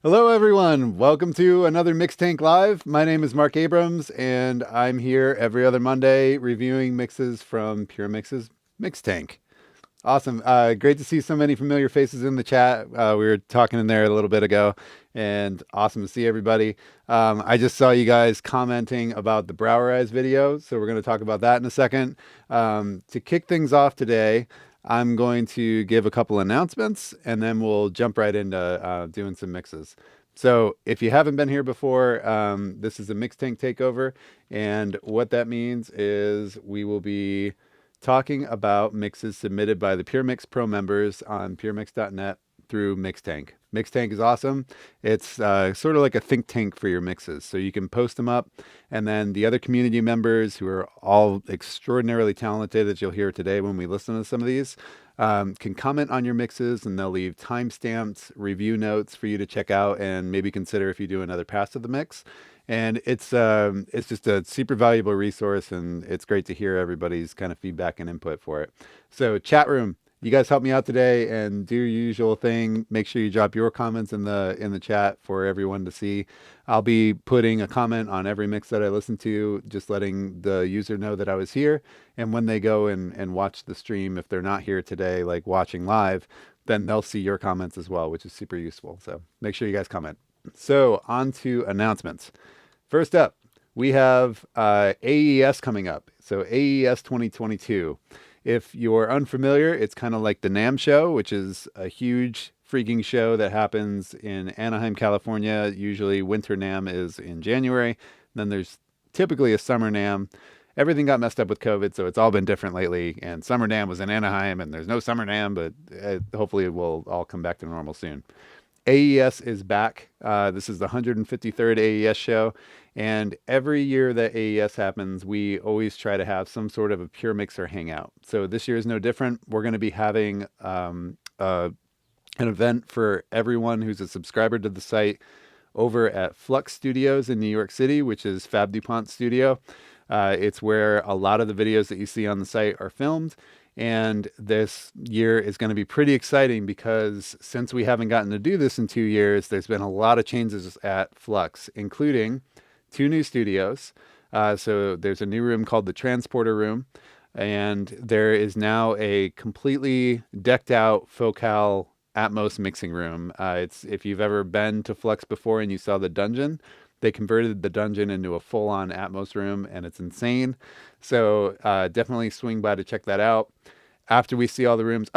Hello, everyone. Welcome to another Mix Tank Live. My name is Mark Abrams, and I'm here every other Monday reviewing mixes from Puremix's Mix Tank. Awesome. Great to see so many familiar faces in the chat. We were talking in there a little bit ago, and awesome to see everybody. I just saw you guys commenting about the Browerize video, so we're going to talk about that in a second. To kick things off today, I'm going to give a couple announcements, and then we'll jump right into doing some mixes. So, if you haven't been here before, this is a Mix Tank takeover, and what that means is we will be talking about mixes submitted by the Puremix Pro members on puremix.net through Mixtank. Mixtank is awesome. It's sort of like a think tank for your mixes. So you can post them up, and then the other community members who are all extraordinarily talented, as you'll hear today when we listen to some of these, can comment on your mixes, and they'll leave timestamps, review notes for you to check out and maybe consider if you do another pass of the mix. And it's just a super valuable resource, and it's great to hear everybody's kind of feedback and input for it. So chat room, you guys help me out today and do your usual thing. Make sure you drop your comments in the chat for everyone to see. I'll be putting a comment on every mix that I listen to, just letting the user know that I was here. And when they go and watch the stream, if they're not here today, like watching live, then they'll see your comments as well, which is super useful. So make sure you guys comment. So on to announcements. First up, we have AES coming up. So AES 2022. If you're unfamiliar, it's kind of like the NAMM show, which is a huge freaking show that happens in Anaheim, California. Usually winter NAMM is in January. Then there's typically a summer NAMM. Everything got messed up with COVID, so it's all been different lately. And summer NAMM was in Anaheim, and there's no summer NAMM, but hopefully it will all come back to normal soon. AES is back. This is the 153rd AES show. And every year that AES happens, we always try to have some sort of a Pure Mixer hangout. So this year is no different. We're going to be having an event for everyone who's a subscriber to the site over at Flux Studios in New York City, which is Fab DuPont's studio. It's where a lot of the videos that you see on the site are filmed. And this year is going to be pretty exciting because since we haven't gotten to do this in 2 years, there's been a lot of changes at Flux, including 2 new studios. So there's a new room called the Transporter Room, and there is now a completely decked out Focal Atmos mixing room. It's if you've ever been to Flux before and you saw the dungeon, they converted the dungeon into a full-on Atmos room, and it's insane. So definitely swing by to check that out. After we see all the rooms,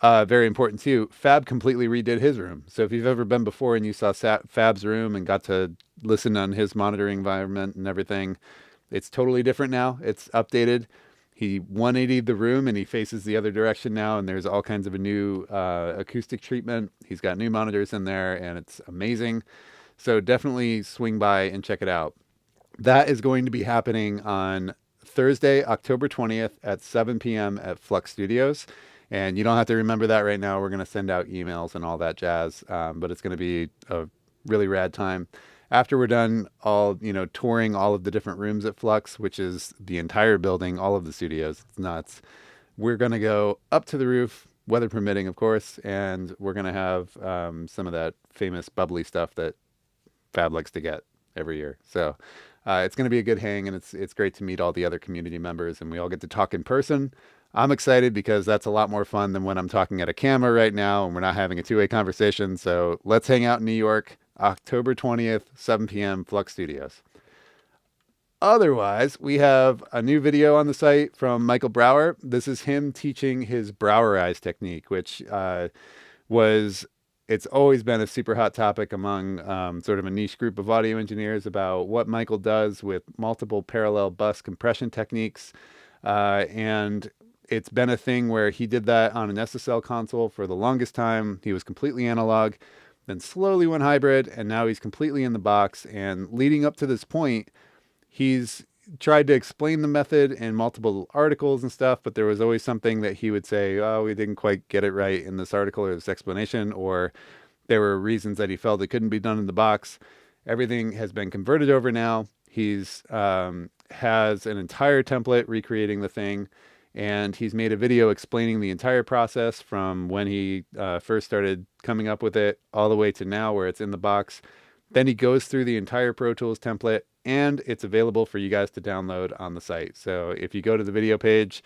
very important too, Fab completely redid his room. So if you've ever been before and you saw Fab's room and got to listen on his monitoring environment and everything, it's totally different now. It's updated. He 180'd the room and he faces the other direction now, and there's all kinds of a new acoustic treatment. He's got new monitors in there, and it's amazing. So definitely swing by and check it out. That is going to be happening on Thursday, October 20th at 7 p.m. at Flux Studios. And you don't have to remember that right now. We're going to send out emails and all that jazz. But it's going to be a really rad time. After we're done touring all of the different rooms at Flux, which is the entire building, all of the studios, it's nuts. We're going to go up to the roof, weather permitting, of course. And we're going to have some of that famous bubbly stuff that Fab likes to get every year. So it's going to be a good hang, and it's great to meet all the other community members, and we all get to talk in person. I'm excited because that's a lot more fun than when I'm talking at a camera right now and we're not having a two-way conversation. So let's hang out in New York, October 20th, 7 p.m., Flux Studios. Otherwise, we have a new video on the site from Michael Brower. This is him teaching his Browerize technique, which it's always been a super hot topic among sort of a niche group of audio engineers about what Michael does with multiple parallel bus compression techniques. And it's been a thing where he did that on an SSL console for the longest time. He was completely analog, then slowly went hybrid, and now he's completely in the box. And leading up to this point, he's tried to explain the method in multiple articles and stuff, but there was always something that he would say, oh, we didn't quite get it right in this article or this explanation, or there were reasons that he felt it couldn't be done in the box. Everything has been converted over now. He's has an entire template recreating the thing, And he's made a video explaining the entire process from when he first started coming up with it all the way to now where it's in the box. Then he goes through the entire Pro Tools template, and it's available for you guys to download on the site. So if you go to the video page,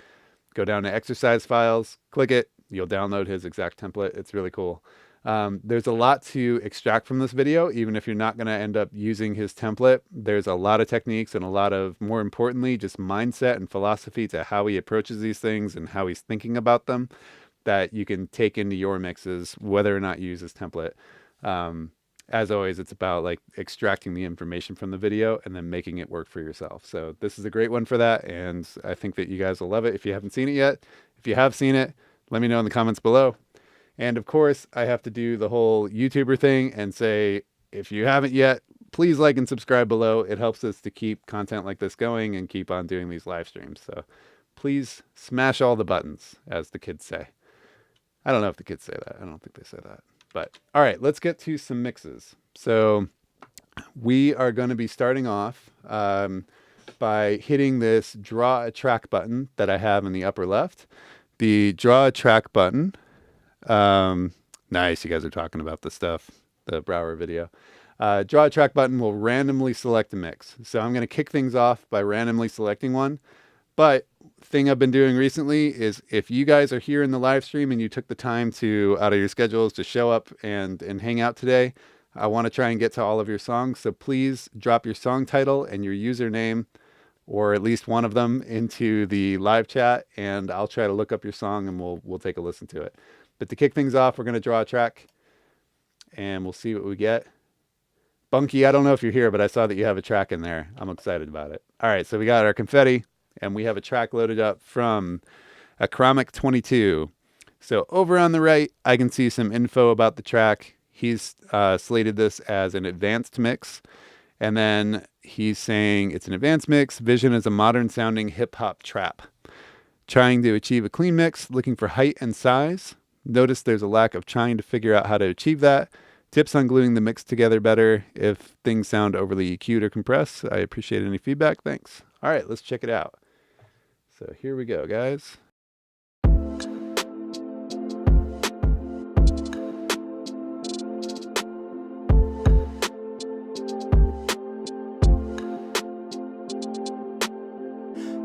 go down to exercise files, click it, you'll download his exact template. It's really cool. There's a lot to extract from this video, even if you're not going to end up using his template. There's a lot of techniques and a lot of, more importantly, just mindset and philosophy to how he approaches these things and how he's thinking about them that you can take into your mixes, whether or not you use his template. As always, it's about like extracting the information from the video and then making it work for yourself. So this is a great one for that. And I think that you guys will love it if you haven't seen it yet. If you have seen it, let me know in the comments below. And of course, I have to do the whole YouTuber thing and say, if you haven't yet, please like and subscribe below. It helps us to keep content like this going and keep on doing these live streams. So please smash all the buttons, as the kids say. I don't know if the kids say that. I don't think they say that. But all right, let's get to some mixes. So we are going to be starting off by hitting this draw a track button that I have in the upper left. The draw a track button. Nice, you guys are talking about the stuff, the Brower video. Draw a track button will randomly select a mix. So I'm going to kick things off by randomly selecting one. But thing I've been doing recently is if you guys are here in the live stream and you took the time to, out of your schedules, to show up and hang out today, I want to try and get to all of your songs. So please drop your song title and your username, or at least one of them, into the live chat, and I'll try to look up your song and we'll take a listen to it. But to kick things off, we're going to draw a track and we'll see what we get. Bunky, I don't know if you're here, but I saw that you have a track in there. I'm excited about it. All right, so we got our confetti. And we have a track loaded up from Acromic 22. So over on the right, I can see some info about the track. He's slated this as an advanced mix. And then he's saying it's an advanced mix. Vision is a modern sounding hip hop trap. Trying to achieve a clean mix, looking for height and size. Notice there's a lack of trying to figure out how to achieve that. Tips on gluing the mix together better if things sound overly EQ'd or compressed. I appreciate any feedback. Thanks. All right, let's check it out. So here we go, guys.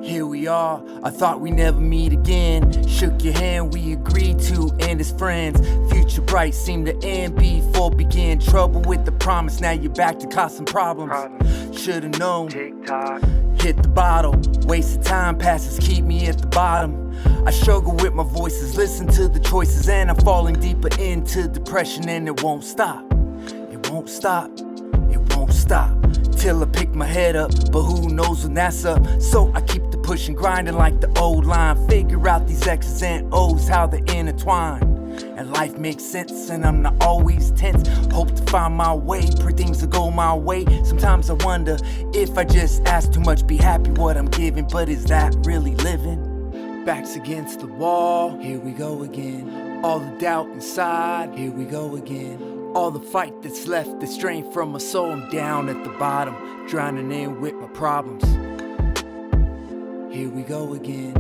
Here we are, I thought we never meet again. Shook your hand, we agreed to end as friends. Future bright seemed to end before began. Trouble with the promise, now you're back to cause some problems. Should've known, TikTok. Hit the bottle, wasted time passes, keep me at the bottom. I struggle with my voices, listen to the choices, and I'm falling deeper into depression, and it won't stop. It won't stop, it won't stop. Till I pick my head up, but who knows when that's up. So I keep the pushing, grinding like the old line. Figure out these X's and O's, how they intertwine. And life makes sense, and I'm not always tense. Hope to find my way, pray things will go my way. Sometimes I wonder if I just ask too much, be happy what I'm giving. But is that really living? Backs against the wall, here we go again. All the doubt inside, here we go again. All the fight that's left, that's strained from my soul. I'm down at the bottom, drowning in with my problems. Here we go again.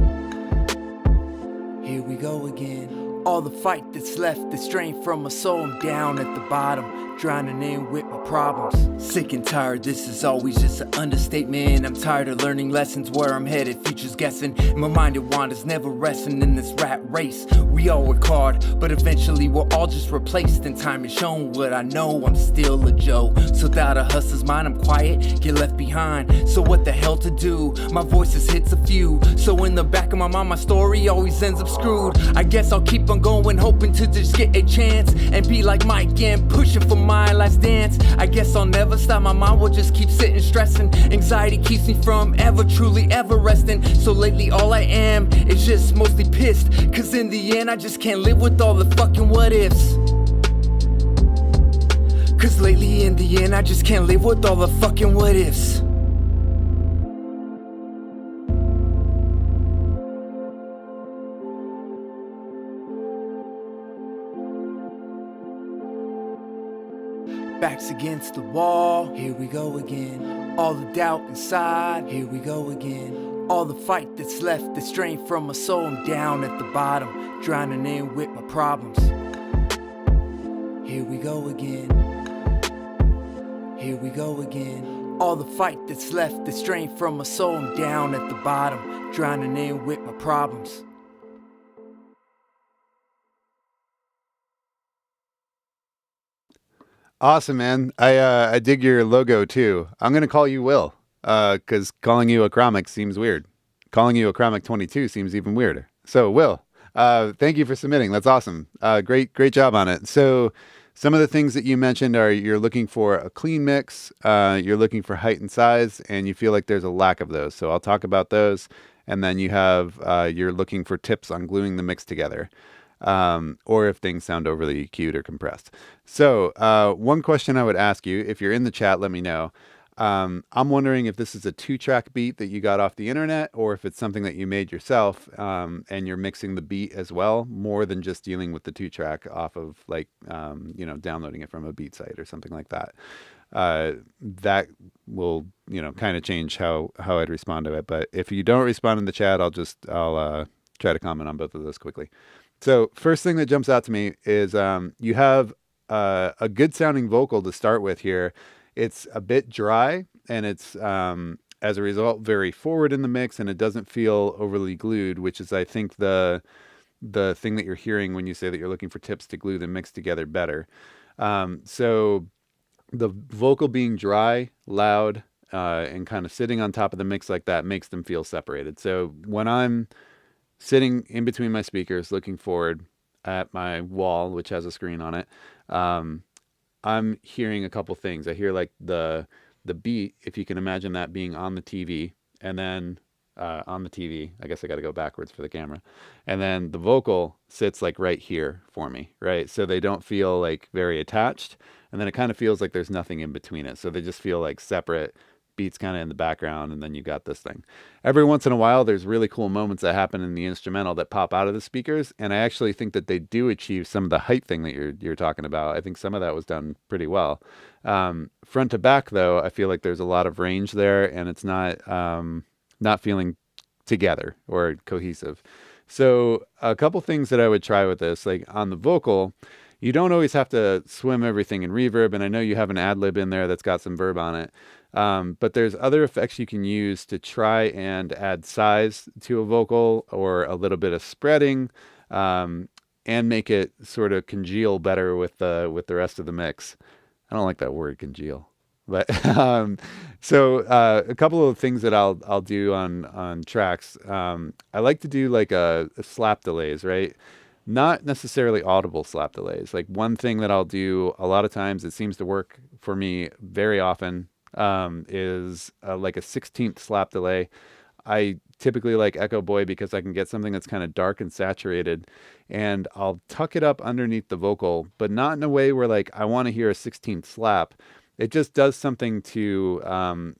Here we go again. All the fight that's left, that's strained from my soul. I'm down at the bottom, drowning in with my problems. Sick and tired, this is always just an understatement. I'm tired of learning lessons, where I'm headed, future's guessing. My mind it wanders, never resting in this rat race. We all work hard, but eventually we're all just replaced. And time has shown what I know, I'm still a Joe. So without a hustler's mind, I'm quiet, get left behind. So what the hell to do? My voice just hits a few. So in the back of my mind, my story always ends up screwed. I guess I'll keep on going, hoping to just get a chance and be like Mike and pushing for my last dance. I guess I'll never stop, my mind will just keep sitting stressing. Anxiety keeps me from ever truly ever resting. So lately all I am is just mostly pissed, cause in the end I just can't live with all the fucking what ifs. Cause lately in the end I just can't live with all the fucking what ifs. Backs against the wall, here we go again. All the doubt inside, here we go again. All the fight that's left, the strain from my soul, I'm down at the bottom, drowning in with my problems. Here we go again. Here we go again. All the fight that's left, the strain from my soul, I'm down at the bottom, drowning in with my problems. Awesome, man. I dig your logo too. I'm gonna call you Will, because calling you a Chromic seems weird. Calling you a Chromic 22 seems even weirder. So Will, thank you for submitting. That's awesome. Great job on it. So some of the things that you mentioned are you're looking for a clean mix, you're looking for height and size, and you feel like there's a lack of those. So I'll talk about those, and then you have you're looking for tips on gluing the mix together. Or if things sound overly cute or compressed. So, one question I would ask you, if you're in the chat, let me know. I'm wondering if this is a 2-track beat that you got off the internet, or if it's something that you made yourself, and you're mixing the beat as well, more than just dealing with the 2-track off of like, downloading it from a beat site or something like that. That will, kind of change how I'd respond to it. But if you don't respond in the chat, I'll try to comment on both of those quickly. So first thing that jumps out to me is you have a good sounding vocal to start with here. It's a bit dry, and it's as a result very forward in the mix, and it doesn't feel overly glued, which is I think the thing that you're hearing when you say that you're looking for tips to glue the mix together better. So the vocal being dry, loud, and kind of sitting on top of the mix like that makes them feel separated. So when I'm sitting in between my speakers, looking forward at my wall, which has a screen on it, I'm hearing a couple things. I hear like the beat, if you can imagine that being on the TV, and then on the TV, I guess I got to go backwards for the camera, and then the vocal sits like right here for me, right? So they don't feel like very attached, and then it kind of feels like there's nothing in between it. So they just feel like separate beats kind of in the background, and then you got this thing. Every once in a while, there's really cool moments that happen in the instrumental that pop out of the speakers, and I actually think that they do achieve some of the height thing that you're talking about. I think some of that was done pretty well. Front to back, though, I feel like there's a lot of range there, and it's not feeling together or cohesive. So a couple things that I would try with this, like on the vocal, you don't always have to swim everything in reverb, and I know you have an ad lib in there that's got some verb on it. But there's other effects you can use to try and add size to a vocal, or a little bit of spreading, and make it sort of congeal better with the rest of the mix. I don't like that word, congeal. But so a couple of things that I'll do on tracks. I like to do like a slap delays, right? Not necessarily audible slap delays. Like one thing that I'll do a lot of times, it seems to work for me very often, is like a 16th slap delay. I typically like Echo Boy because I can get something that's kind of dark and saturated, and I'll tuck it up underneath the vocal, but not in a way where like I want to hear a 16th slap. It just does something to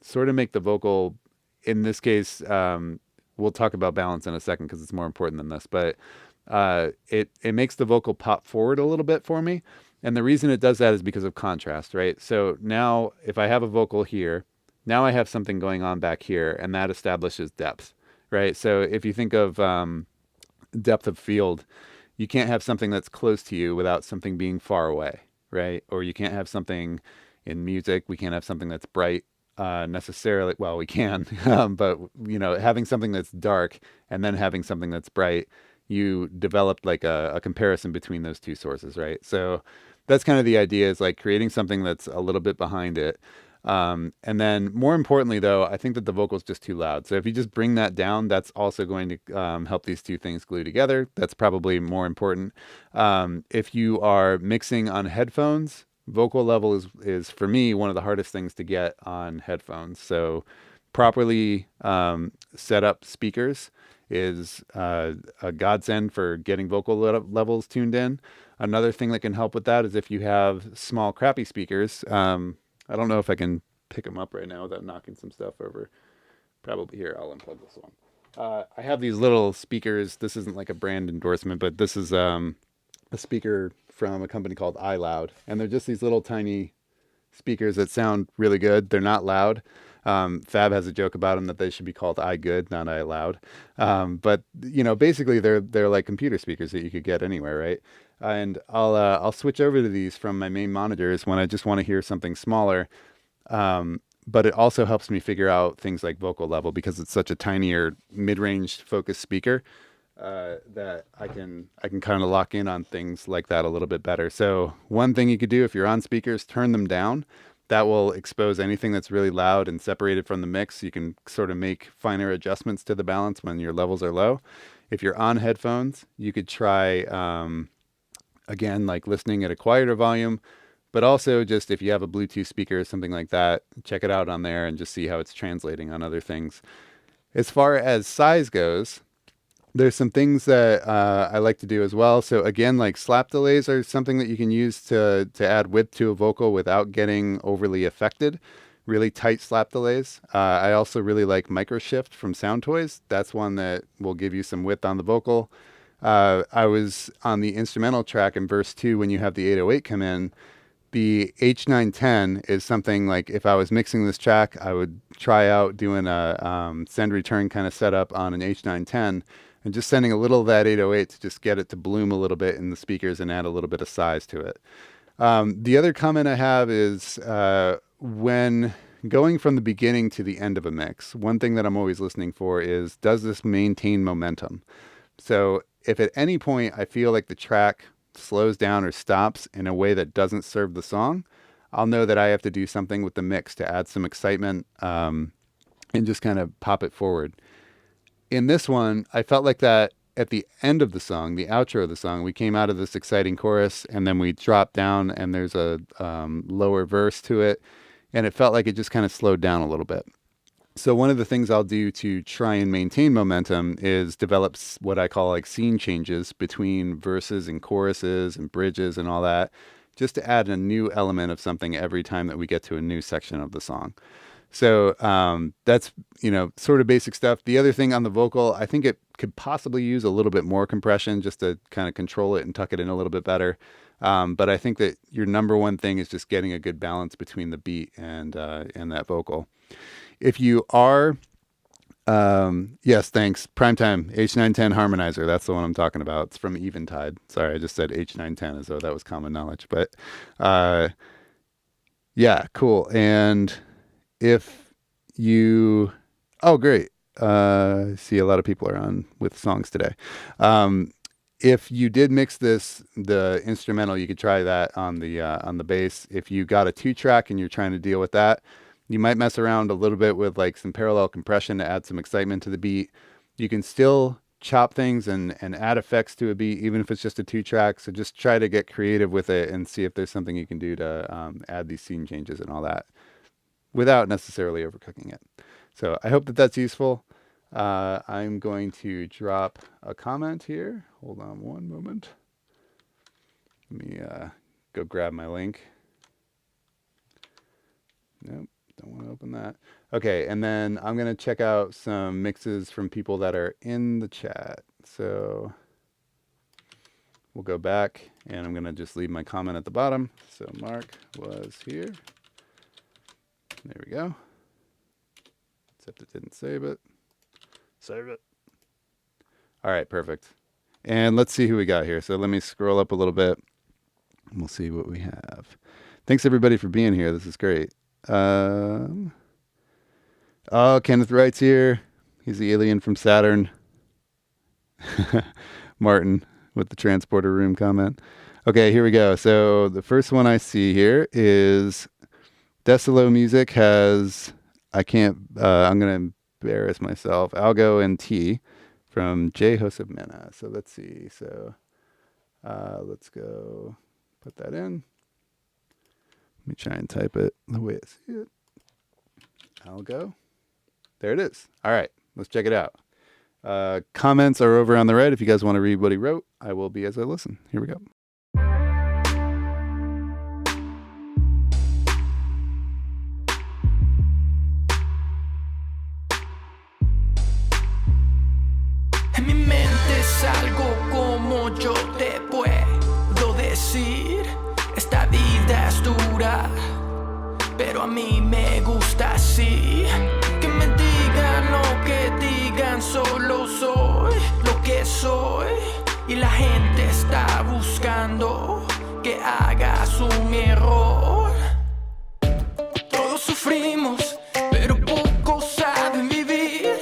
sort of make the vocal, in this case, we'll talk about balance in a second because it's more important than this, but it makes the vocal pop forward a little bit for me. And the reason it does that is because of contrast, right? So now if I have a vocal here, now I have something going on back here, and that establishes depth, right? So if you think of depth of field, you can't have something that's close to you without something being far away, right? Or you can't have something in music, we can't have something that's bright necessarily. Well, we can, but having something that's dark and then having something that's bright, you developed like a comparison between those two sources, right? So that's kind of the idea, is like creating something that's a little bit behind it. And then more importantly, though, I think that the vocal is just too loud. So if you just bring that down, that's also going to help these two things glue together. That's probably more important. If you are mixing on headphones, vocal level is for me one of the hardest things to get on headphones. So properly set up speakers is a godsend for getting vocal levels tuned in. Another thing that can help with that is if you have small, crappy speakers. I don't know if I can pick them up right now without knocking some stuff over. Probably here. I'll unplug this one. I have these little speakers. This isn't like a brand endorsement, but this is a speaker from a company called iLoud. And they're just these little tiny speakers that sound really good. They're not loud. Fab has a joke about them that they should be called I good, not I loud. But basically they're like computer speakers that you could get anywhere, right? And I'll switch over to these from my main monitors when I just want to hear something smaller. But it also helps me figure out things like vocal level because it's such a tinier mid-range focused speaker that I can kind of lock in on things like that a little bit better. So one thing you could do if you're on speakers, turn them down. That will expose anything that's really loud and separated from the mix. You can sort of make finer adjustments to the balance when your levels are low. If you're on headphones, you could try, again, like listening at a quieter volume. But also just if you have a Bluetooth speaker or something like that, check it out on there and just see how it's translating on other things. As far as size goes, there's some things that I like to do as well. So again, like slap delays are something that you can use to add width to a vocal without getting overly affected. Really tight slap delays. I also really like micro shift from Sound Toys. That's one that will give you some width on the vocal. I was on the instrumental track in verse 2 when you have the 808 come in. The H910 is something like if I was mixing this track, I would try out doing a send return kind of setup on an H910 and just sending a little of that 808 to just get it to bloom a little bit in the speakers and add a little bit of size to it. The other comment I have is when going from the beginning to the end of a mix, one thing that I'm always listening for is, does this maintain momentum? So if at any point I feel like the track slows down or stops in a way that doesn't serve the song, I'll know that I have to do something with the mix to add some excitement and just kind of pop it forward. In this one, I felt like that at the end of the song, the outro of the song, we came out of this exciting chorus and then we dropped down and there's a lower verse to it. And it felt like it just kind of slowed down a little bit. So one of the things I'll do to try and maintain momentum is develop what I call like scene changes between verses and choruses and bridges and all that, just to add a new element of something every time that we get to a new section of the song. So that's, sort of basic stuff. The other thing on the vocal, I think it could possibly use a little bit more compression just to kind of control it and tuck it in a little bit better. But I think that your number one thing is just getting a good balance between the beat and that vocal. If you are, yes, thanks. Primetime, H910 harmonizer. That's the one I'm talking about. It's from Eventide. Sorry, I just said H910 as though that was common knowledge. But yeah, cool. And if you, oh, great. I see a lot of people are on with songs today. If you did mix the instrumental, you could try that on the bass. If you got a 2-track and you're trying to deal with that, you might mess around a little bit with like some parallel compression to add some excitement to the beat. You can still chop things and add effects to a beat, even if it's just a 2-track. So just try to get creative with it and see if there's something you can do to add these scene changes and all that without necessarily overcooking it. So I hope that that's useful. I'm going to drop a comment here. Hold on one moment. Let me go grab my link. Nope. Don't want to open that. Okay, and then I'm going to check out some mixes from people that are in the chat. So we'll go back, and I'm going to just leave my comment at the bottom. So Mark was here. There we go. Except it didn't save it. Save it. All right, perfect. And let's see who we got here. So let me scroll up a little bit, and we'll see what we have. Thanks, everybody, for being here. This is great. Oh, Kenneth Wright's here. He's the alien from Saturn. Martin with the transporter room comment. Okay, here we go. So the first one I see here is Decilo Music has, I'm going to embarrass myself, Algo and T from J. Joseph So let's see. So let's go put that in. Let me try and type it the way I see it. Algo. There it is. All right, let's check it out. Comments are over on the right. If you guys want to read what he wrote, I will be as I listen. Here we go. En mi mente es algo como yo te puedo decir. Esta vida es dura, pero a mí me gusta así. Que me digan lo que digan, solo soy lo que soy. Y la gente está buscando que hagas un error. Todos sufrimos, pero pocos saben vivir.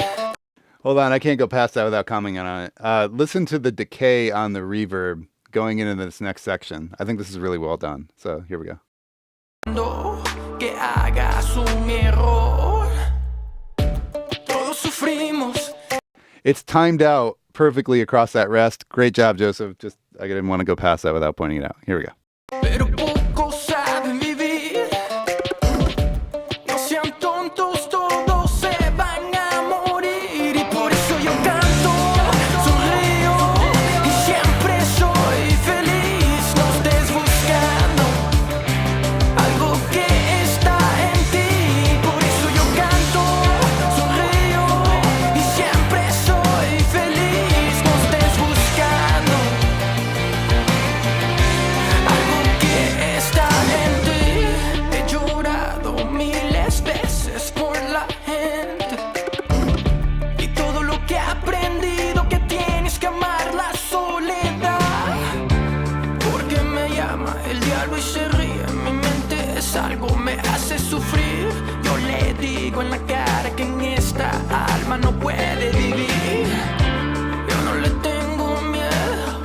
Hold on, I can't go past that without commenting on it. Listen to the decay on the reverb going into this next section. I think this is really well done. So here we go. Que hagas un error. Todos sufrimos. It's timed out perfectly across that rest. Great job, Joseph. Just I didn't want to go past that without pointing it out. Here we go. Pero pocos saben vivir. No sean tontos, todos se van a morir. Y por eso yo canto, sonrío y siempre soy feliz. No estés buscando algo que está en ti. Por eso yo canto, sonrío y siempre soy feliz. No estés buscando algo que está en ti. He llorado miles veces por la gente y todo lo que he aprendido, que tienes que amar la soledad. Porque me llama el diablo y se ríe. Mi mente es algo, me hace sufrir. Yo le digo en la cara que en esta alma no puede vivir. Yo no le tengo miedo,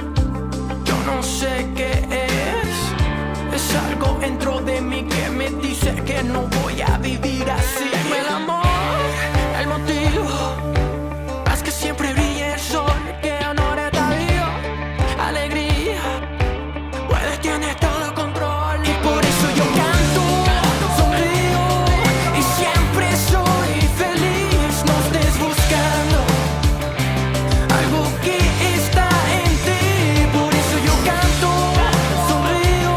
yo no sé qué es. Es algo dentro de mí que me dice que no voy a vivir así. Tengo el amor, el motivo, haz que siempre brille el sol, que honor está vivo, alegría, puedes, tienes todo control. Y por eso yo canto, sonrío y siempre soy feliz. No estés buscando algo que está en ti. Por eso yo canto, sonrío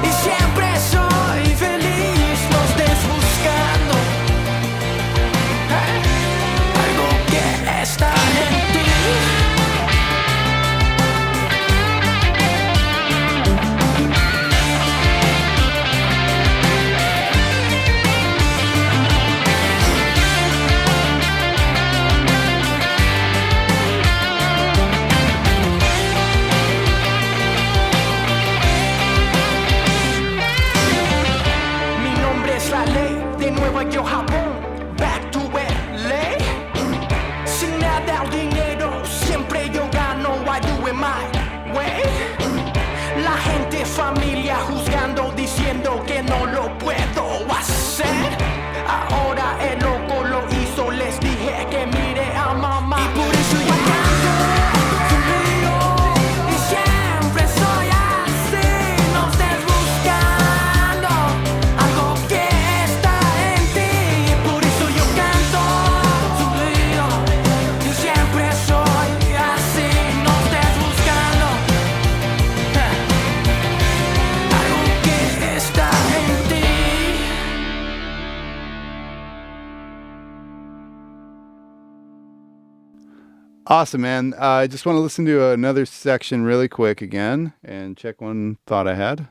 y siempre soy feliz. No estés buscando algo que está en ti. Mi nombre es la ley de Nueva York, Japón, back to LA. Sin nada o dinero, siempre yo gano, I do it my way. La gente, familia, juzgando, diciendo que no lo puedo hacer. Ahora el loco lo hizo, les dije que mire a mamá. Y por eso yo canto, sonrío y siempre soy así. No estés buscando algo que está en ti. Por eso yo canto, sonrío y siempre soy así. No estés buscando algo que está en ti. Awesome, man. I just want to listen to another section really quick again and check one thought I had.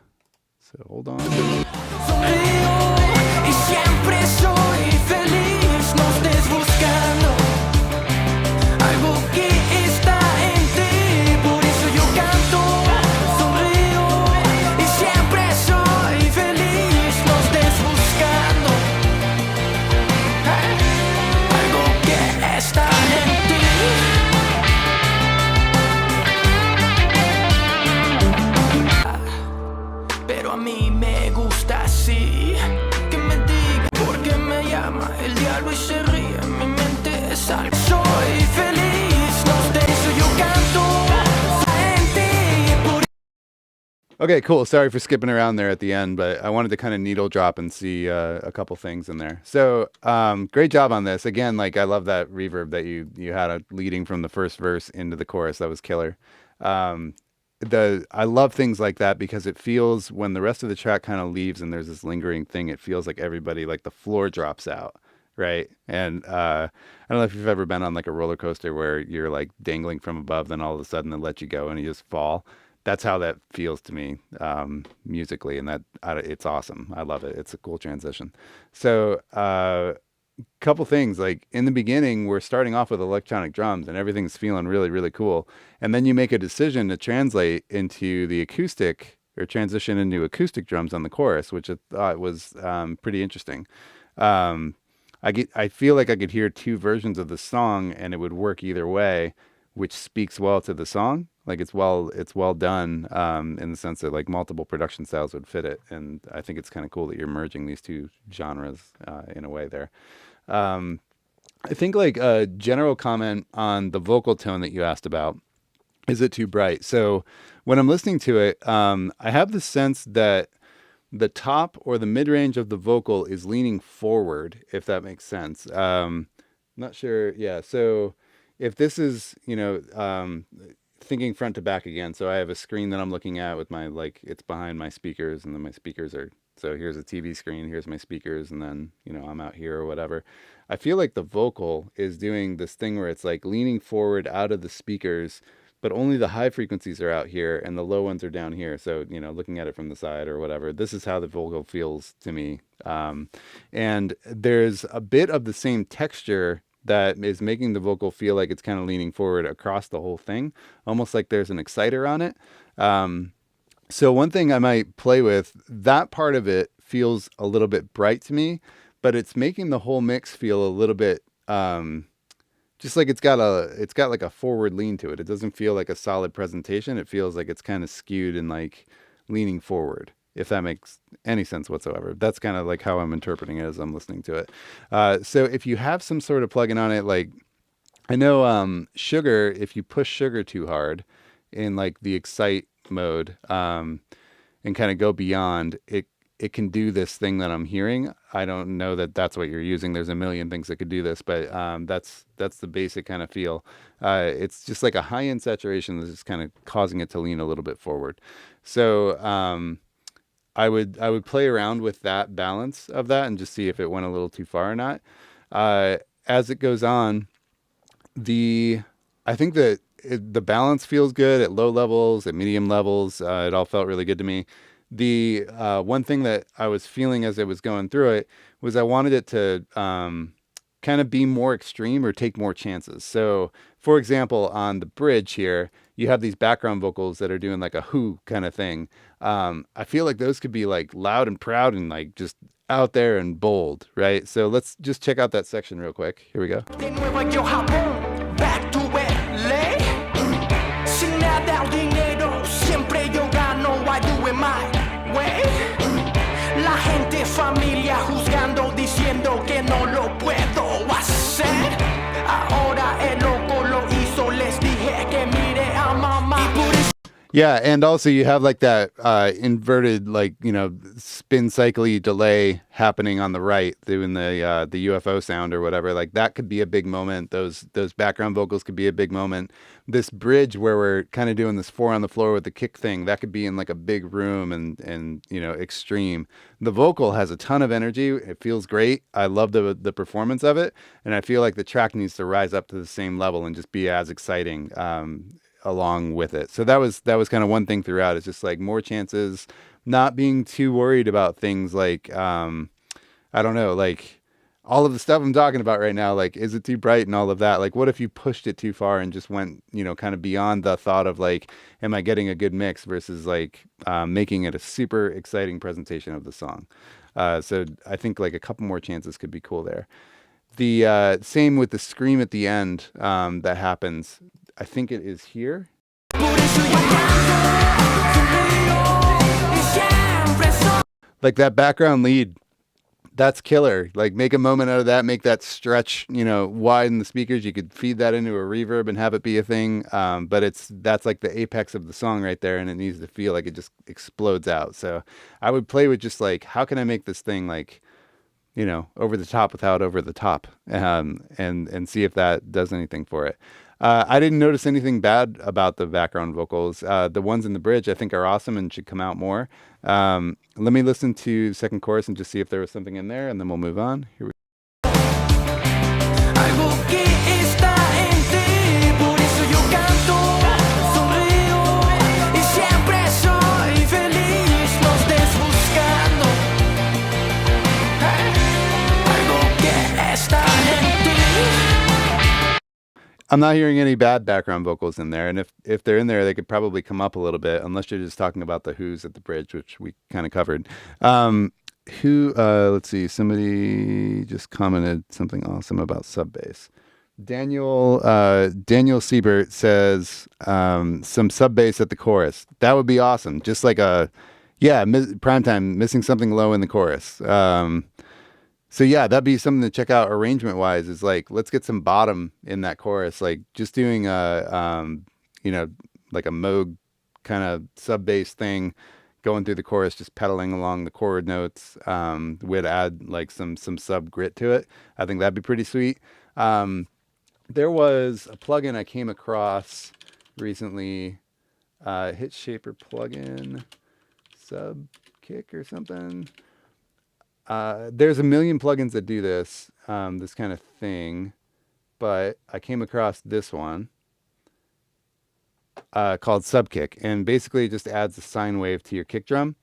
So hold on. Sonrío y siempre soy feliz. No estés buscando algo que está en ti. Por eso yo canto, sonrío y siempre soy feliz. No estés buscando algo que está en ti. Pero a mí me gusta así. Que me diga porque me llama el diablo y se ríe. Mi mente es algo. Soy feliz, no de eso yo canto en ti. Por Okay, cool. Sorry for skipping around there at the end, but I wanted to kind of needle drop and see a couple things in there. So, great job on this. Again, like I love that reverb that you had leading from the first verse into the chorus. That was killer. I love things like that because it feels when the rest of the track kind of leaves and there's this lingering thing, it feels like everybody, like the floor drops out, right? And I don't know if you've ever been on like a roller coaster where you're like dangling from above, then all of a sudden they let you go and you just fall. that's how that feels to me musically, and it's awesome. I love it. It's a cool transition. So couple things, like in the beginning, we're starting off with electronic drums and everything's feeling really, really cool. And then you make a decision to translate into the acoustic or transition into acoustic drums on the chorus, which I thought was pretty interesting. I feel like I could hear two versions of the song and it would work either way, which speaks well to the song. Like it's well done in the sense that like multiple production styles would fit it. And I think it's kind of cool that you're merging these two genres in a way there. I think like a general comment on the vocal tone that you asked about, is it too bright? So when I'm listening to it, I have the sense that the top or the mid-range of the vocal is leaning forward, if that makes sense. Not sure. Yeah. So if this is, thinking front to back again. So I have a screen that I'm looking at with my, like, it's behind my speakers, and then my speakers are, so here's a TV screen, here's my speakers, and then, I'm out here or whatever. I feel like the vocal is doing this thing where it's like leaning forward out of the speakers, but only the high frequencies are out here and the low ones are down here. So, looking at it from the side or whatever, this is how the vocal feels to me. And there's a bit of the same texture that is making the vocal feel like it's kind of leaning forward across the whole thing, almost like there's an exciter on it. So one thing I might play with, that part of it feels a little bit bright to me, but it's making the whole mix feel a little bit just like it's got like a forward lean to it. It doesn't feel like a solid presentation. It feels like it's kind of skewed and like leaning forward, if that makes any sense whatsoever. That's kind of like how I'm interpreting it as I'm listening to it. So if you have some sort of plugin on it, like I know Sugar, if you push Sugar too hard in like the excite mode and kind of go beyond, it can do this thing that I'm hearing. I don't know that that's what you're using. There's a million things that could do this, but that's the basic kind of feel. It's just like a high-end saturation that's just kind of causing it to lean a little bit forward. So I would play around with that balance of that and just see if it went a little too far or not. As it goes on, I think that the balance feels good at low levels, at medium levels. It all felt really good to me. The one thing that I was feeling as I was going through it was I wanted it to kind of be more extreme or take more chances. So, for example, on the bridge here, you have these background vocals that are doing like a who kind of thing. I feel like those could be like loud and proud and like just out there and bold, right? So let's just check out that section real quick. Here we go. Familia juzgando diciendo que no lo puedo hacer. Ahora el loco lo hizo, les dije que mire a mamá. Yeah, and also you have like that inverted, like, spin cycle-y delay happening on the right, doing the UFO sound or whatever. Like that could be a big moment. Those background vocals could be a big moment. This bridge where we're kind of doing this 4 on the floor with the kick thing, that could be in like a big room and extreme. The vocal has a ton of energy. It feels great. I love the performance of it, and I feel like the track needs to rise up to the same level and just be as exciting along with it. So that was kind of one thing throughout. It's just like more chances, not being too worried about things like I don't know, like all of the stuff I'm talking about right now, like is it too bright and all of that. Like what if you pushed it too far and just went kind of beyond the thought of like, am I getting a good mix versus like making it a super exciting presentation of the song. So I think like a couple more chances could be cool there. The same with the scream at the end that happens. I think it is here. Like that background lead, that's killer. Like make a moment out of that, make that stretch, widen the speakers. You could feed that into a reverb and have it be a thing. But that's like the apex of the song right there, and it needs to feel like it just explodes out. So I would play with just like, how can I make this thing like, over the top without over the top, and see if that does anything for it. I didn't notice anything bad about the background vocals. The ones in the bridge I think are awesome and should come out more. Let me listen to the second chorus and just see if there was something in there, and then we'll move on. Here we go. I'm not hearing any bad background vocals in there, and if they're in there, they could probably come up a little bit, unless you're just talking about the Who's at the bridge, which we kind of covered. Let's see, somebody just commented something awesome about sub bass. Daniel Siebert says some sub bass at the chorus. That would be awesome. Just like primetime, missing something low in the chorus. So yeah, that'd be something to check out arrangement wise, is like, let's get some bottom in that chorus. Like just doing like a Moog kind of sub bass thing going through the chorus, just pedaling along the chord notes, would add like some sub grit to it. I think that'd be pretty sweet. There was a plugin I came across recently, Hit Shaper plugin, sub kick or something. There's a million plugins that do this kind of thing, but I came across this one called Subkick, and basically it just adds a sine wave to your kick drum.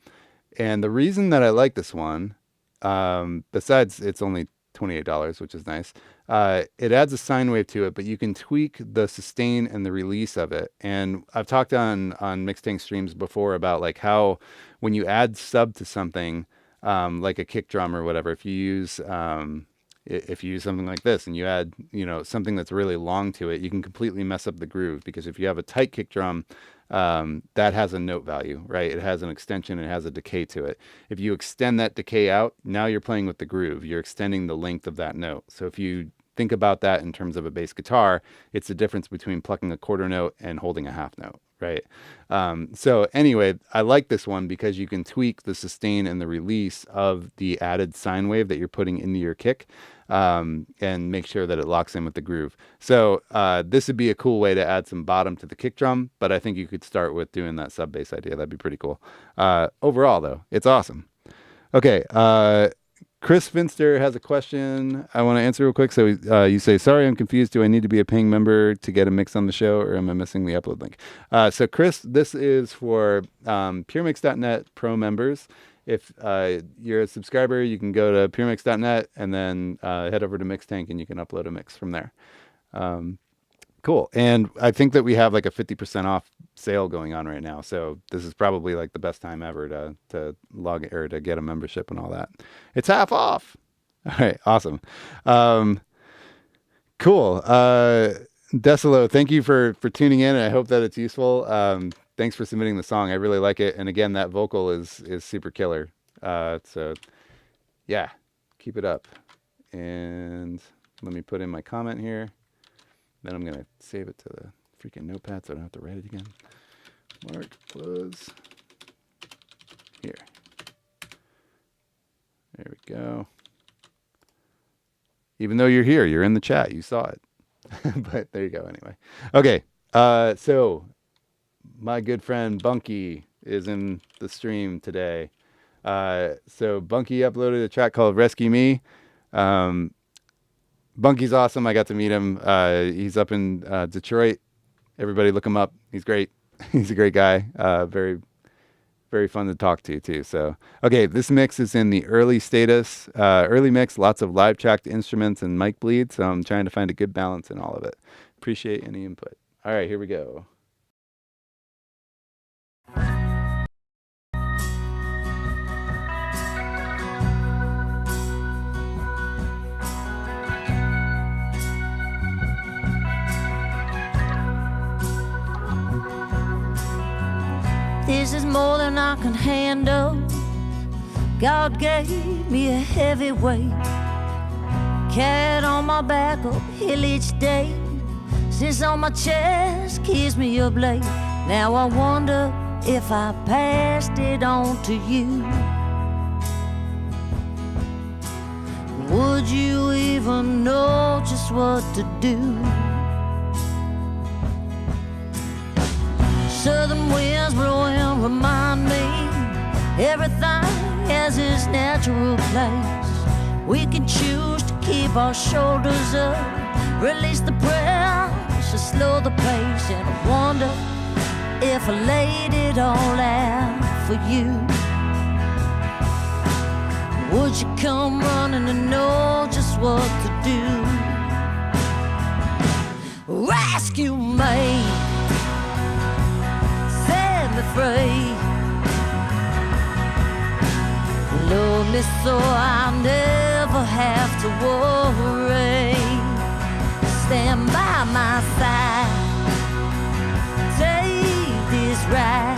And the reason that I like this one, besides it's only $28, which is nice, it adds a sine wave to it, but you can tweak the sustain and the release of it. And I've talked on Mixtank streams before about like how when you add sub to something, like a kick drum or whatever, if you use something like this and you add, something that's really long to it, you can completely mess up the groove, because if you have a tight kick drum, that has a note value, right? It has an extension, it has a decay to it. If you extend that decay out, now you're playing with the groove. You're extending the length of that note. So if you think about that in terms of a bass guitar, it's the difference between plucking a quarter note and holding a half note, right? So anyway, I like this one because you can tweak the sustain and the release of the added sine wave that you're putting into your kick, and make sure that it locks in with the groove. So this would be a cool way to add some bottom to the kick drum, but I think you could start with doing that sub bass idea. That'd be pretty cool. Overall though, it's awesome. Okay. Chris Finster has a question I want to answer real quick. So you say, sorry, I'm confused. Do I need to be a paying member to get a mix on the show, or am I missing the upload link? So Chris, this is for Puremix.net Pro members. If you're a subscriber, you can go to Puremix.net and then head over to Mixtank and you can upload a mix from there. Cool. And I think that we have like a 50% off sale going on right now. So this is probably like the best time ever to log or to get a membership and all that. It's half off. All right. Awesome. Cool. Decilo, thank you for tuning in. And I hope that it's useful. Thanks for submitting the song. I really like it. And again, that vocal is super killer. So yeah, keep it up. And let me put in my comment here. Then I'm going to save it to the freaking notepad so I don't have to write it again. Mark was here. There we go. Even though you're here, you're in the chat. You saw it. But there you go anyway. Okay. So my good friend Bunky is in the stream today. So Bunky uploaded a track called Rescue Me. Bunky's awesome. I got to meet him. He's up in Detroit. Everybody look him up. He's great. He's a great guy. Very, very fun to talk to too. So, okay, this mix is in the early status, early mix, lots of live tracked instruments and mic bleed. So I'm trying to find a good balance in all of it. Appreciate any input. All right, here we go. This is more than I can handle. God gave me a heavy weight, carried on my back uphill each day. Sits on my chest, gives me a blade. Now I wonder if I passed it on to you. Would you even know just what to do? Southern winds blowing remind me everything has its natural place. We can choose to keep our shoulders up, release the pressure, slow the pace. And I wonder if I laid it all out for you. Would you come running to know just what to do? rescue me, set me free. Love me so I'll never have to worry. Stand by my side, take this ride.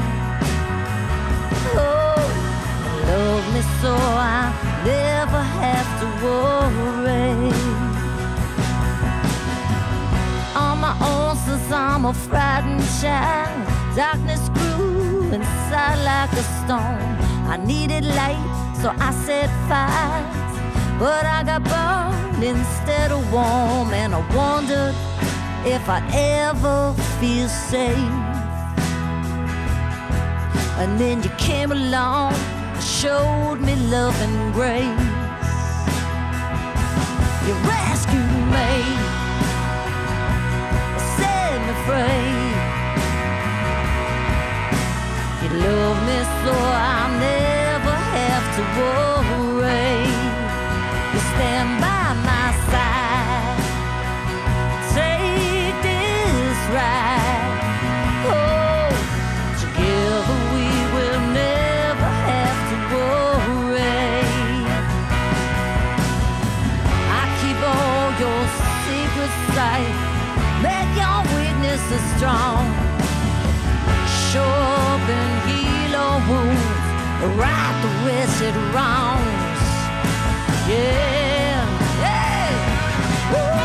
Oh, love me so I'll never have to worry. On my own since I'm a frightened child, darkness grew inside like a storm. I needed light, so I set fires, but I got burned instead of warm. And I wondered if I'd ever feel safe. And then you came along, showed me love and grace. You rescued me, set me free. You love me so I'll never have to worry. You stand by my side, take this ride. Oh, together we will never have to worry. I keep all your secrets safe, make your weaknesses strong. Show up and heal our wounds, right the wretched wrongs. Yeah, hey, woo.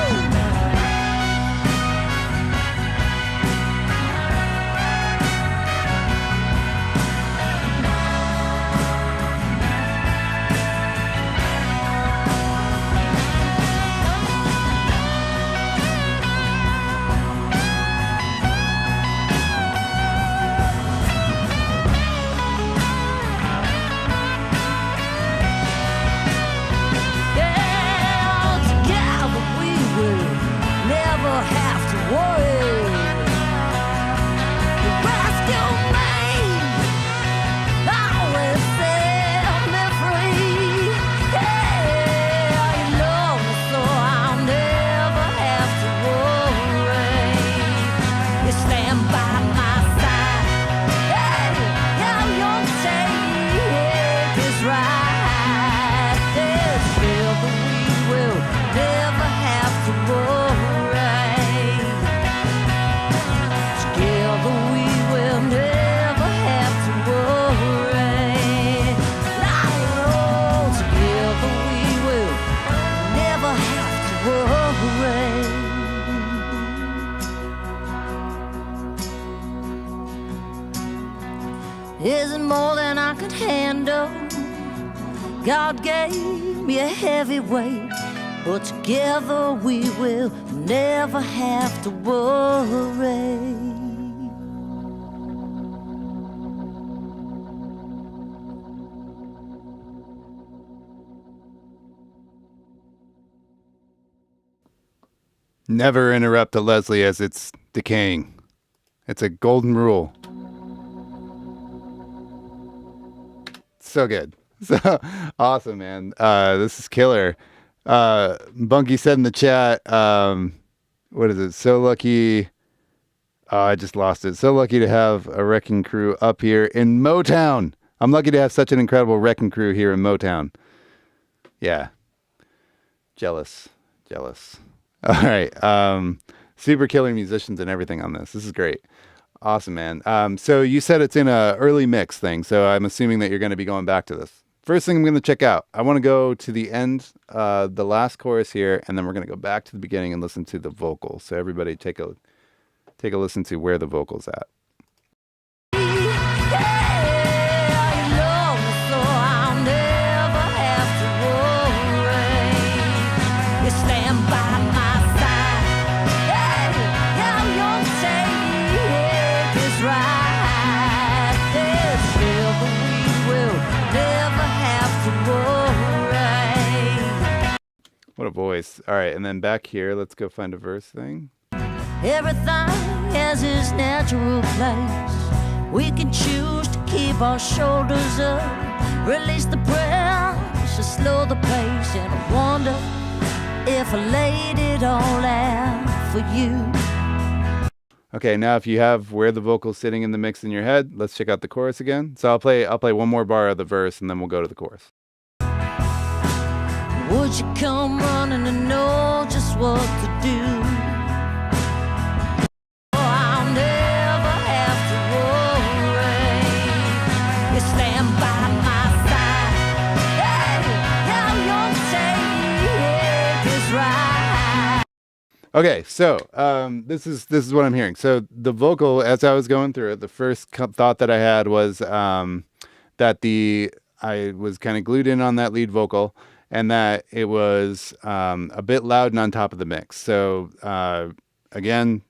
Isn't more than I could handle. God gave me a heavy weight, but together we will never have to worry. Never interrupt a Leslie as it's decaying. It's a golden rule. So good. So awesome, man. This is killer. Bunky said in the chat, what is it? So lucky. Oh, I just lost it. So lucky to have a wrecking crew up here in Motown. I'm lucky to have such an incredible wrecking crew here in Motown. Yeah. Jealous. All right. Super killer musicians and everything on this. This is great. Awesome, man. So you said it's in a early mix thing, so I'm assuming that you're going to be going back to this. First thing I'm going to check out, I want to go to the end, the last chorus here, and then we're going to go back to the beginning and listen to the vocals. So everybody take a listen to where the vocal's at. What a voice. All right, and then back here, let's go find a verse thing. Everything has its natural place. We can choose to keep our shoulders up, release the pressure, slow the pace, and I wonder if I laid it all out for you. Okay, now if you have where the vocal's sitting in the mix in your head, let's check out the chorus again. So I'll play one more bar of the verse and then we'll go to the chorus. Would you come running to know just what to do? Oh, I'll never have to worry. You stand by my side. Hey, how you take is right. Okay, so this is what I'm hearing. So the vocal, as I was going through it, the first thought that I had was that I was kind of glued in on that lead vocal, and that it was a bit loud and on top of the mix. So again,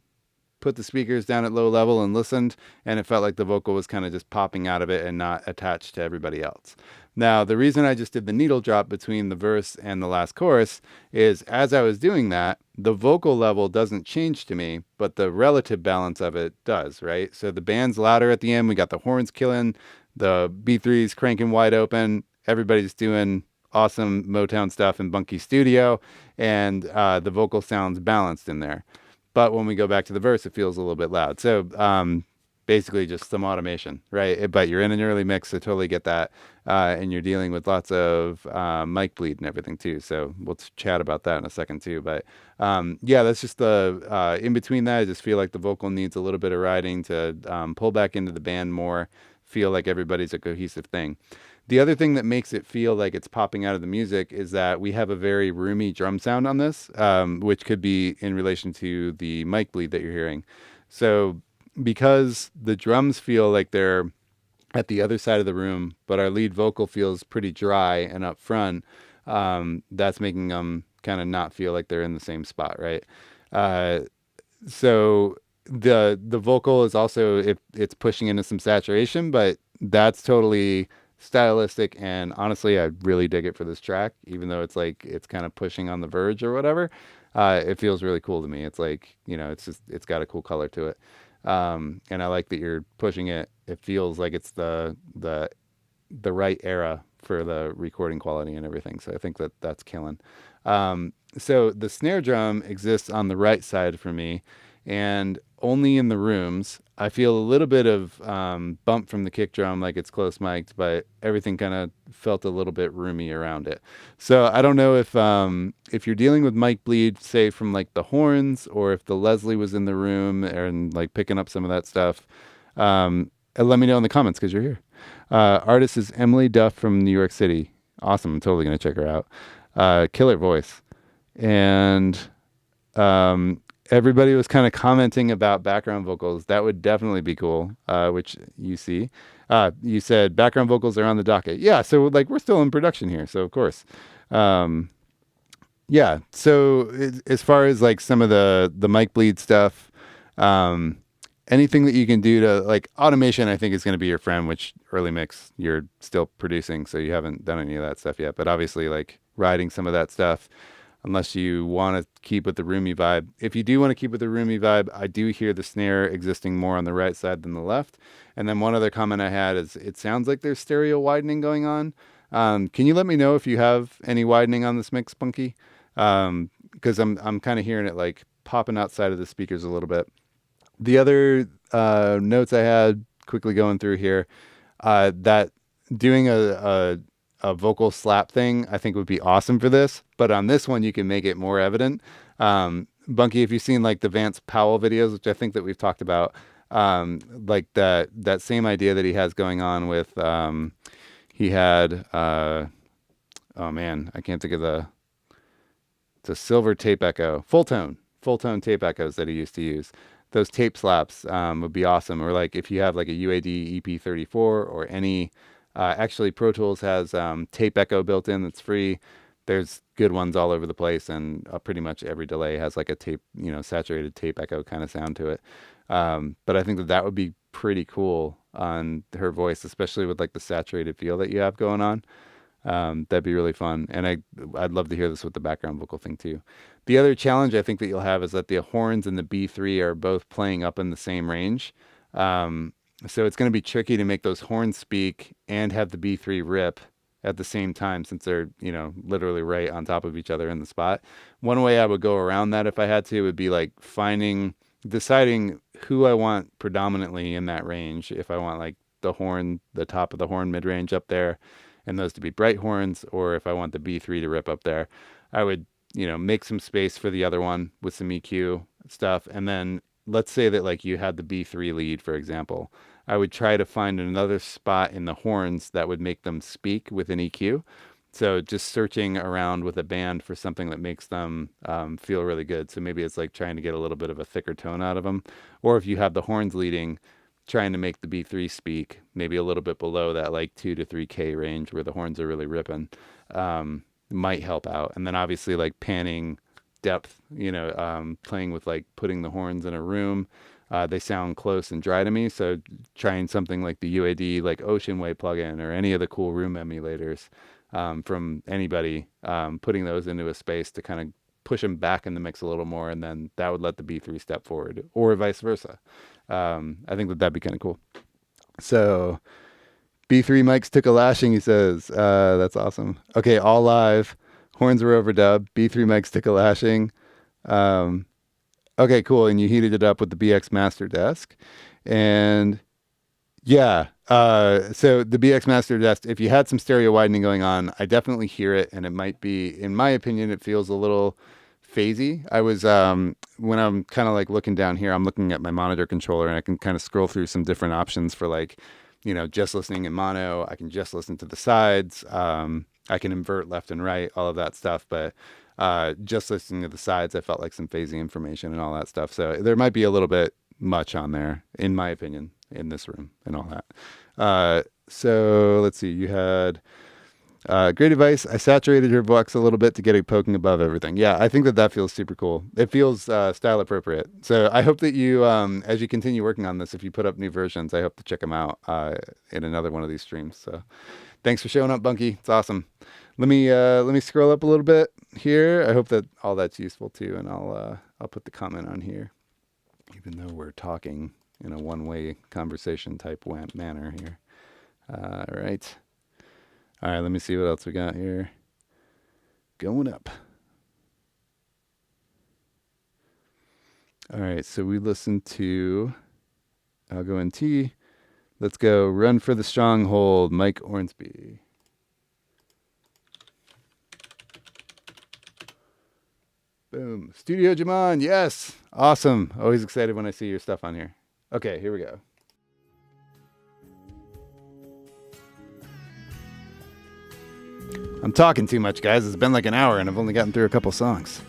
put the speakers down at low level and listened, and it felt like the vocal was kind of just popping out of it and not attached to everybody else. Now, the reason I just did the needle drop between the verse and the last chorus is as I was doing that, the vocal level doesn't change to me, but the relative balance of it does, right? So the band's louder at the end. We got the horns killing, the B3's cranking wide open. Everybody's doing awesome Motown stuff in Bunky studio, and the vocal sounds balanced in there. But when we go back to the verse, it feels a little bit loud. So basically just some automation, right? But you're in an early mix, so totally get that. And you're dealing with lots of mic bleed and everything too. So we'll chat about that in a second too. But yeah, that's just the, in between that, I just feel like the vocal needs a little bit of riding to pull back into the band more, feel like everybody's a cohesive thing. The other thing that makes it feel like it's popping out of the music is that we have a very roomy drum sound on this, which could be in relation to the mic bleed that you're hearing. So because the drums feel like they're at the other side of the room, but our lead vocal feels pretty dry and up front, that's making them kind of not feel like they're in the same spot, right? So the vocal is also, it's pushing into some saturation, but that's totally stylistic, and honestly I really dig it for this track, even though it's like it's kind of pushing on the verge or whatever. It feels really cool to me. It's like, you know, it's got a cool color to it, and I like that you're pushing it. It feels like it's the right era for the recording quality and everything, so I think that's killing. So the snare drum exists on the right side for me, and only in the rooms. I feel a little bit of bump from the kick drum, like it's close mic'd, but everything kind of felt a little bit roomy around it. So I don't know if you're dealing with mic bleed, say from like the horns, or if the Leslie was in the room and like picking up some of that stuff. Let me know in the comments because you're here. Artist is Emily Duff from New York City. Awesome. I'm totally going to check her out. Killer voice. And everybody was kind of commenting about background vocals. That would definitely be cool, which you see. You said background vocals are on the docket. Yeah, so like we're still in production here, so of course. Yeah, so as far as like some of the mic bleed stuff, anything that you can do to like automation, I think is going to be your friend, which early mix you're still producing, so you haven't done any of that stuff yet. But obviously like riding some of that stuff, unless you want to keep with the roomy vibe. If you do want to keep with the roomy vibe, I do hear the snare existing more on the right side than the left. And then one other comment I had is it sounds like there's stereo widening going on. Can you let me know if you have any widening on this mix, Bunky? Because I'm kind of hearing it like popping outside of the speakers a little bit. The other notes I had quickly going through here, that doing a vocal slap thing I think would be awesome for this, but on this one you can make it more evident. Bunky, if you've seen like the Vance Powell videos, which I think that we've talked about, like that same idea that he has going on with he had oh man, I can't think of it's a silver tape echo, full tone tape echoes that he used to use. Those tape slaps would be awesome. Or like if you have like a UAD EP34 or any actually, Pro Tools has tape echo built in that's free. There's good ones all over the place, and pretty much every delay has like a tape, you know, saturated tape echo kind of sound to it. But I think that would be pretty cool on her voice, especially with like the saturated feel that you have going on. That'd be really fun, and I'd love to hear this with the background vocal thing too. The other challenge I think that you'll have is that the horns and the B3 are both playing up in the same range. So it's going to be tricky to make those horns speak and have the B3 rip at the same time, since they're, you know, literally right on top of each other in the spot. One way I would go around that if I had to would be like deciding who I want predominantly in that range. If I want like the top of the horn mid-range up there, and those to be bright horns, or if I want the B3 to rip up there, I would, make some space for the other one with some EQ stuff. And then let's say that like you had the B3 lead, for example, I would try to find another spot in the horns that would make them speak with an EQ. So just searching around with a band for something that makes them feel really good. So maybe it's like trying to get a little bit of a thicker tone out of them. Or if you have the horns leading, trying to make the B3 speak, maybe a little bit below that like 2 to 3K range where the horns are really ripping, might help out. And then obviously like panning depth, playing with like putting the horns in a room. They sound close and dry to me. So trying something like the UAD, like Ocean Way plugin or any of the cool room emulators from anybody, putting those into a space to kind of push them back in the mix a little more. And then that would let the B3 step forward, or vice versa. I think that'd be kind of cool. So B3 mics took a lashing, he says. That's awesome. Okay, all live. Horns were overdubbed. B3 mics took a lashing. Okay, cool. And you heated it up with the BX Master Desk. And yeah, so the BX Master Desk, if you had some stereo widening going on, I definitely hear it. And it might be, in my opinion, it feels a little phasey. I was, when I'm kind of like looking down here, I'm looking at my monitor controller and I can kind of scroll through some different options for like, just listening in mono. I can just listen to the sides. I can invert left and right, all of that stuff. But just listening to the sides, I felt like some phasey information and all that stuff. So there might be a little bit much on there, in my opinion, in this room and all that. So let's see. You had great advice. I saturated your vox a little bit to get it poking above everything. Yeah, I think that feels super cool. It feels style appropriate. So I hope that you, as you continue working on this, if you put up new versions, I hope to check them out in another one of these streams. So thanks for showing up, Bunky. It's awesome. Let me scroll up a little bit here. I hope that all that's useful too, and I'll put the comment on here, even though we're talking in a one-way conversation type manner here. All right. All right, let me see what else we got here. Going up. All right, so we listened to I'll Go in T. Let's go Run for the Stronghold, Mike Ornsby. Boom. Studio Jaman, yes. Awesome. Always excited when I see your stuff on here. Okay, here we go. I'm talking too much, guys. It's been like an hour and I've only gotten through a couple songs.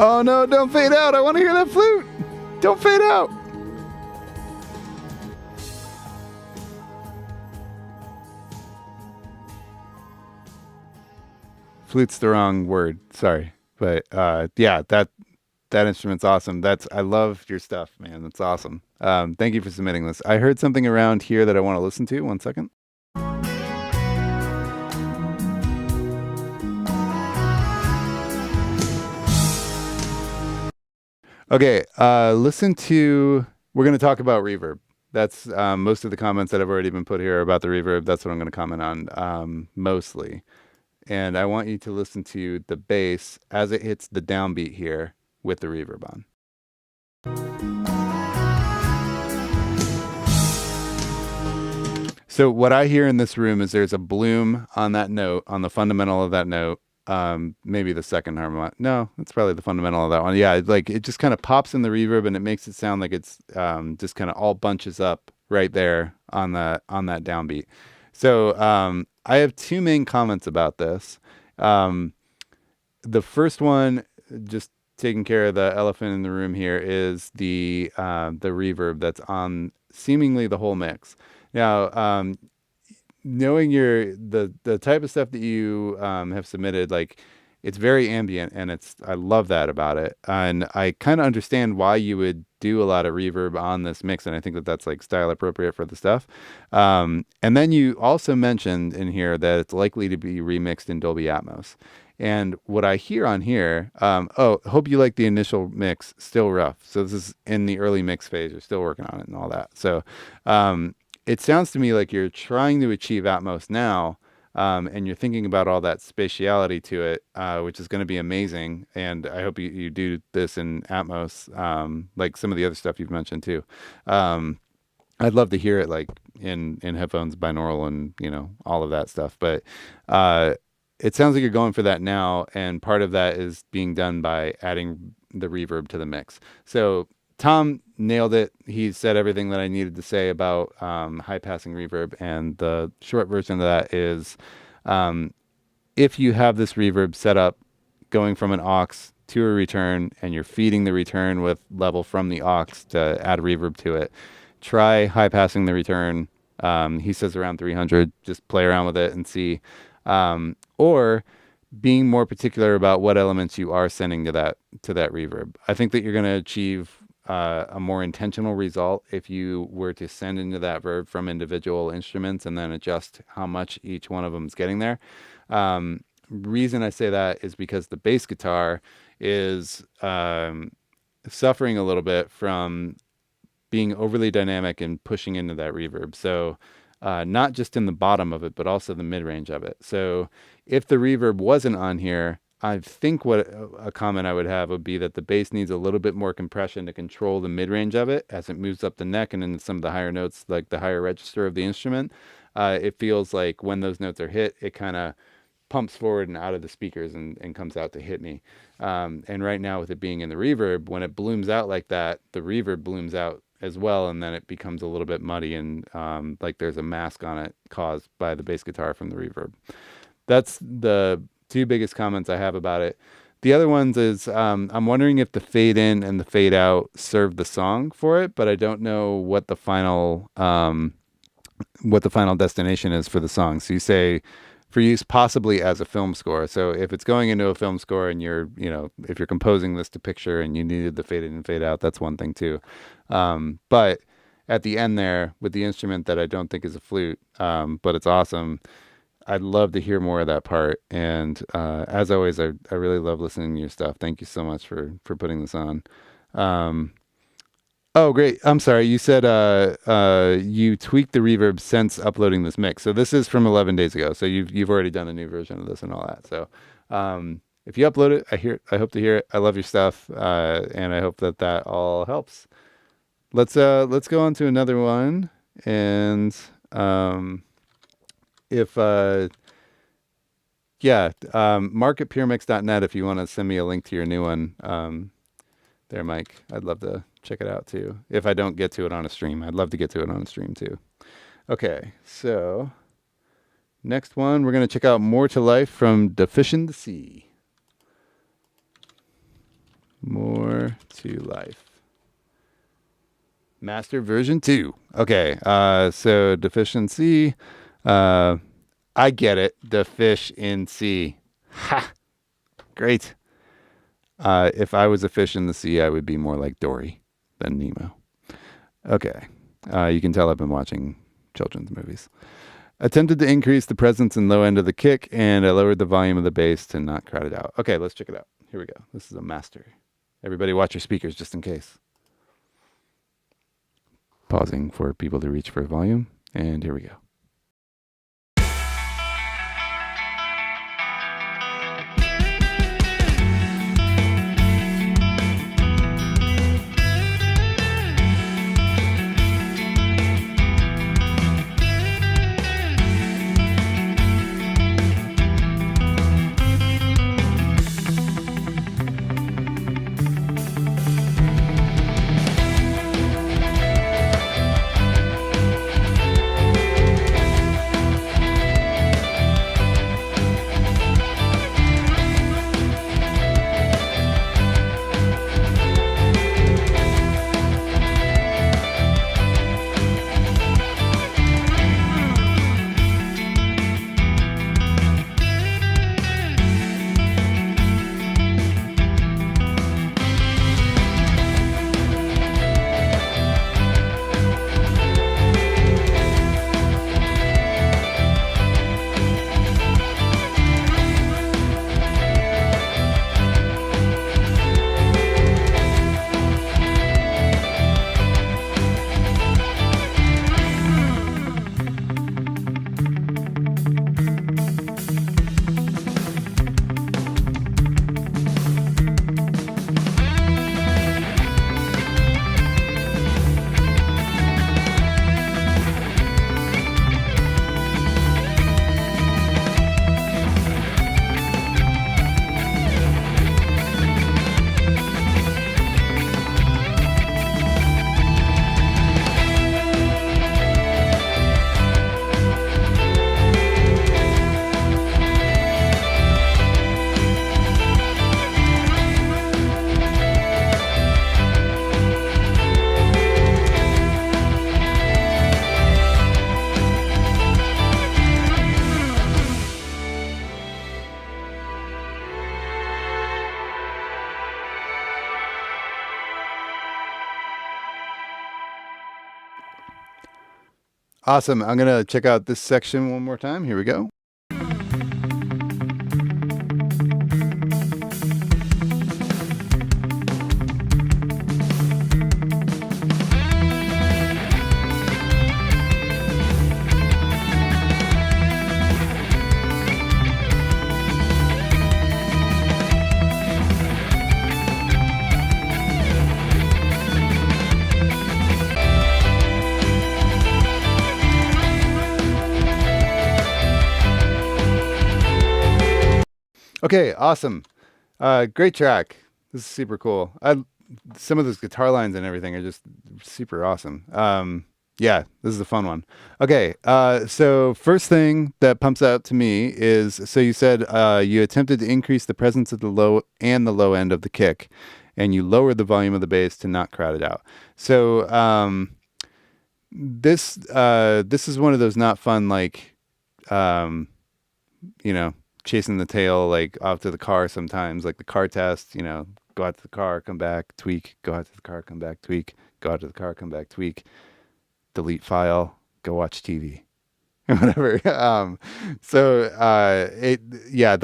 Oh no, don't fade out. I want to hear that flute. Don't fade out. Flute's the wrong word. Sorry. But yeah, that instrument's awesome. I love your stuff, man. That's awesome. Thank you for submitting this. I heard something around here that I want to listen to. 1 second. Okay, we're going to talk about reverb. That's most of the comments that have already been put here about the reverb. That's what I'm going to comment on mostly. And I want you to listen to the bass as it hits the downbeat here with the reverb on. So what I hear in this room is there's a bloom on that note, on the fundamental of that note. Maybe the second harmonic. No, it's probably the fundamental of that one. Yeah, like it just kind of pops in the reverb and it makes it sound like it's just kind of all bunches up right there on that downbeat. So I have two main comments about this. The first one, just taking care of the elephant in the room here, is the reverb that's on seemingly the whole mix. Now, knowing the type of stuff that you have submitted, like it's very ambient, and I love that about it. And I kind of understand why you would do a lot of reverb on this mix, and I think that that's like style appropriate for the stuff. And then you also mentioned in here that it's likely to be remixed in Dolby Atmos. And what I hear on here, hope you like the initial mix, still rough. So this is in the early mix phase. You're still working on it and all that. So it sounds to me like you're trying to achieve Atmos now, and you're thinking about all that spatiality to it, which is going to be amazing. And I hope you do this in Atmos, like some of the other stuff you've mentioned too. I'd love to hear it like in headphones, binaural, and all of that stuff. But it sounds like you're going for that now, and part of that is being done by adding the reverb to the mix. So Tom nailed it. He said everything that I needed to say about high passing reverb, and the short version of that is if you have this reverb set up going from an aux to a return, and you're feeding the return with level from the aux to add reverb to it, try high passing the return. He says around 300. Just play around with it and see. Or being more particular about what elements you are sending to that reverb. I think that you're going to achieve a more intentional result if you were to send into that verb from individual instruments and then adjust how much each one of them is getting there. Reason I say that is because the bass guitar is suffering a little bit from being overly dynamic and pushing into that reverb. So not just in the bottom of it, but also the mid-range of it. So if the reverb wasn't on here, I think what a comment I would have would be that the bass needs a little bit more compression to control the mid-range of it as it moves up the neck and into some of the higher notes, like the higher register of the instrument. It feels like when those notes are hit, it kind of pumps forward and out of the speakers and comes out to hit me. And right now with it being in the reverb, when it blooms out like that, the reverb blooms out as well, and then it becomes a little bit muddy and like there's a mask on it caused by the bass guitar from the reverb. That's the two biggest comments I have about it. The other ones is I'm wondering if the fade in and the fade out serve the song for it, but I don't know what the final destination is for the song. So you say for use possibly as a film score. So if it's going into a film score and if you're composing this to picture and you needed the fade in and fade out, that's one thing too. But at the end there with the instrument that I don't think is a flute, but it's awesome, I'd love to hear more of that part. And as always, I really love listening to your stuff. Thank you so much for putting this on. Oh, great. I'm sorry. You said you tweaked the reverb since uploading this mix. So this is from 11 days ago. So you've already done a new version of this and all that. So if you upload it, I hope to hear it. I love your stuff, and I hope that all helps. Let's go on to another one. And mark at puremix.net if you want to send me a link to your new one. There, Mike. I'd love to check it out too. If I don't get to it on a stream, I'd love to get to it on a stream too. Okay, so next one, we're going to check out More to Life from Deficiency. More to life. Master version 2. Okay, so deficiency. I get it. The fish in sea. Ha! Great. If I was a fish in the sea, I would be more like Dory than Nemo. Okay. You can tell I've been watching children's movies. Attempted to increase the presence and low end of the kick, and I lowered the volume of the bass to not crowd it out. Okay, let's check it out. Here we go. This is a master. Everybody watch your speakers just in case. Pausing for people to reach for volume, and here we go. Awesome. I'm going to check out this section one more time. Here we go. Okay, awesome. Great track. This is super cool. Some of those guitar lines and everything are just super awesome. Yeah, this is a fun one. Okay, so first thing that pumps out to me is, so you said you attempted to increase the presence of the low and the low end of the kick, and you lowered the volume of the bass to not crowd it out. So this is one of those not fun, like, chasing the tail, like off to the car sometimes, like the car test, go out to the car, come back, tweak, go out to the car, come back, tweak, go out to the car, come back, tweak, delete file, go watch TV, whatever. The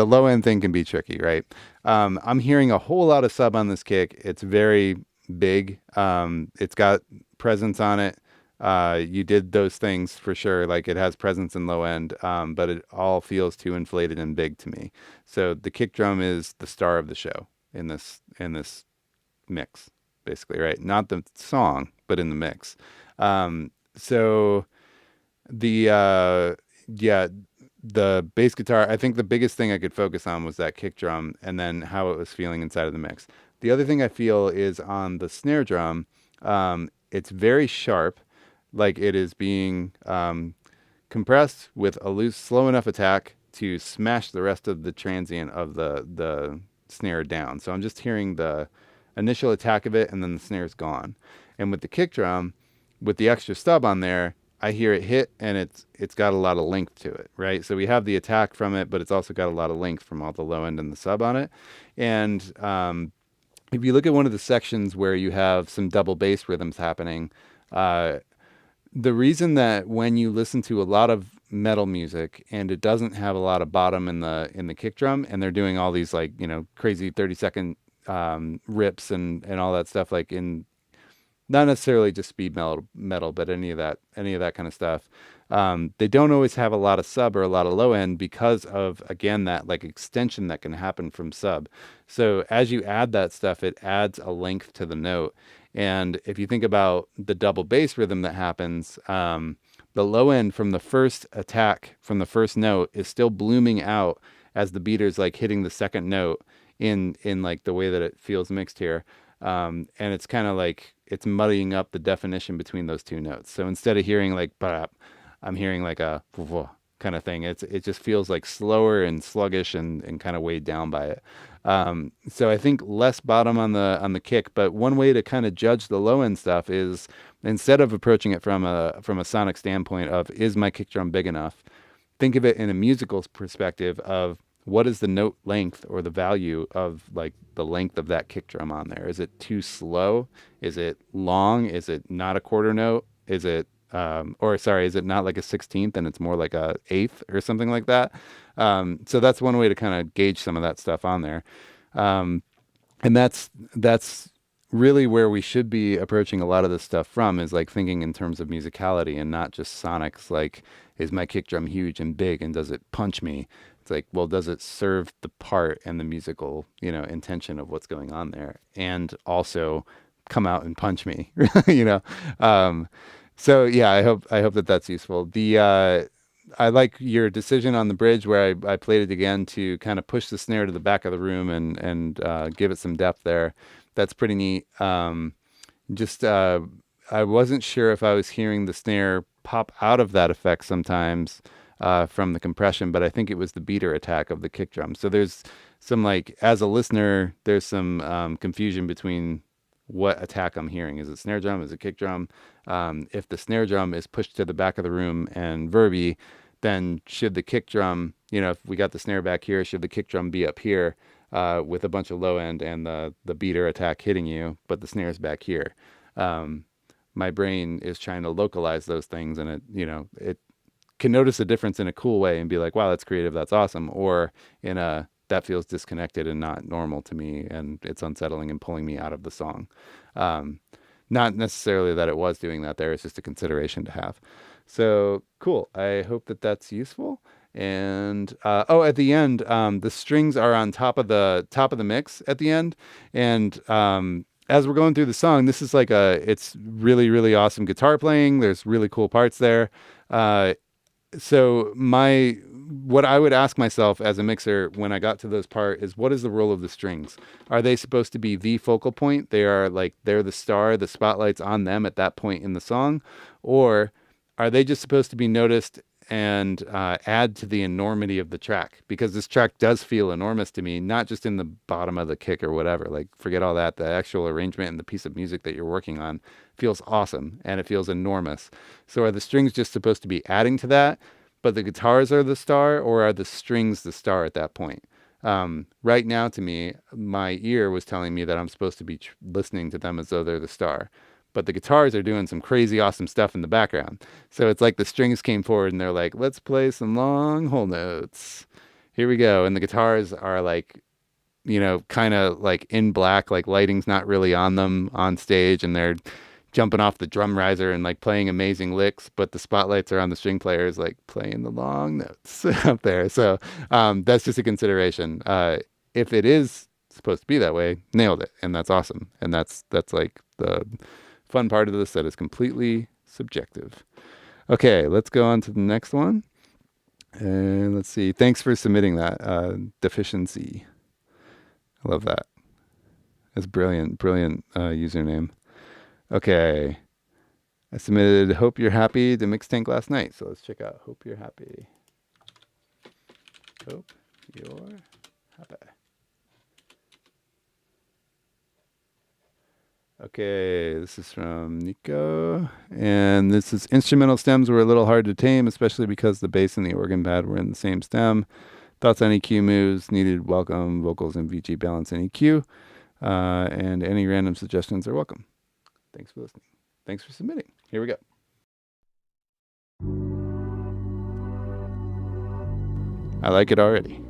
low end thing can be tricky, right? I'm hearing a whole lot of sub on this kick. It's very big. It's got presence on it. You did those things for sure. Like, it has presence and low end, but it all feels too inflated and big to me. So the kick drum is the star of the show in this mix, basically, right? Not the song, but in the mix. So the bass guitar, I think the biggest thing I could focus on was that kick drum and then how it was feeling inside of the mix. The other thing I feel is on the snare drum. It's very sharp, like it is being compressed with a slow enough attack to smash the rest of the transient of the snare down. So I'm just hearing the initial attack of it, and then the snare's gone. And with the kick drum, with the extra stub on there, I hear it hit, and it's got a lot of length to it, right? So we have the attack from it, but it's also got a lot of length from all the low end and the sub on it. And if you look at one of the sections where you have some double bass rhythms happening, the reason that when you listen to a lot of metal music and it doesn't have a lot of bottom in the kick drum, and they're doing all these like, you know, crazy 30-second rips and all that stuff, like in not necessarily just speed metal, but any of that kind of stuff. They don't always have a lot of sub or a lot of low end because of, again, that like extension that can happen from sub. So as you add that stuff, it adds a length to the note. And if you think about the double bass rhythm that happens, the low end from the first attack, from the first note, is still blooming out as the beater's like hitting the second note in like the way that it feels mixed here. And it's kind of like it's muddying up the definition between those two notes. So instead of hearing like "bap," I'm hearing like a kind of thing. It just feels like slower and sluggish and kind of weighed down by it. So I think less bottom on the kick, but one way to kind of judge the low end stuff is, instead of approaching it from a sonic standpoint of, is my kick drum big enough? Think of it in a musical perspective of, what is the note length or the value of like the length of that kick drum on there? Is it too slow? Is it long? Is it not a quarter note? Is it is it not like a 16th and it's more like a eighth or something like that? So that's one way to kind of gauge some of that stuff on there. And that's really where we should be approaching a lot of this stuff from, is like thinking in terms of musicality and not just sonics. Like, is my kick drum huge and big, and does it punch me? It's like, well, does it serve the part and the musical, you know, intention of what's going on there, and also come out and punch me, you know? So yeah, I hope that that's useful. I like your decision on the bridge where I played it again to kind of push the snare to the back of the room and give it some depth there. That's pretty neat. I wasn't sure if I was hearing the snare pop out of that effect sometimes from the compression, but I think it was the beater attack of the kick drum. So there's some, like, as a listener, there's some confusion between what attack I'm hearing. Is it snare drum? Is it kick drum? If the snare drum is pushed to the back of the room and verby, then should the kick drum, you know, if we got the snare back here, should the kick drum be up here with a bunch of low end and the beater attack hitting you, but the snare's back here? My brain is trying to localize those things, and it can notice a difference in a cool way and be like, wow, that's creative, that's awesome. Or in a, that feels disconnected and not normal to me, and it's unsettling and pulling me out of the song. Not necessarily that it was doing that there, it's just a consideration to have. So cool. I hope that that's useful. And at the end, the strings are on top of the mix at the end. And as we're going through the song, this is like it's really, really awesome guitar playing. There's really cool parts there. So what I would ask myself as a mixer when I got to those parts is, what is the role of the strings? Are they supposed to be the focal point? They're the star, the spotlight's on them at that point in the song? Or are they just supposed to be noticed and add to the enormity of the track? Because this track does feel enormous to me, not just in the bottom of the kick or whatever. Like, forget all that. The actual arrangement and the piece of music that you're working on feels awesome, and it feels enormous. So are the strings just supposed to be adding to that, but the guitars are the star, or are the strings the star at that point? Right now, to me, my ear was telling me that I'm supposed to be listening to them as though they're the star. But the guitars are doing some crazy awesome stuff in the background. So it's like the strings came forward and they're like, let's play some long whole notes. Here we go. And the guitars are like, kind of like in black, like lighting's not really on them on stage, and they're jumping off the drum riser and like playing amazing licks, but the spotlights are on the string players, like playing the long notes up there. So that's just a consideration. If it is supposed to be that way, nailed it. And that's awesome. And that's like the fun part of this, that is completely subjective. Okay, let's go on to the next one. And let's see. Thanks for submitting that. Deficiency. I love that. That's brilliant username. Okay. I submitted Hope You're Happy to Mix Tank last night. So let's check out Hope You're Happy. Hope You're Happy. Okay, this is from Nico, and this is instrumental stems were a little hard to tame, especially because the bass and the organ pad were in the same stem. Thoughts on EQ moves, needed welcome, vocals and VG balance and EQ, and any random suggestions are welcome. Thanks for listening. Thanks for submitting. Here we go. I like it already.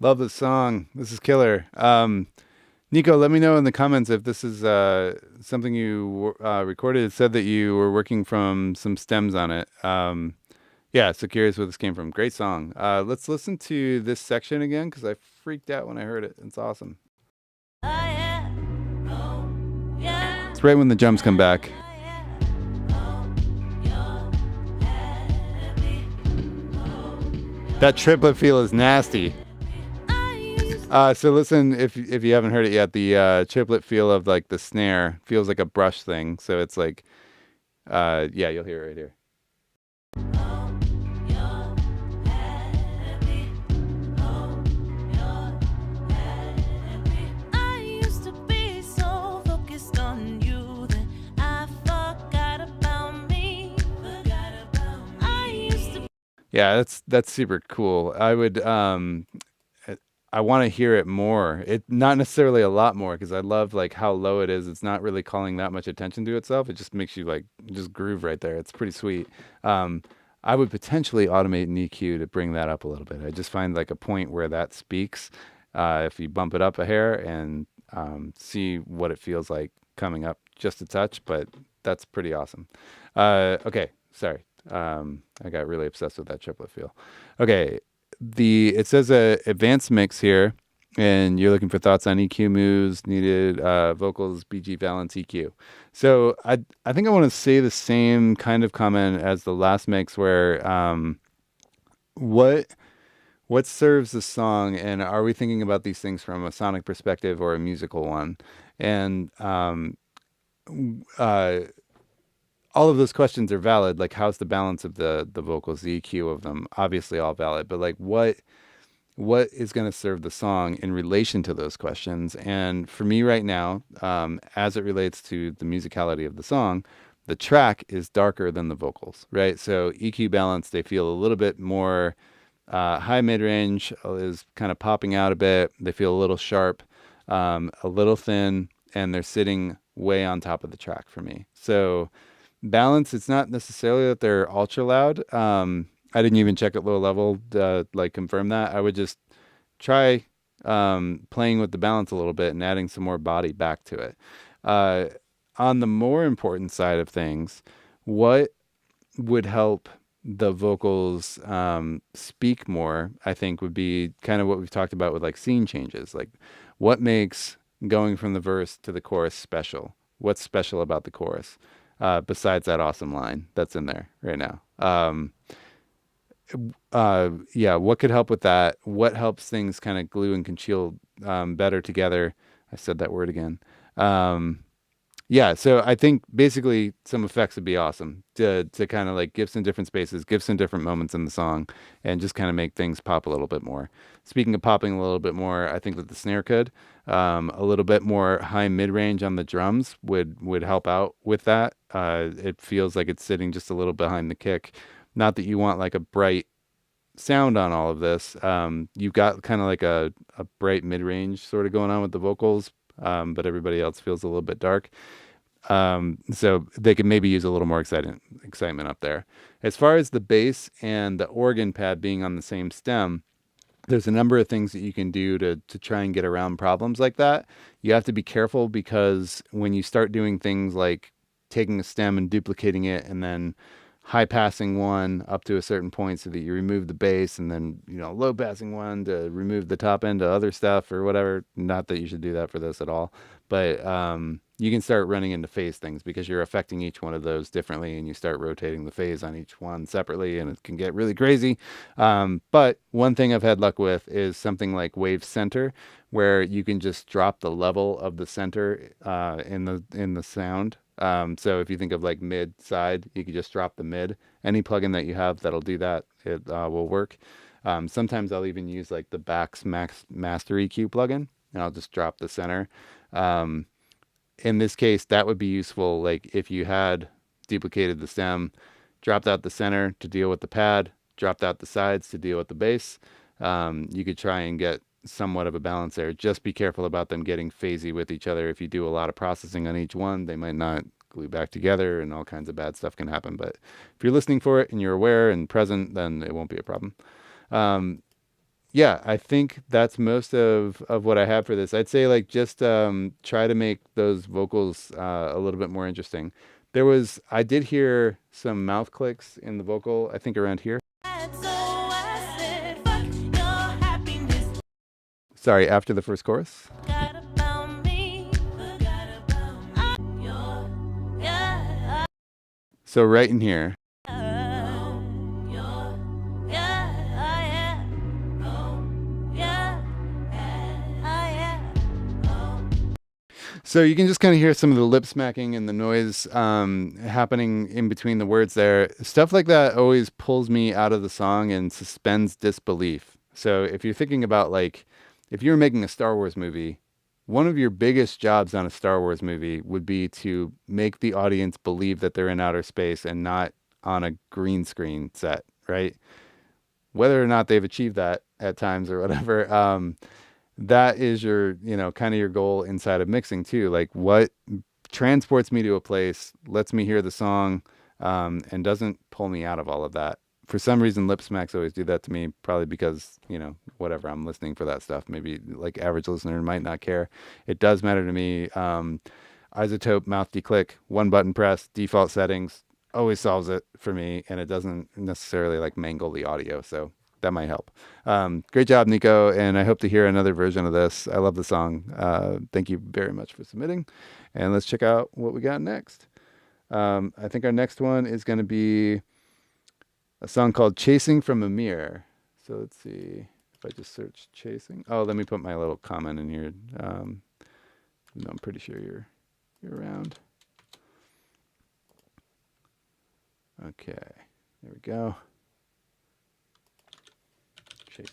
Love this song. This is killer. Nico, let me know in the comments if this is something you recorded. It said that you were working from some stems on it. Yeah, so curious where this came from. Great song. Let's listen to this section again because I freaked out when I heard it. It's awesome. It's right when the drums come back. That triplet feel is nasty. So listen, if you haven't heard it yet, the triplet feel of like the snare feels like a brush thing. So it's like, yeah, you'll hear it right here. Yeah, that's super cool. I would I want to hear it more. It not necessarily a lot more because I love like how low it is. It's not really calling that much attention to itself. It just makes you like just groove right there. It's pretty sweet. Um, I would potentially automate an EQ to bring that up a little bit. I just find like a point where that speaks. If you bump it up a hair and see what it feels like coming up just a touch, but that's pretty awesome. Okay, sorry. I got really obsessed with that triplet feel. Okay, it says a advanced mix here, and you're looking for thoughts on EQ moves needed, vocals, BG balance, EQ. So I think I want to say the same kind of comment as the last mix, where what serves the song, and are we thinking about these things from a sonic perspective or a musical one? And all of those questions are valid. Like, how's the balance of the vocals, the EQ of them? Obviously, all valid. But like, what is going to serve the song in relation to those questions? And for me right now, as it relates to the musicality of the song, the track is darker than the vocals, right? So EQ balance, they feel a little bit more high mid-range is kind of popping out a bit. They feel a little sharp, a little thin, and they're sitting way on top of the track for me. So balance, it's not necessarily that they're ultra loud. I didn't even check at low level to like confirm that. I would just try playing with the balance a little bit and adding some more body back to it. On the more important side of things, what would help the vocals speak more, I think, would be kind of what we've talked about with like scene changes. Like, what makes going from the verse to the chorus special? What's special about the chorus besides that awesome line that's in there right now? Yeah, what could help with that? What helps things kind of glue and congeal better together? I said that word again. Yeah, so I think basically some effects would be awesome to kind of like give some different spaces, give some different moments in the song, and just kind of make things pop a little bit more. Speaking of popping a little bit more, I think that the snare could. A little bit more high mid-range on the drums would help out with that. It feels like it's sitting just a little behind the kick. Not that you want like a bright sound on all of this. You've got kind of like a bright mid-range sort of going on with the vocals, but everybody else feels a little bit dark. So they could maybe use a little more excitement up there. As far as the bass and the organ pad being on the same stem, there's a number of things that you can do to try and get around problems like that. You have to be careful because when you start doing things like taking a stem and duplicating it and then high passing one up to a certain point so that you remove the bass, and then, you know, low passing one to remove the top end to other stuff or whatever. Not that you should do that for this at all, but you can start running into phase things because you're affecting each one of those differently, and you start rotating the phase on each one separately, and it can get really crazy. But one thing I've had luck with is something like wave center, where you can just drop the level of the center in the sound. So if you think of like mid side, you can just drop the mid. Any plugin that you have that'll do that, it will work. Sometimes I'll even use like the Bax Master EQ plugin, and I'll just drop the center. In this case, that would be useful. Like if you had duplicated the stem, dropped out the center to deal with the pad, dropped out the sides to deal with the bass, you could try and get somewhat of a balance there. Just be careful about them getting phasey with each other. If you do a lot of processing on each one, they might not glue back together, and all kinds of bad stuff can happen. But if you're listening for it and you're aware and present, then it won't be a problem. Yeah, I think that's most of what I have for this. I'd say like just try to make those vocals a little bit more interesting. I did hear some mouth clicks in the vocal, I think around here. Sorry, after the first chorus. So right in here. So you can just kind of hear some of the lip smacking and the noise happening in between the words there. Stuff like that always pulls me out of the song and suspends disbelief. So if you're thinking about like, if you're making a Star Wars movie, one of your biggest jobs on a Star Wars movie would be to make the audience believe that they're in outer space and not on a green screen set, right? Whether or not they've achieved that at times or whatever, that is your, kind of your goal inside of mixing too. Like what transports me to a place, lets me hear the song, and doesn't pull me out of all of that. For some reason, lip smacks always do that to me, probably because, whatever, I'm listening for that stuff. Maybe like average listener might not care. It does matter to me. Isotope, mouth declick, one button press, default settings, always solves it for me. And it doesn't necessarily like mangle the audio. So that might help. Great job, Nico. And I hope to hear another version of this. I love the song. Thank you very much for submitting. And let's check out what we got next. I think our next one is going to be a song called Chasing from a Mirror. So let's see if I just search Chasing. Oh, let me put my little comment in here. I'm pretty sure you're around. Okay, there we go. Chasing.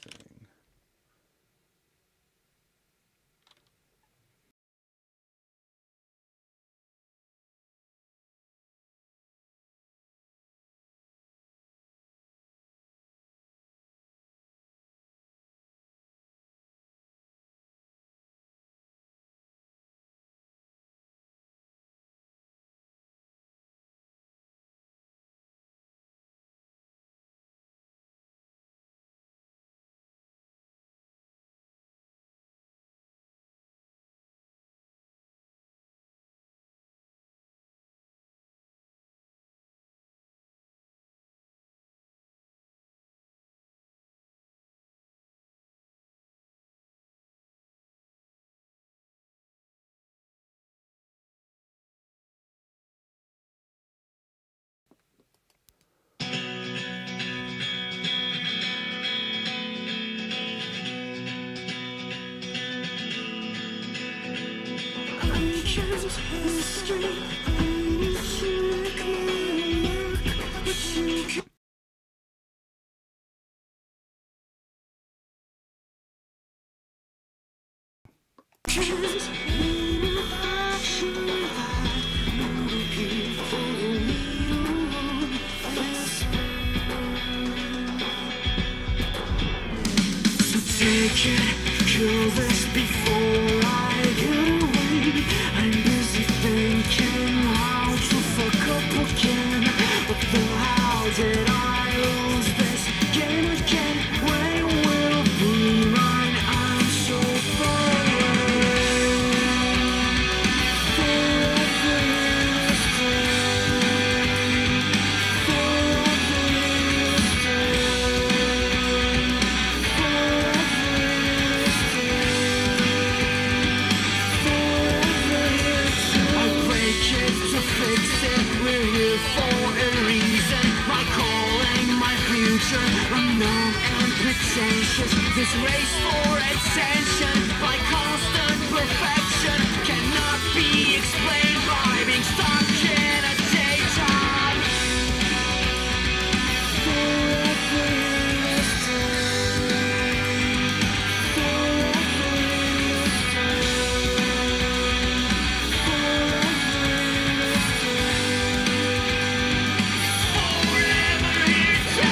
Kill this before I get away. I'm busy thinking how to fuck up again. But though how did I lose this game again? When will be mine? I'm so far away. Forever in a stay. Forever in a stay. Unknown and pretentious, this race for attention by constant perfection cannot be explained by being stuck in a daytime. Forever in a stay. Forever in a stay. Forever in a stay. Forever in a stay.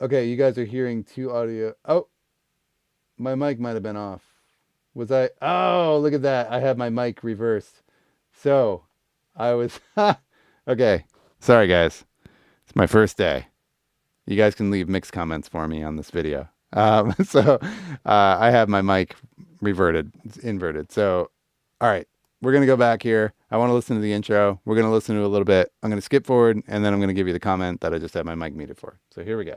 Okay, you guys are hearing two audio. Oh, my mic might have been off. Was I? Oh, look at that. I have my mic reversed. So I was, okay. Sorry, guys. It's my first day. You guys can leave mixed comments for me on this video. I have my mic inverted. So, all right, we're going to go back here. I want to listen to the intro. We're going to listen to it a little bit. I'm going to skip forward, and then I'm going to give you the comment that I just had my mic muted for. So here we go.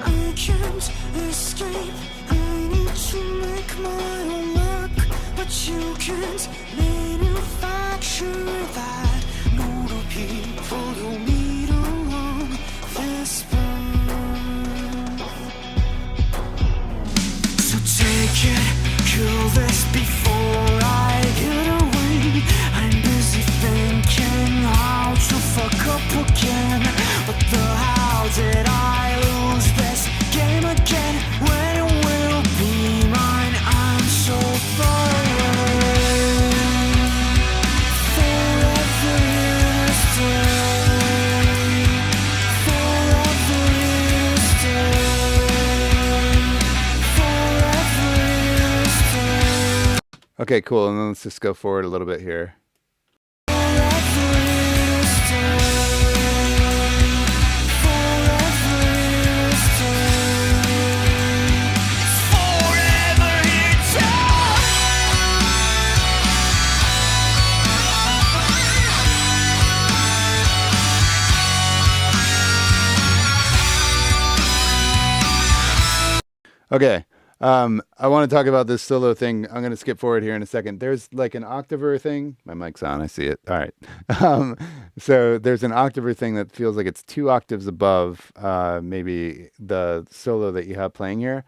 I can't escape. I need to make my own luck, but but you can't manufacture that. Nor do people you meet along this path. So take it, kill this before I get away. I'm busy thinking how to fuck up again. But the how did I lose this game again? When it will be mine, I'm so far away. Forever is day. Forever is day. Forever is day. Okay, cool. And then let's just go forward a little bit here. Forever is day. Forever is day. Forever is day. Okay. I want to talk about this solo thing. I'm going to skip forward here in a second. There's like an octaver thing. My mic's on. I see it. All right. So there's an octaver thing that feels like it's 2 octaves above maybe the solo that you have playing here.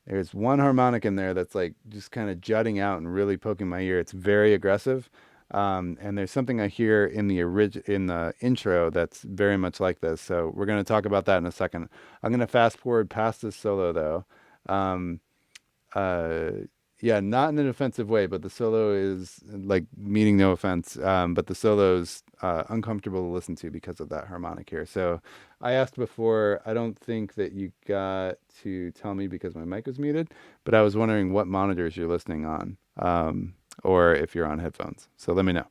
There's one harmonic in there that's like just kind of jutting out and really poking my ear. It's very aggressive. And there's something I hear in the intro that's very much like this. So we're going to talk about that in a second. I'm going to fast forward past this solo though. Yeah, not in an offensive way, but the solo is like meaning no offense. But the solo's uncomfortable to listen to because of that harmonic here. So I asked before, I don't think that you got to tell me because my mic was muted, but I was wondering what monitors you're listening on, or if you're on headphones. So let me know.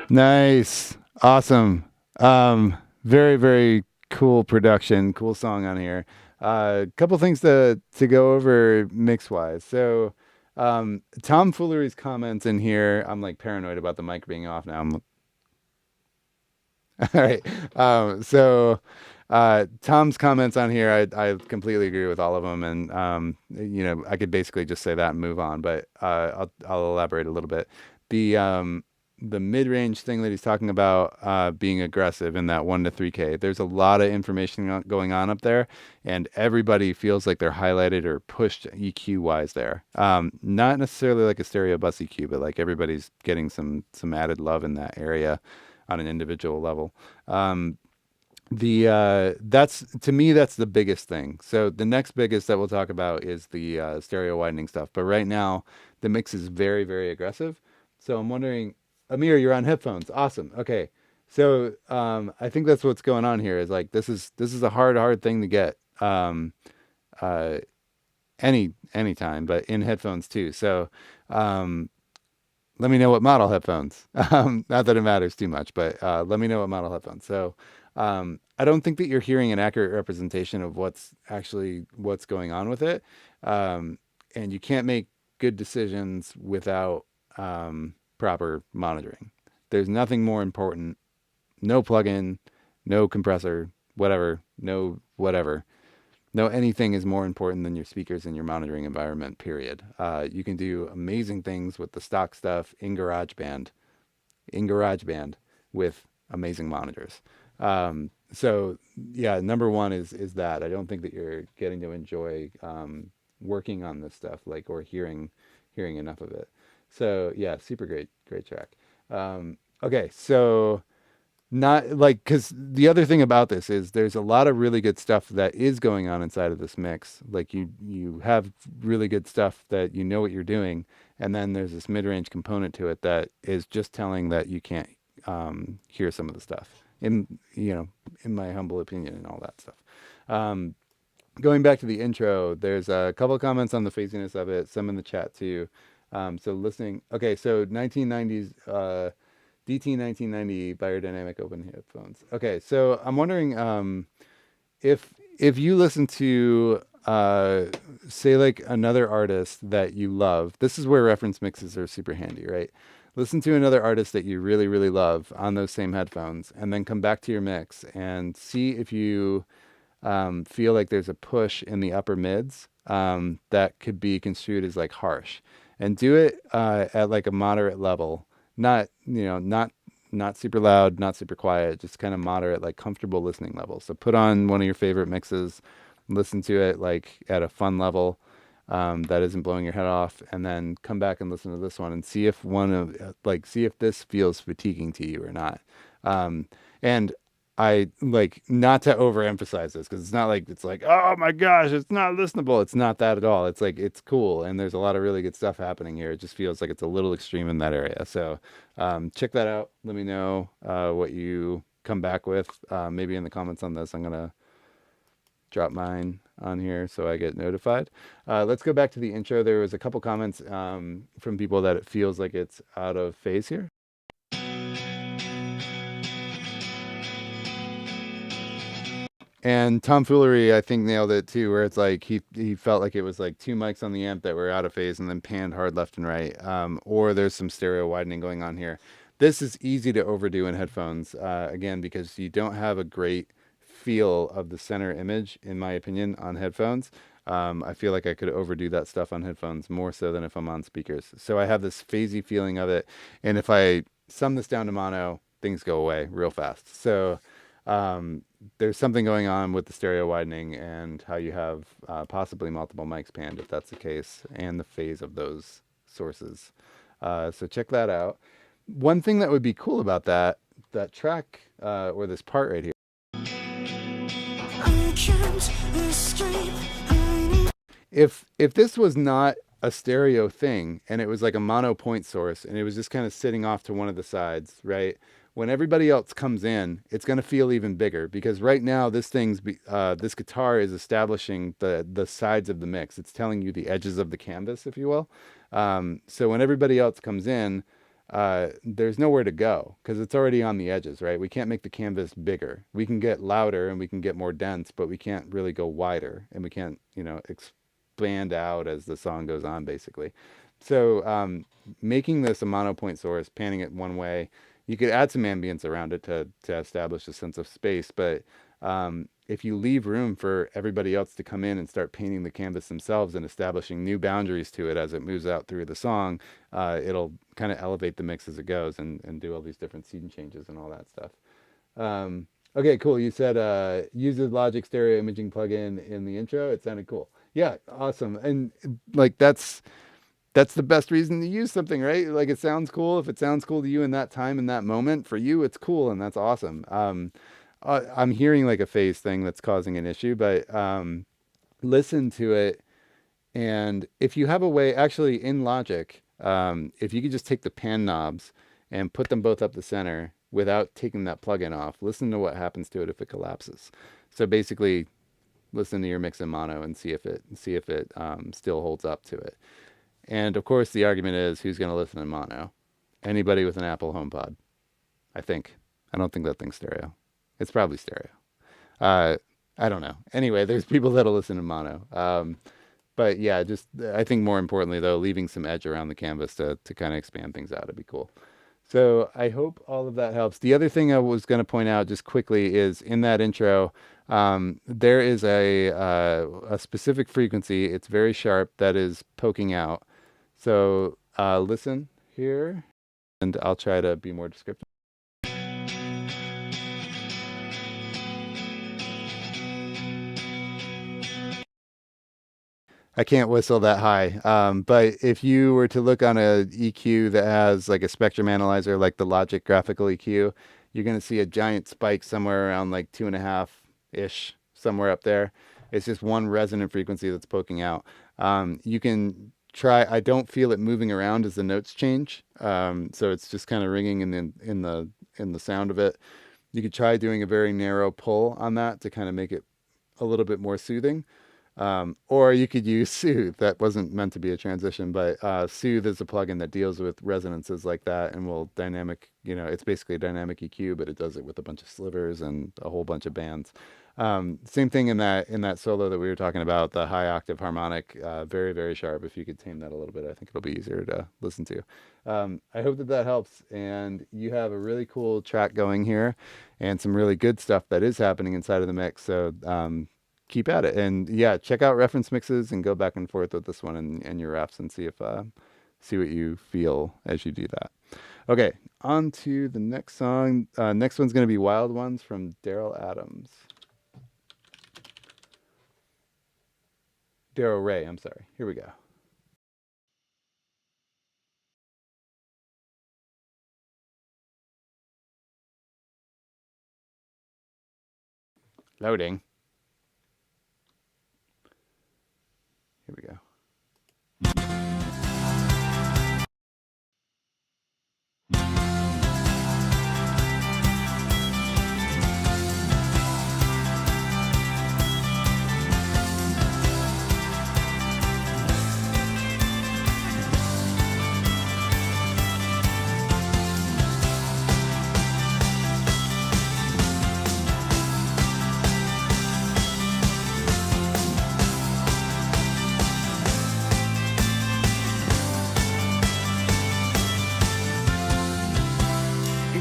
Nice. Awesome. Very, very cool production. Cool song on here. Couple things to go over mix wise. So, tomfoolery's comments in here. I'm like paranoid about the mic being off now. All right. Tom's comments on here, I completely agree with all of them. And, I could basically just say that and move on, but, I'll elaborate a little bit. The mid-range thing that he's talking about being aggressive in that 1 to 3K, there's a lot of information going on up there, and everybody feels like they're highlighted or pushed EQ-wise there. Not necessarily like a stereo bus EQ, but like everybody's getting some added love in that area on an individual level. That's to me, that's the biggest thing. So the next biggest that we'll talk about is the stereo widening stuff. But right now, the mix is very, very aggressive. So I'm wondering, Amir, you're on headphones. Awesome. Okay. So, I think that's what's going on here is like, this is a hard thing to get, anytime, but in headphones too. So, let me know what model headphones, not that it matters too much, but, let me know what model headphones. So, I don't think that you're hearing an accurate representation of what's going on with it. And you can't make good decisions without, proper monitoring. There's nothing more important. No plugin, no compressor, whatever, no whatever. No anything is more important than your speakers and your monitoring environment, period. You can do amazing things with the stock stuff in GarageBand with amazing monitors. So yeah, number one is that. I don't think that you're getting to enjoy working on this stuff or hearing enough of it. So yeah, super great track. Okay, so not like, because the other thing about this is there's a lot of really good stuff that is going on inside of this mix. Like you have really good stuff that you know what you're doing, and then there's this mid-range component to it that is just telling that you can't hear some of the stuff. In my humble opinion, and all that stuff. Um, Going back to the intro, there's a couple of comments on the phasiness of it, some in the chat too. So listening, okay, so 1990s, DT 1990 biodynamic open headphones. Okay, so I'm wondering if you listen to say like another artist that you love. This is where reference mixes are super handy, right? Listen to another artist that you really, really love on those same headphones, and then come back to your mix and see if you feel like there's a push in the upper mids that could be construed as like harsh, and do it at like a moderate level, not super loud, not super quiet, just kind of moderate, like comfortable listening level. So put on one of your favorite mixes, listen to it like at a fun level that isn't blowing your head off, and then come back and listen to this one and see if see if this feels fatiguing to you or not. And I like, not to overemphasize this, because it's like, oh my gosh, it's not listenable. It's not that at all. It's like, it's cool, and there's a lot of really good stuff happening here. It just feels like it's a little extreme in that area. So check that out. Let me know what you come back with. Maybe in the comments on this, I'm gonna drop mine on here so I get notified. Let's go back to the intro. There was a couple comments from people that it feels like it's out of phase here. And Tomfoolery, I think, nailed it too, where it's like he felt like it was like two mics on the amp that were out of phase and then panned hard left and right. Or there's some stereo widening going on here. This is easy to overdo in headphones, again, because you don't have a great feel of the center image, in my opinion, on headphones. I feel like I could overdo that stuff on headphones more so than if I'm on speakers. So I have this phasey feeling of it. And if I sum this down to mono, things go away real fast. So there's something going on with the stereo widening and how you have possibly multiple mics panned, if that's the case, and the phase of those sources. So check that out. One thing that would be cool about that track or this part right here, if this was not a stereo thing and it was like a mono point source and it was just kind of sitting off to one of the sides, right? When everybody else comes in, it's going to feel even bigger, because right now this guitar is establishing the sides of the mix. It's telling you the edges of the canvas, if you will. So when everybody else comes in, there's nowhere to go because it's already on the edges, right? We can't make the canvas bigger. We can get louder and we can get more dense, but we can't really go wider, and we can't, expand out as the song goes on, basically. So making this a mono point source, panning it one way, you could add some ambience around it to establish a sense of space, but if you leave room for everybody else to come in and start painting the canvas themselves and establishing new boundaries to it as it moves out through the song, it'll kind of elevate the mix as it goes and do all these different scene changes and all that stuff. Okay, cool. You said use the Logic stereo imaging plugin in the intro. It sounded cool. Yeah, awesome. And like that's the best reason to use something, right? Like, it sounds cool. If it sounds cool to you in that time, in that moment, for you, it's cool, and that's awesome. I'm hearing like a phase thing that's causing an issue, but listen to it. And if you have a way, actually in Logic, if you could just take the pan knobs and put them both up the center without taking that plugin off, listen to what happens to it if it collapses. So basically, listen to your mix in mono and see if it still holds up to it. And of course, the argument is, who's going to listen in mono? Anybody with an Apple HomePod, I think. I don't think that thing's stereo. It's probably stereo. I don't know. Anyway, there's people that'll listen in mono. But yeah, just I think more importantly, though, leaving some edge around the canvas to kind of expand things out would be cool. So I hope all of that helps. The other thing I was going to point out just quickly is in that intro, there is a specific frequency. It's very sharp that is poking out. So listen here, and I'll try to be more descriptive. I can't whistle that high. But if you were to look on a EQ that has like a spectrum analyzer, like the Logic graphical EQ, you're going to see a giant spike somewhere around like 2.5-ish, somewhere up there. It's just one resonant frequency that's poking out. You can try. I don't feel it moving around as the notes change. So it's just kind of ringing in the sound of it. You could try doing a very narrow pull on that to kind of make it a little bit more soothing. Or you could use Soothe. That wasn't meant to be a transition, but Soothe is a plugin that deals with resonances like that and will dynamic, it's basically a dynamic EQ, but it does it with a bunch of slivers and a whole bunch of bands. Same thing in that solo that we were talking about, the high octave harmonic, very, very sharp. If you could tame that a little bit, I think it'll be easier to listen to. I hope that helps. And you have a really cool track going here and some really good stuff that is happening inside of the mix. So, keep at it. And yeah, check out reference mixes and go back and forth with this one and your refs and see what you feel as you do that. Okay, on to the next song. Next one's going to be Wild Ones from Daryl Ray, I'm sorry. Here we go. Loading. Here we go.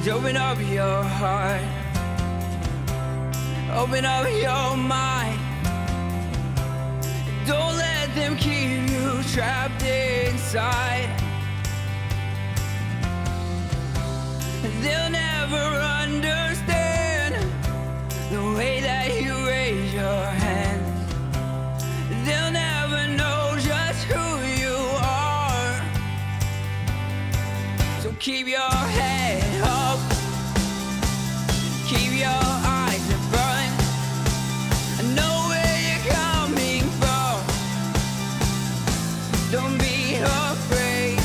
Open up your heart, open up your mind. Don't let them keep you trapped inside. They'll never understand the way that you raise your hands. They'll never know just who you are. So keep your head up, keep your eyes in front. I know where you're coming from. Don't be afraid.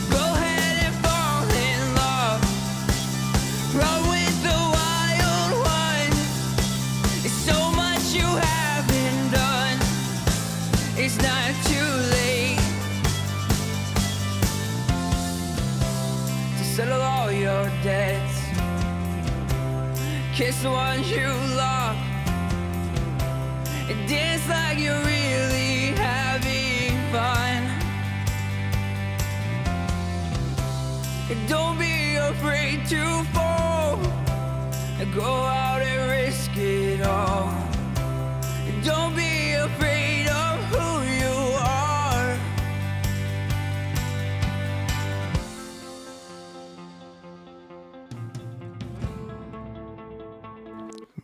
Go ahead and fall in love. Run with the wild ones. There's so much you haven't done. It's not too late to settle all your debts. Kiss the ones you love and dance like you're really having fun. And don't be afraid to fall. Go out and risk it all. And don't be afraid of who you are.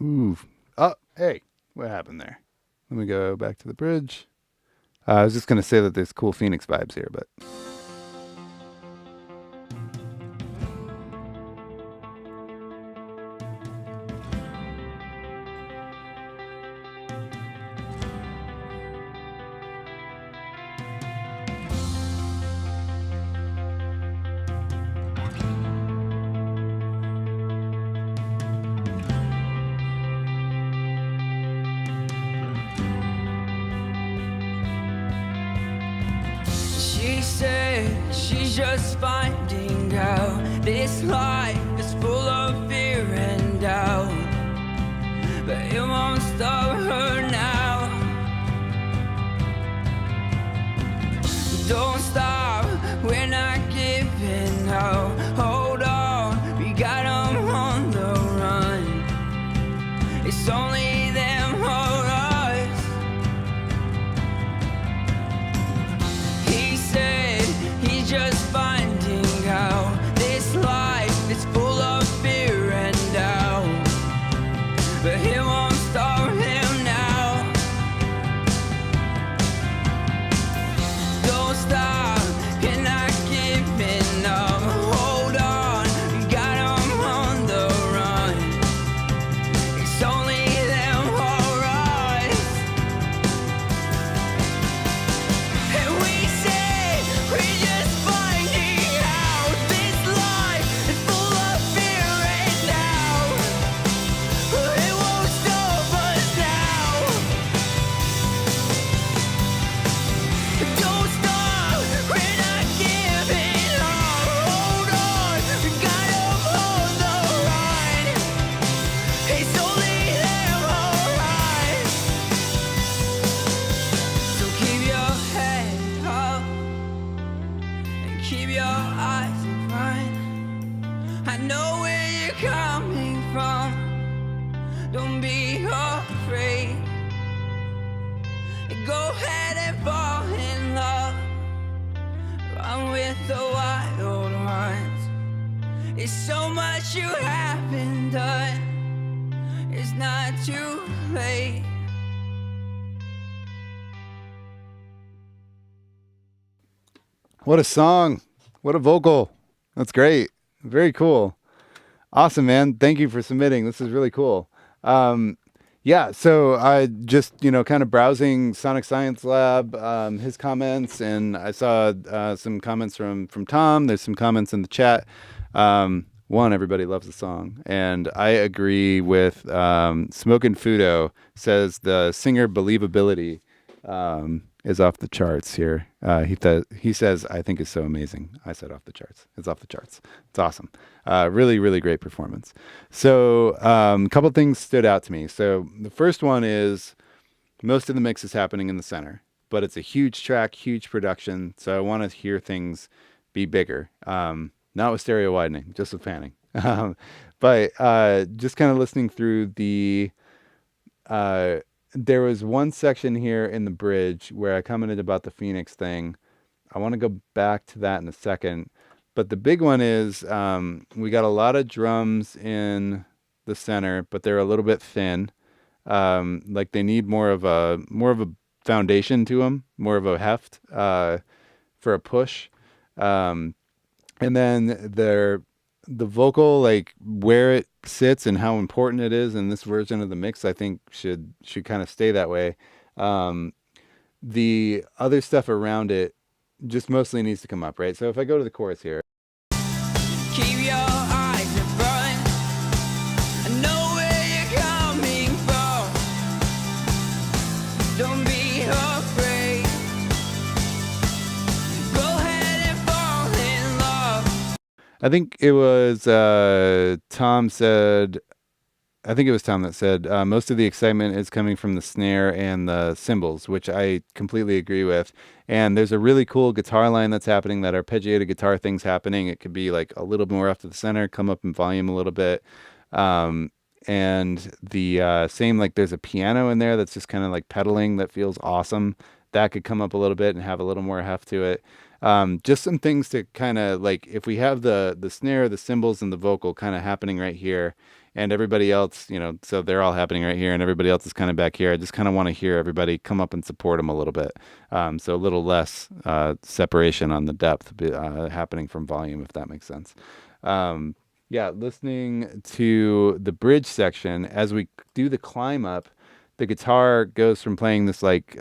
Ooh. Oh, hey, what happened there? Let me go back to the bridge. I was just going to say that there's cool Phoenix vibes here, but... She said she's just finding out this life is full of fear and doubt, but it won't stop her now. Don't stop, we're not giving up. Hold on, we got them on the run. It's only them or us. He said he's just finding out this life is full of fear and doubt, but it won't stop him now. Go ahead and fall in love. Run with the wild ones. It's so much you haven't done. It's not too late. What a song. What a vocal. That's great. Very cool. Awesome, man. Thank you for submitting. This is really cool. Yeah, so I just, kind of browsing Sonic Science Lab, his comments, and I saw some comments from Tom. There's some comments in the chat. One, everybody loves the song, and I agree with Smokin' Fudo says the singer believability is off the charts here. He says, I think is so amazing. I said off the charts. It's off the charts. It's awesome. Really, really great performance. So a couple things stood out to me. So the first one is most of the mix is happening in the center, but it's a huge track, huge production. So I want to hear things be bigger. Not with stereo widening, just with panning. But just kind of listening through the... there was one section here in the bridge where I commented about the Phoenix thing. I want to go back to that in a second. But the big one is we got a lot of drums in the center, but they're a little bit thin. Like they need more of a foundation to them, more of a heft for a push. And then the vocal, like where it sits and how important it is in this version of the mix, I think should kind of stay that way. The other stuff around it just mostly needs to come up, right? So if I go to the chorus here. Keep your eyes in front. I know where you're coming from. Don't be afraid. Go ahead and fall in love. I think it was Tom that said most of the excitement is coming from the snare and the cymbals, which I completely agree with. And there's a really cool guitar line that's happening, that arpeggiated guitar thing's happening. It could be like a little more off to the center, come up in volume a little bit. And the same, like there's a piano in there that's just kind of like pedaling that feels awesome. That could come up a little bit and have a little more heft to it. Just some things to kind of like, if we have the snare, the cymbals, and the vocal kind of happening right here, and everybody else, so they're all happening right here, and everybody else is kind of back here. I just kind of want to hear everybody come up and support them a little bit. So a little less separation on the depth happening from volume, if that makes sense. Yeah, listening to the bridge section, as we do the climb up, the guitar goes from playing this like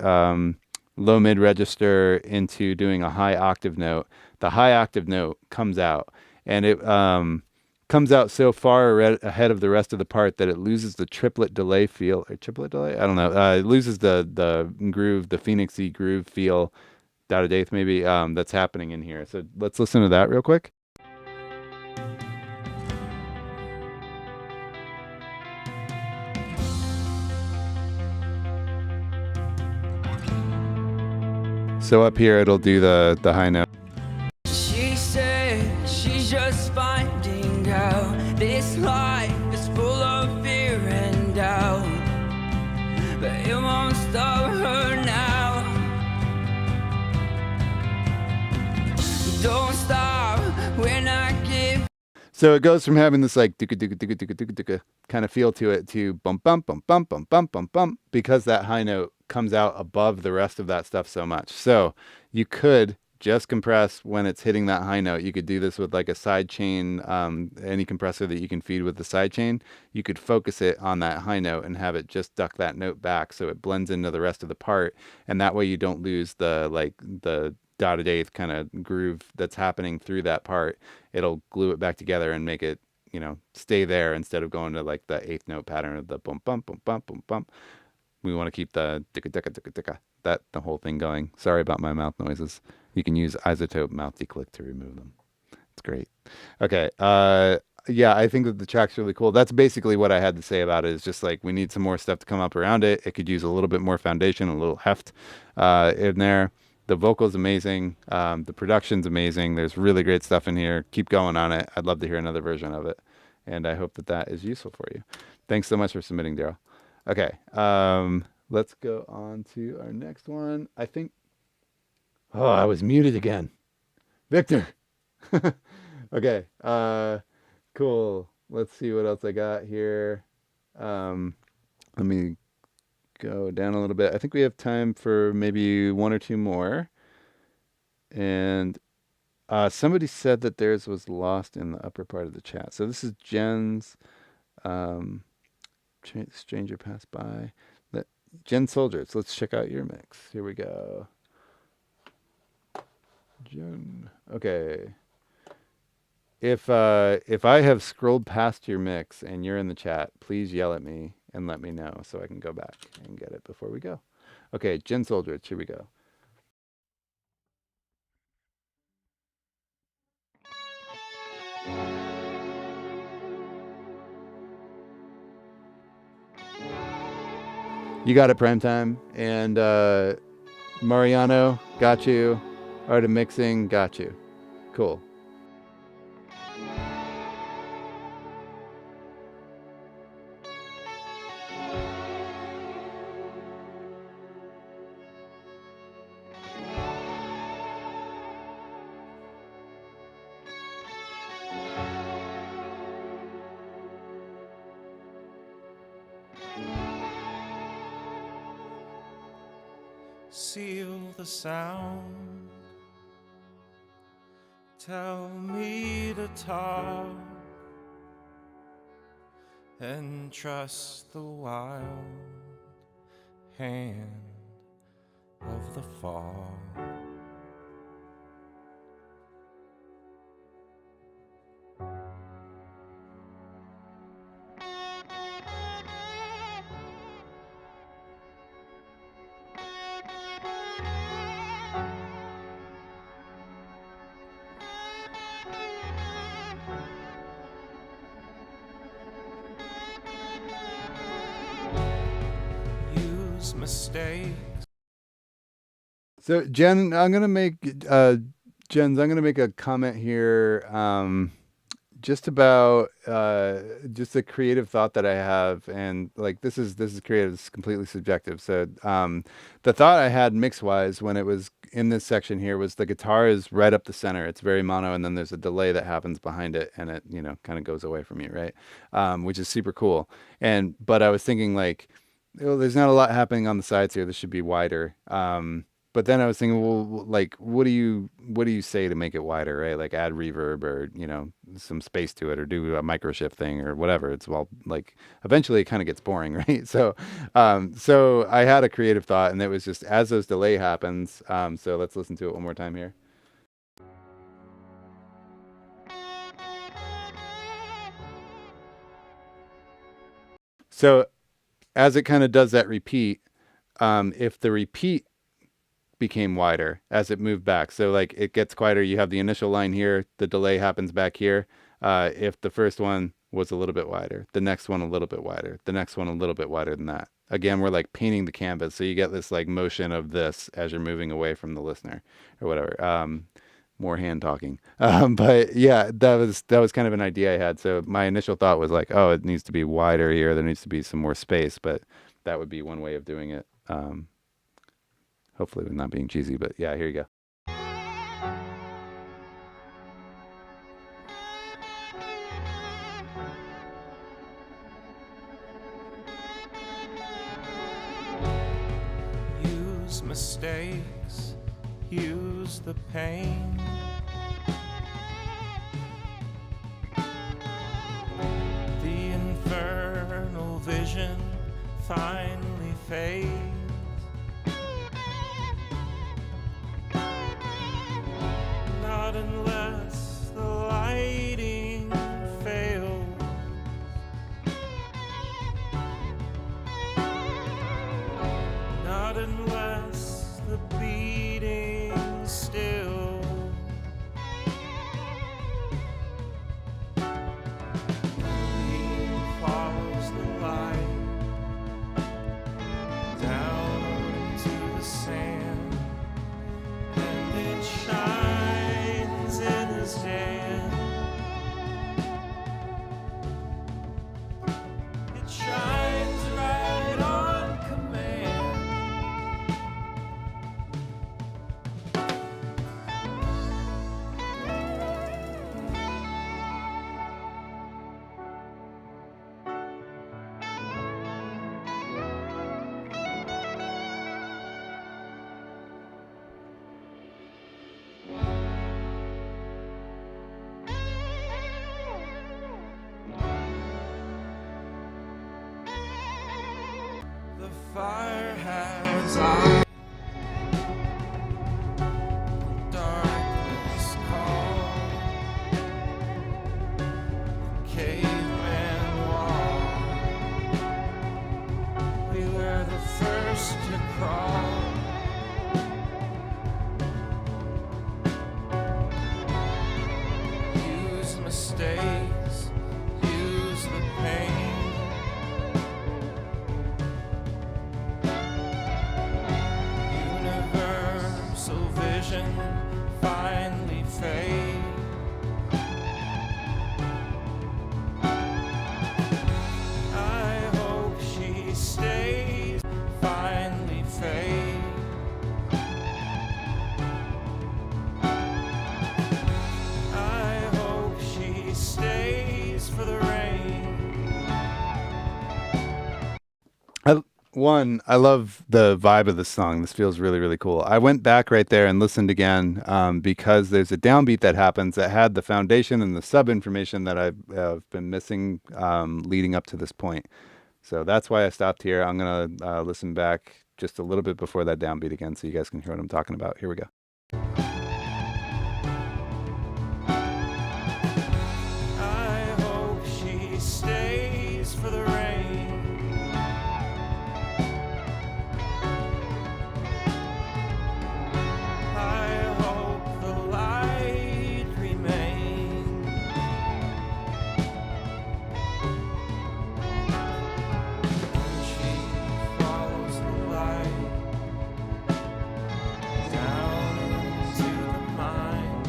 low mid register into doing a high octave note. The high octave note comes out, and it comes out so far ahead of the rest of the part that it loses the triplet delay feel. Or triplet delay? I don't know. It loses the groove, the Phoenixy groove feel, dotted eighth maybe, that's happening in here. So let's listen to that real quick. So up here, it'll do the high note. She said she's just finding out this life is full of fear and doubt, but it won't stop her now. Don't stop when I give. So it goes from having this like kind of feel to it to bump bump bump bump bump bump bump bump, because that high note comes out above the rest of that stuff so much. So you could just compress when it's hitting that high note. You could do this with like a side chain, any compressor that you can feed with the side chain. You could focus it on that high note and have it just duck that note back so it blends into the rest of the part, and that way you don't lose the dotted eighth kind of groove that's happening through that part. It'll glue it back together and make it, stay there instead of going to like the eighth note pattern of the bump bump bump bump bump bump. We want to keep the the whole thing going. Sorry about my mouth noises. You can use isotope mouth declick to remove them. It's great. Okay. Yeah, I think that the track's really cool. That's basically what I had to say about it. Is just like we need some more stuff to come up around it. It could use a little bit more foundation, a little heft in there. The vocal's amazing. The production's amazing. There's really great stuff in here. Keep going on it. I'd love to hear another version of it. And I hope that is useful for you. Thanks so much for submitting, Daryl. Okay. let's go on to our next one. I think. Oh, I was muted again. Victor. Okay. Cool. Let's see what else I got here. Let me go down a little bit. I think we have time for maybe one or two more. And somebody said that theirs was lost in the upper part of the chat. So this is Jen's. Stranger passed by. Jen Soldridge. Let's check out your mix. Here we go. Jen. Okay. If I have scrolled past your mix and you're in the chat, please yell at me and let me know so I can go back and get it before we go. Okay, Jen Soldridge. Here we go. You got it, Primetime. And Mariano, got you. Art of Mixing, got you. Cool. Seal the sound, tell me to talk, and trust the wild hand of the fall. Mistakes. So Jen, I'm gonna make a comment here, just about just a creative thought that I have, and like this is creative, it's completely subjective. So the thought I had mix wise when it was in this section here was the guitar is right up the center. It's very mono, and then there's a delay that happens behind it, and it kind of goes away from you, right? Which is super cool. But I was thinking like, there's not a lot happening on the sides here. This should be wider. But then I was thinking, well, like, what do you say to make it wider, right? Like add reverb or, some space to it or do a micro shift thing or whatever. It's like eventually it kind of gets boring, right? So I had a creative thought, and it was just as those delay happens. So let's listen to it one more time here. So as it kind of does that repeat, if the repeat became wider as it moved back, so like it gets quieter, you have the initial line here, the delay happens back here. If the first one was a little bit wider, the next one a little bit wider, the next one a little bit wider than that. Again, we're like painting the canvas, so you get this like motion of this as you're moving away from the listener or whatever. More hand talking. But yeah, that was kind of an idea I had. So my initial thought was like, oh, it needs to be wider here. There needs to be some more space, but that would be one way of doing it. Hopefully with not being cheesy, but yeah, here you go. Use mistakes, use the pain. The infernal vision finally fades. Not unless the lighting fails. Not unless the beating still. He follows the light down into the sand, and it shines in his hand. It shines right on command. where has I darkness called caveman wall? We were the first to crawl. Use mistakes, use the pain. Universal vision finally fade. I hope she stays, finally fade. I hope she stays for the rain. I love the vibe of the song. This feels really, really cool. I went back right there and listened again because there's a downbeat that happens that had the foundation and the sub information that I've been missing leading up to this point. So that's why I stopped here. I'm going to listen back just a little bit before that downbeat again so you guys can hear what I'm talking about. Here we go. I hope she stays for the rain. I hope the light remains. She follows the light down into the mind.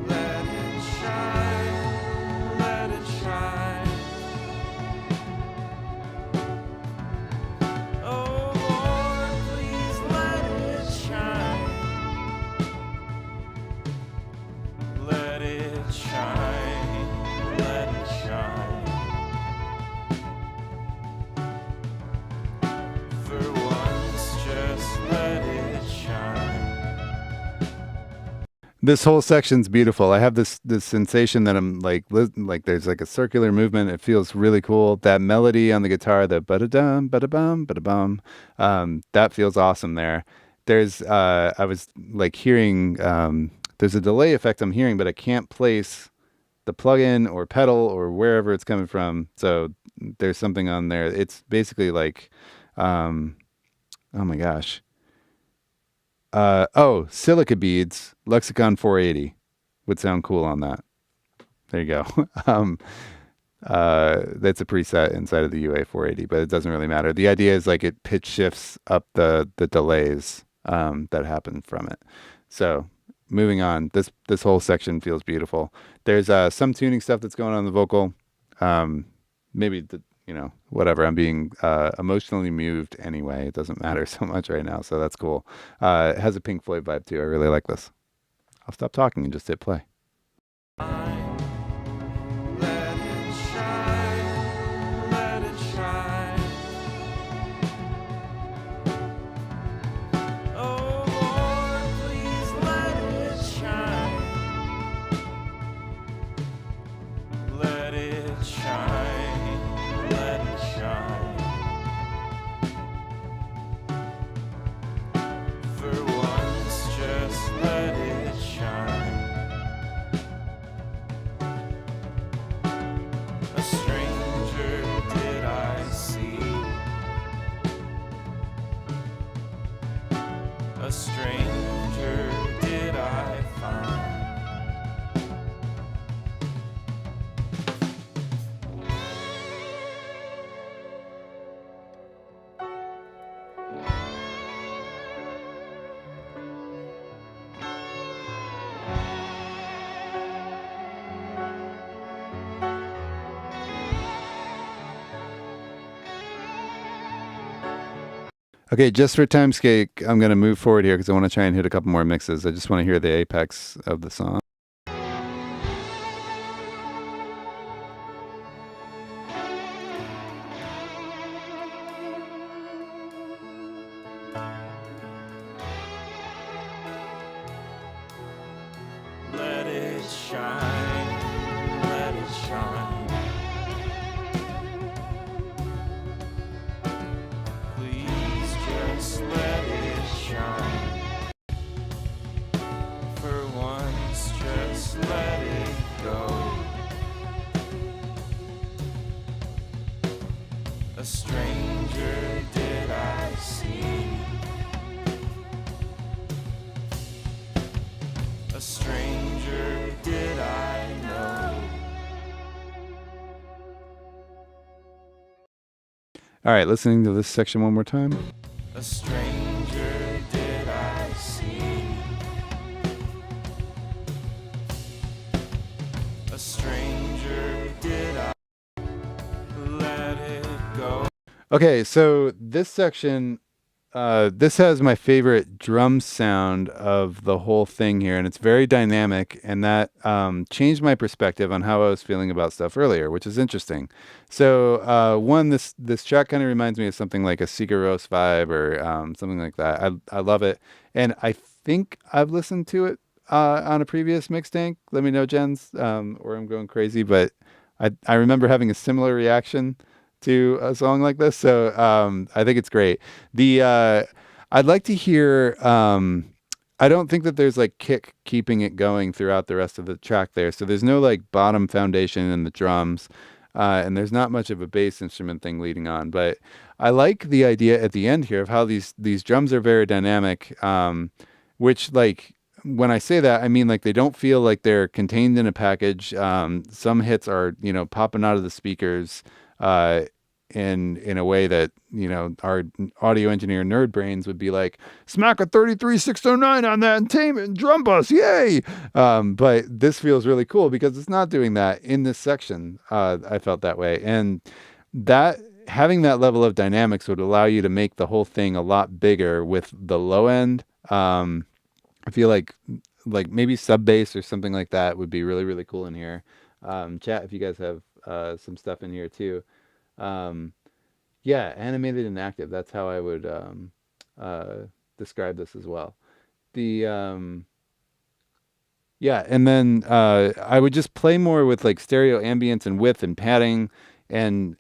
Let it shine, let it shine. Oh Lord, please let it shine. Let it shine, let it shine. For once, just let it shine. This whole section's beautiful. I have this sensation that I'm like there's like a circular movement. It feels really cool. That melody on the guitar, the ba-da-dum, ba-da-bum, ba-da-bum, that feels awesome there. There's I was like hearing there's a delay effect I'm hearing, but I can't place the plugin or pedal or wherever it's coming from. So there's something on there. It's basically like oh my gosh. Silica beads, Lexicon 480 would sound cool on that. There you go. That's a preset inside of the UA 480, but it doesn't really matter. The idea is like it pitch shifts up the delays that happen from it. So moving on, this whole section feels beautiful. There's some tuning stuff that's going on in the vocal. Maybe whatever. I'm being emotionally moved anyway. It doesn't matter so much right now, so that's cool. It has a Pink Floyd vibe too. I really like this. I'll stop talking and just hit play. Let it shine, let it shine. Oh Lord, please let it shine. Let it shine, let it shine. For once, just let it shine. A stranger did I see, a stranger did I find. Okay, just for time's sake, I'm going to move forward here because I want to try and hit a couple more mixes. I just want to hear the apex of the song. Let it shine, let it shine. Please All right, listening to this section one more time. A stranger did I see. A stranger did I let it go. Okay, so this section, this has my favorite drum sound of the whole thing here, and it's very dynamic, and that changed my perspective on how I was feeling about stuff earlier, which is interesting. So, one, this track kind of reminds me of something like a Sigur Rós vibe or something like that. I love it, and I think I've listened to it on a previous mix tank. Let me know, Jens, or I'm going crazy, but I remember having a similar reaction to a song like this. So I think it's great. I'd like to hear, I don't think that there's like kick keeping it going throughout the rest of the track there. So there's no like bottom foundation in the drums. And there's not much of a bass instrument thing leading on, but I like the idea at the end here of how these drums are very dynamic, which like, when I say that, I mean like they don't feel like they're contained in a package. Some hits are, popping out of the speakers, in a way that, our audio engineer nerd brains would be like, smack a 33609 on that and drum bus, yay! But this feels really cool because it's not doing that in this section. I felt that way. And that having that level of dynamics would allow you to make the whole thing a lot bigger with the low end. I feel like maybe sub bass or something like that would be really, really cool in here. Chat if you guys have some stuff in here too. Yeah, animated and active. That's how I would describe this as well. Yeah, and then I would just play more with like stereo ambience and width and padding. And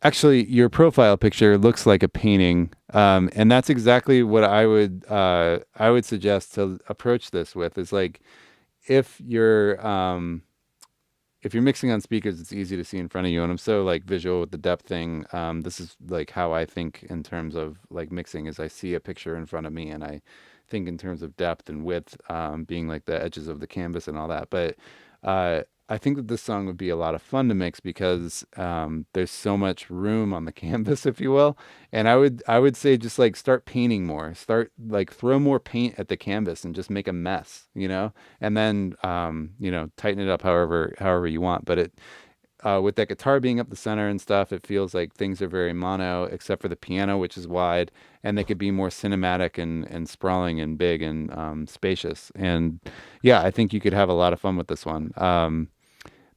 actually, your profile picture looks like a painting, and that's exactly what I would suggest to approach this with. Is like if you're mixing on speakers, it's easy to see in front of you, and I'm so like visual with the depth thing. This is like how I think in terms of like mixing, is I see a picture in front of me, and I think in terms of depth and width, being like the edges of the canvas and all that. But I think that this song would be a lot of fun to mix because there's so much room on the canvas, if you will. And I would say just like start painting more, start like throw more paint at the canvas and just make a mess, and then tighten it up however you want. But with that guitar being up the center and stuff, it feels like things are very mono, except for the piano, which is wide, and they could be more cinematic and sprawling and big and spacious. And yeah, I think you could have a lot of fun with this one.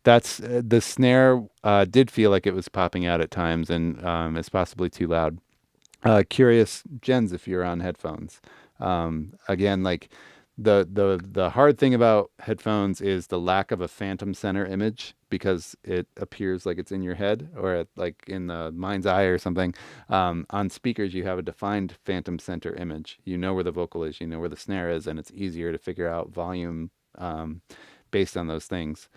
That's the snare did feel like it was popping out at times, and it's possibly too loud. Curious, Jens, if you're on headphones. Again, like the hard thing about headphones is the lack of a phantom center image, because it appears like it's in your head or like in the mind's eye or something. On speakers, you have a defined phantom center image. You know where the vocal is, you know where the snare is, and it's easier to figure out volume based on those things.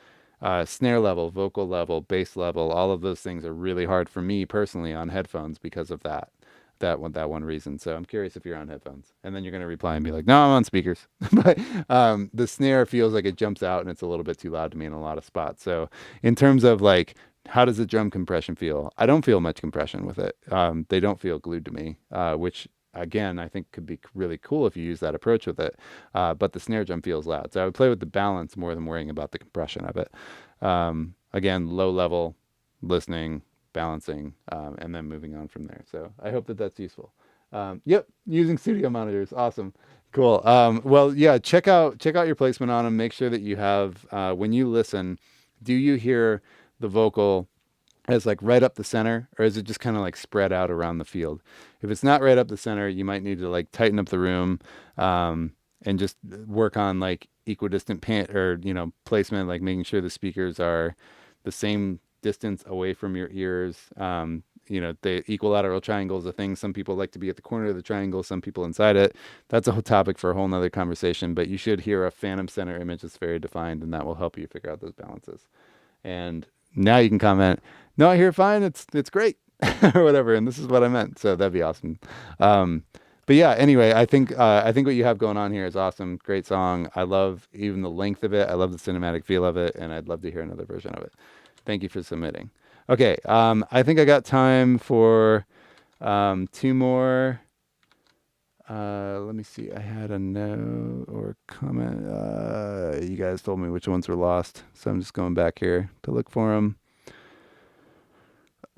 Snare level, vocal level, bass level, all of those things are really hard for me personally on headphones because of that one reason. So I'm curious if you're on headphones, and then you're going to reply and be like, no, I'm on speakers. But the snare feels like it jumps out and it's a little bit too loud to me in a lot of spots. So in terms of like, how does the drum compression feel? I don't feel much compression with it. They don't feel glued to me, which again, I think could be really cool if you use that approach with it. But the snare drum feels loud. So I would play with the balance more than worrying about the compression of it. Again, low level listening, balancing, and then moving on from there. So I hope that that's useful. Yep, using studio monitors, awesome, cool. Well, yeah, check out your placement on them. Make sure that you have when you listen, do you hear the vocal as like right up the center, or is it just kind of like spread out around the field? If it's not right up the center, you might need to like tighten up the room, and just work on like equidistant placement, like making sure the speakers are the same distance away from your ears. The equilateral triangle is a thing. Some people like to be at the corner of the triangle, some people inside it. That's a whole topic for a whole nother conversation, but you should hear a phantom center image that's very defined, and that will help you figure out those balances. And now you can comment, no, I hear it fine, it's great, or whatever, and this is what I meant. So that'd be awesome. But yeah, anyway, I think what you have going on here is awesome. Great song. I love even the length of it. I love the cinematic feel of it, and I'd love to hear another version of it. Thank you for submitting. Okay, I think I got time for two more. Let me see. I had a note or comment. You guys told me which ones were lost, so I'm just going back here to look for them.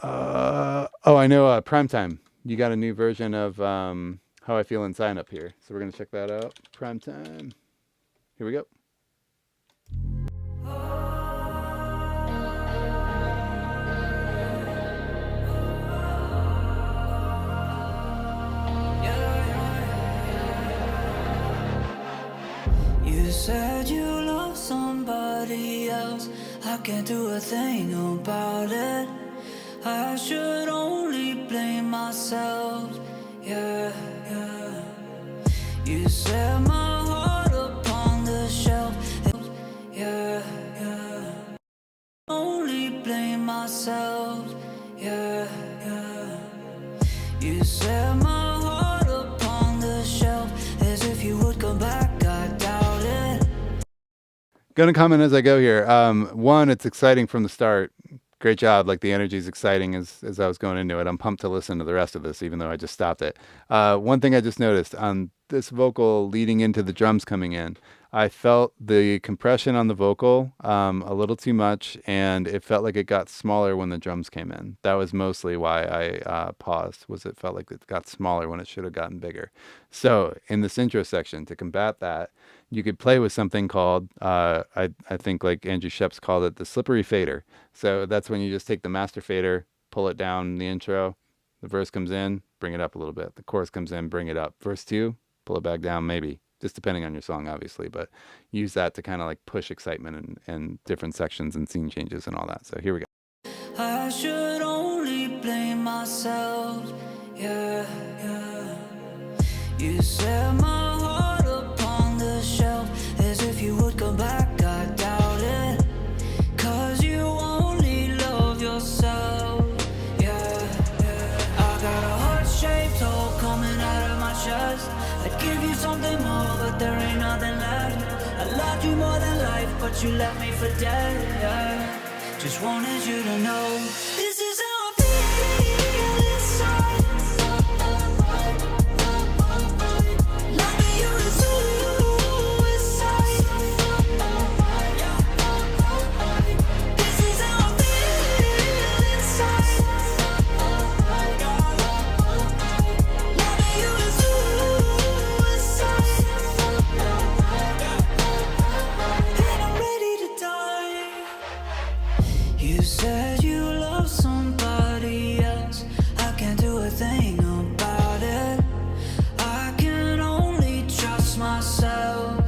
Oh, I know. Primetime. You got a new version of How I Feel Inside up here, so we're gonna check that out. Primetime. Here we go. You said you love somebody else. I can't do a thing about it. I should only blame myself. Yeah, yeah. You set my heart upon the shelf. Yeah, yeah. Only blame myself. Yeah, yeah. You set my heart upon the shelf as if you would come back. Gonna comment as I go here. One, it's exciting from the start. Great job. Like the energy is exciting as I was going into it. I'm pumped to listen to the rest of this, even though I just stopped it. One thing I just noticed on this vocal leading into the drums coming in, I felt the compression on the vocal a little too much, and it felt like it got smaller when the drums came in. That was mostly why I paused. Was it felt like it got smaller when it should have gotten bigger. So in this intro section, to combat that, you could play with something called, I think like Andrew Sheps called it, the slippery fader. So that's when you just take the master fader, pull it down in the intro, the verse comes in, bring it up a little bit. The chorus comes in, bring it up. Verse 2, pull it back down, maybe. Just depending on your song, obviously. But use that to kind of like push excitement and different sections and scene changes and all that. So here we go. I should only blame myself. Yeah, yeah. You set my heart upon the shelf as if you would come back. I doubt it, 'cause you only love yourself. Yeah, yeah. I got a heart-shaped hole coming out of my chest. I'd give you something more, but there ain't nothing left. I loved you more than life, but you left me for dead. Yeah. Just wanted you to know this is how I feel inside. Loving you is suicide. This is how I feel inside. Loving you is suicide. And I'm ready to die. You said you love somebody else. I can't do a thing about it. I can only trust myself.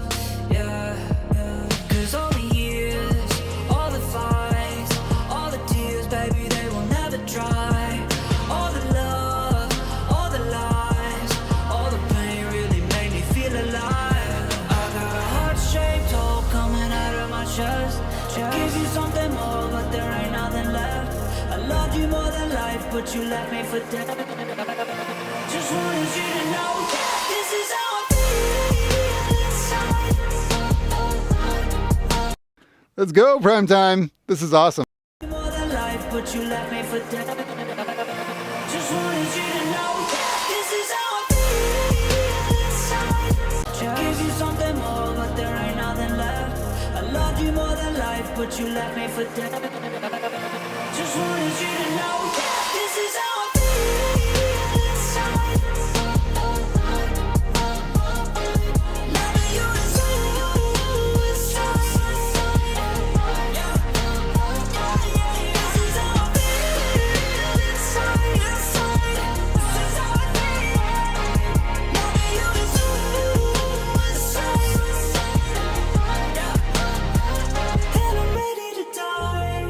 Yeah, yeah. 'Cause all the years, all the fights, all the tears, baby, they will never dry. All the love, all the lies, all the pain really made me feel alive. I got a heart-shaped hole coming out of my chest. Should give you something more, but there ain't nothing left. I loved you more than life, but you left me for dead. Just wanted you to know this is how I feel inside. Let's go, Primetime. This is awesome. More than life, but you left me for dead. Just wanted you to know this is how I feel inside. Should give you something more, but there ain't nothing left. I loved you more than life, but you left me for dead. Just wanted you to know this is how I feel inside. Loving you is suicide. This is how I feel inside. This is how I feel. Loving you is suicide. And I'm ready to die.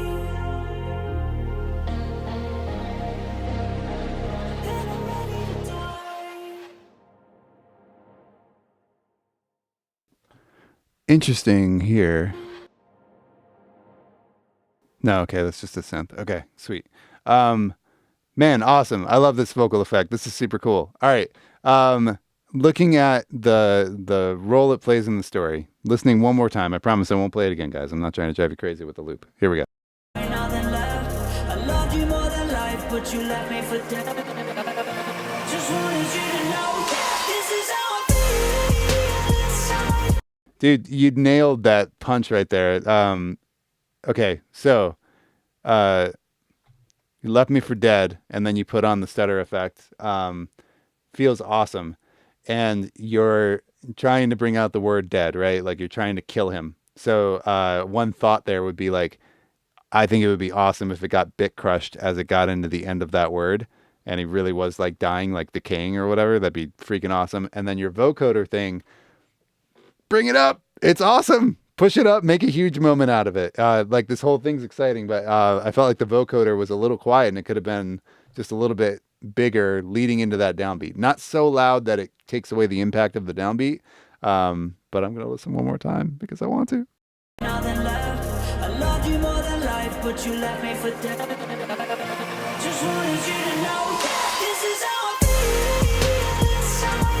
And I'm ready to die. Interesting here. No, okay, that's just a synth. Okay, sweet. Man, awesome. I love this vocal effect. This is super cool. All right. Looking at the role it plays in the story, listening one more time. I promise I won't play it again, guys. I'm not trying to drive you crazy with the loop. Here we go. Ain't nothing left. I loved you life, but you left me for dead. Just wanted you to know that this is how I feel inside. Dude, you nailed that punch right there. Okay, so you left me for dead, and then you put on the stutter effect. Feels awesome. And you're trying to bring out the word dead, right? Like you're trying to kill him. So one thought there would be like, I think it would be awesome if it got bit crushed as it got into the end of that word and he really was like dying, like decaying or whatever. That'd be freaking awesome. And then your vocoder thing, bring it up. It's awesome. Push it up. Make a huge moment out of it. Like this whole thing's exciting, but I felt like the vocoder was a little quiet and it could have been just a little bit bigger leading into that downbeat. Not so loud that it takes away the impact of the downbeat. But I'm going to listen one more time because I want to. Nothing left. I loved you more than life, but you left me for dead. Just wanted you to know that this is how I feel inside.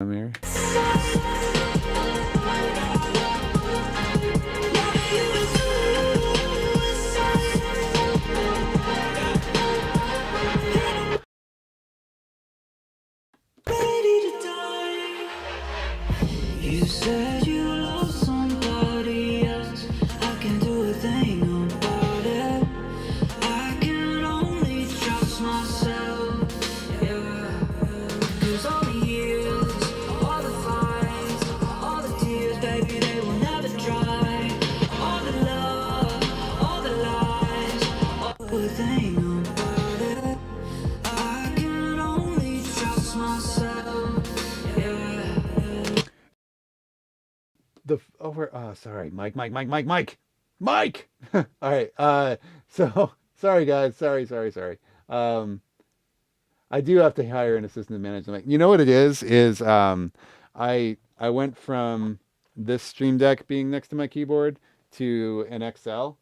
I'm here. You said you love somebody else. I can't do a thing about it. I can only trust myself. Yeah. 'Cause all the years, all the fights, all the tears, baby, they will never dry. All the love, all the lies, all the thing about it. I can only trust myself. Yeah. Sorry, Mike. All right. So sorry guys. Sorry. I do have to hire an assistant manager. Like, you know what it is? I went from this Stream Deck being next to my keyboard to an XL,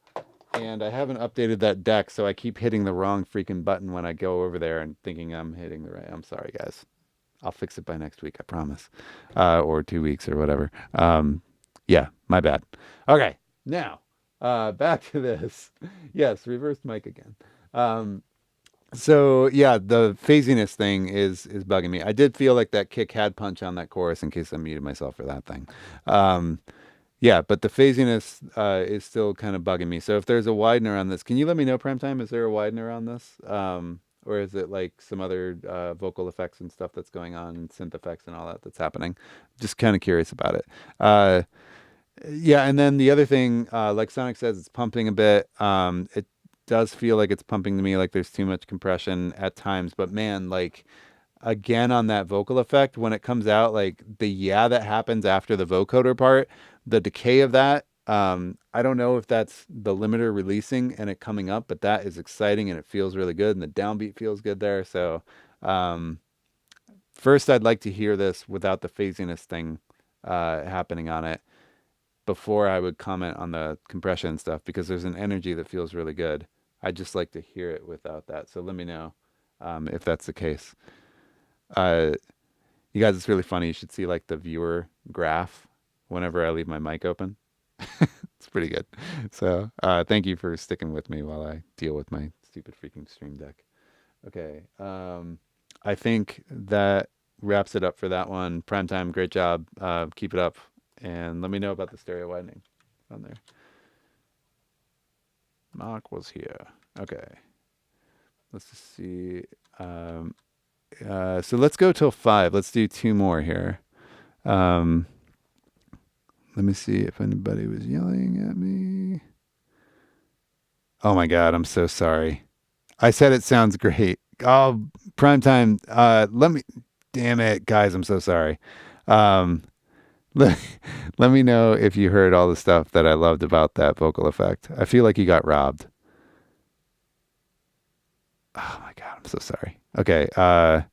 and I haven't updated that deck, so I keep hitting the wrong freaking button when I go over there and thinking I'm hitting the right. I'm sorry, guys. I'll fix it by next week, I promise, or 2 weeks or whatever. Yeah, my bad. Okay, now back to this. Yes, reversed mic again. So yeah, the phasiness thing is bugging me. I did feel like that kick had punch on that chorus in case I muted myself for that thing. Yeah, but the phasiness is still kind of bugging me. So if there's a widener on this, can you let me know, Primetime? Is there a widener on this? Or is it like some other vocal effects and stuff that's going on, and synth effects and all that that's happening? Just kind of curious about it. Yeah, and then the other thing, like Sonic says, it's pumping a bit. It does feel like it's pumping to me like there's too much compression at times. But man, like, again, on that vocal effect, when it comes out, like that happens after the vocoder part, the decay of that, I don't know if that's the limiter releasing and it coming up, but that is exciting and it feels really good. And the downbeat feels good there. So first, I'd like to hear this without the phasiness thing happening on it before I would comment on the compression stuff, because there's an energy that feels really good. I just like to hear it without that. So let me know if that's the case. Uh, you guys, it's really funny. You should see like the viewer graph whenever I leave my mic open. It's pretty good. So thank you for sticking with me while I deal with my stupid freaking Stream Deck. Okay. I think that wraps it up for that one. Primetime, great job. Keep it up. And let me know about the stereo widening on there. Mark was here. Okay. Let's just see. So let's go till 5. Let's do 2 more here. Let me see if anybody was yelling at me. Oh my God, I'm so sorry. I said it sounds great. Oh, Primetime. Damn it, guys, I'm so sorry. Let me know if you heard all the stuff that I loved about that vocal effect. I feel like you got robbed. Oh my God, I'm so sorry. Okay, I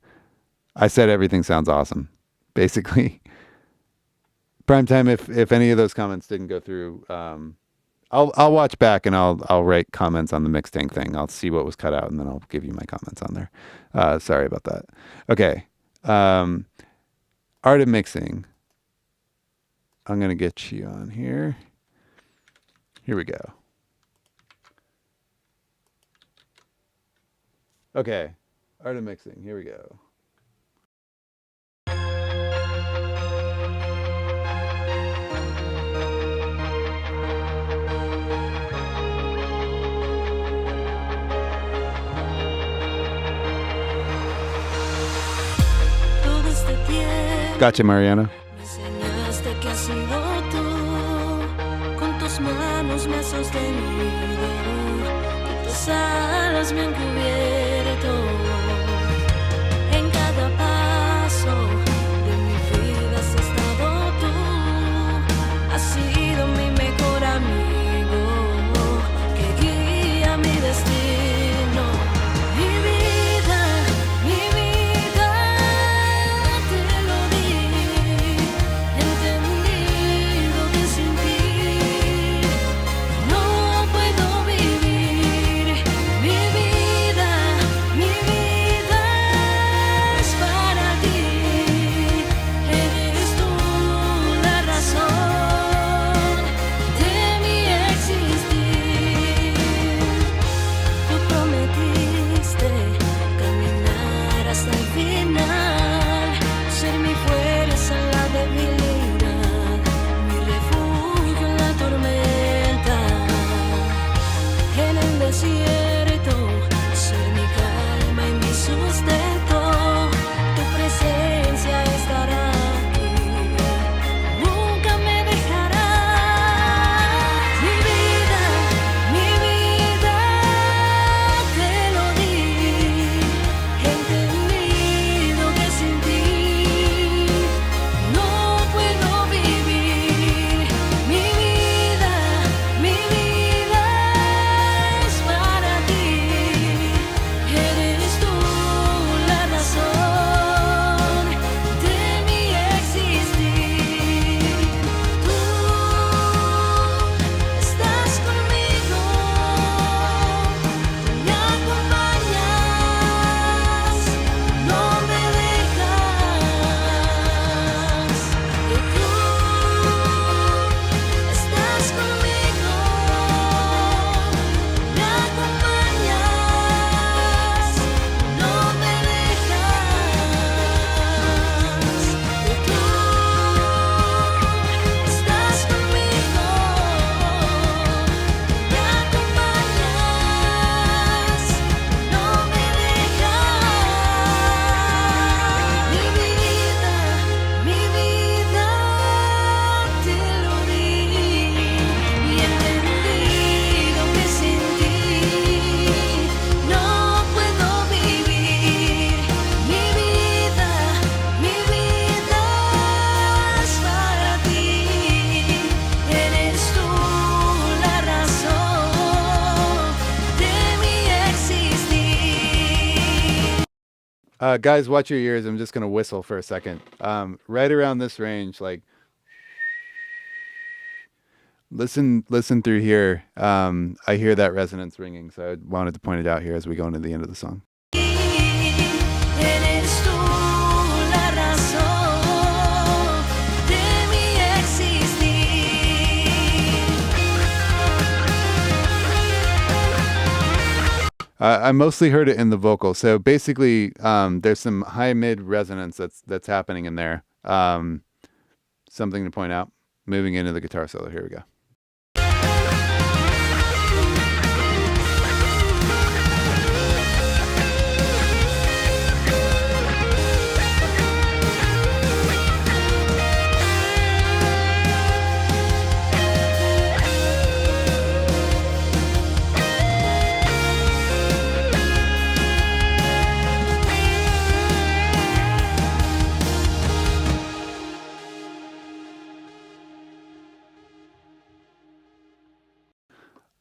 said everything sounds awesome. Basically, Primetime. If any of those comments didn't go through, I'll watch back and I'll write comments on the Mix Tank thing. I'll see what was cut out and then I'll give you my comments on there. Sorry about that. Okay, art of mixing. I'm gonna get you on here. Here we go. Okay, art of mixing. Here we go. Todo este tiempo Gotcha, Mariana. me enseñaste que has sido tú. Con tus manos me has sostenido. Y tus alas me han cubierto. En cada paso de mi vida has estado tú. Has sido mi mejor amigo que guía mi destino. Mi vida te lo di. Entendido que sin ti no puedo vivir. Mi vida es para ti. Eres tú la razón de mi existir. Tú prometiste caminar hasta el final, ser mi fuerza en la debilidad, mi refugio en la tormenta, en el desierto, ser mi calma y mi sustento. Tu presencia estará aquí, nunca me dejará. Mi vida te lo di. Entendido que sin ti no puedo vivir. Mi vida es para ti. Eres tú la razón de mi existir. Tú estás conmigo, me acompañas, no me dejas. Y tú estás conmigo, me acompañas, no me dejas. Y tú estás conmigo, me acompañas, no me dejas. Mi vida te lo di. Y entendido que sin ti no puedo vivir. Mi vida es para ti. Eres tú la razón de mi existir. Guys, watch your ears. I'm just gonna whistle for a second. Right around this range, like Listen through here. I hear that resonance ringing, so I wanted to point it out here as we go into the end of the song. Eres tú la razón de mi existir. I mostly heard it in the vocal. So basically, there's some high mid resonance that's happening in there. Something to point out. Moving into the guitar solo. Here we go.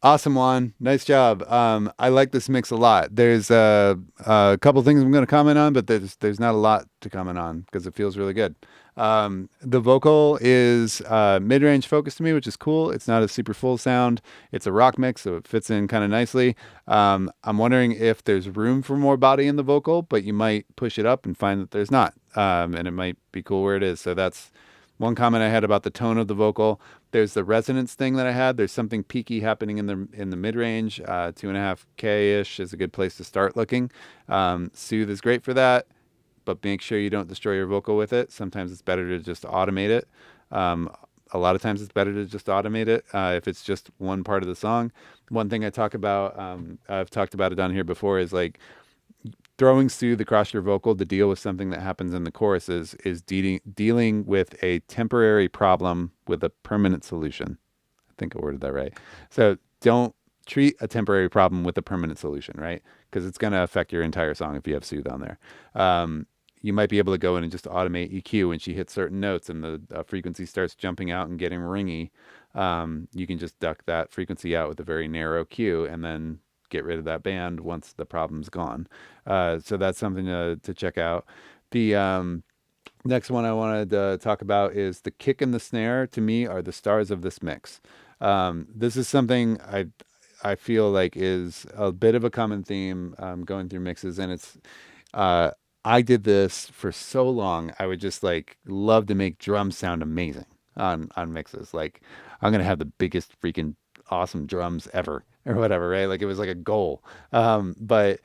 Awesome, Juan. Nice job. I like this mix a lot. There's a couple things I'm going to comment on, but there's not a lot to comment on because it feels really good. The vocal is mid-range focused to me, which is cool. It's not a super full sound. It's a rock mix, so it fits in kind of nicely. I'm wondering if there's room for more body in the vocal, but you might push it up and find that there's not, and it might be cool where it is. So that's one comment I had about the tone of the vocal. There's the resonance thing that I had. There's something peaky happening in the mid range. 2.5K ish is a good place to start looking. Soothe is great for that, but make sure you don't destroy your vocal with it. Sometimes it's better to just automate it. A lot of times it's better to just automate it if it's just one part of the song. One thing I talk about, I've talked about it down here before, is like throwing soothe across your vocal to deal with something that happens in the chorus is dealing with a temporary problem with a permanent solution. I think I worded that right. So don't treat a temporary problem with a permanent solution, right? Because it's going to affect your entire song if you have soothe on there. You might be able to go in and just automate EQ when she hits certain notes and the frequency starts jumping out and getting ringy. You can just duck that frequency out with a very narrow cue and then get rid of that band once the problem's gone. So that's something to check out. The next one I wanted to talk about is the kick and the snare. To me, are the stars of this mix. This is something I feel like is a bit of a common theme going through mixes, and it's I did this for so long. I would just like love to make drums sound amazing on mixes. Like I'm gonna have the biggest freaking awesome drums ever or whatever, right? Like it was like a goal. But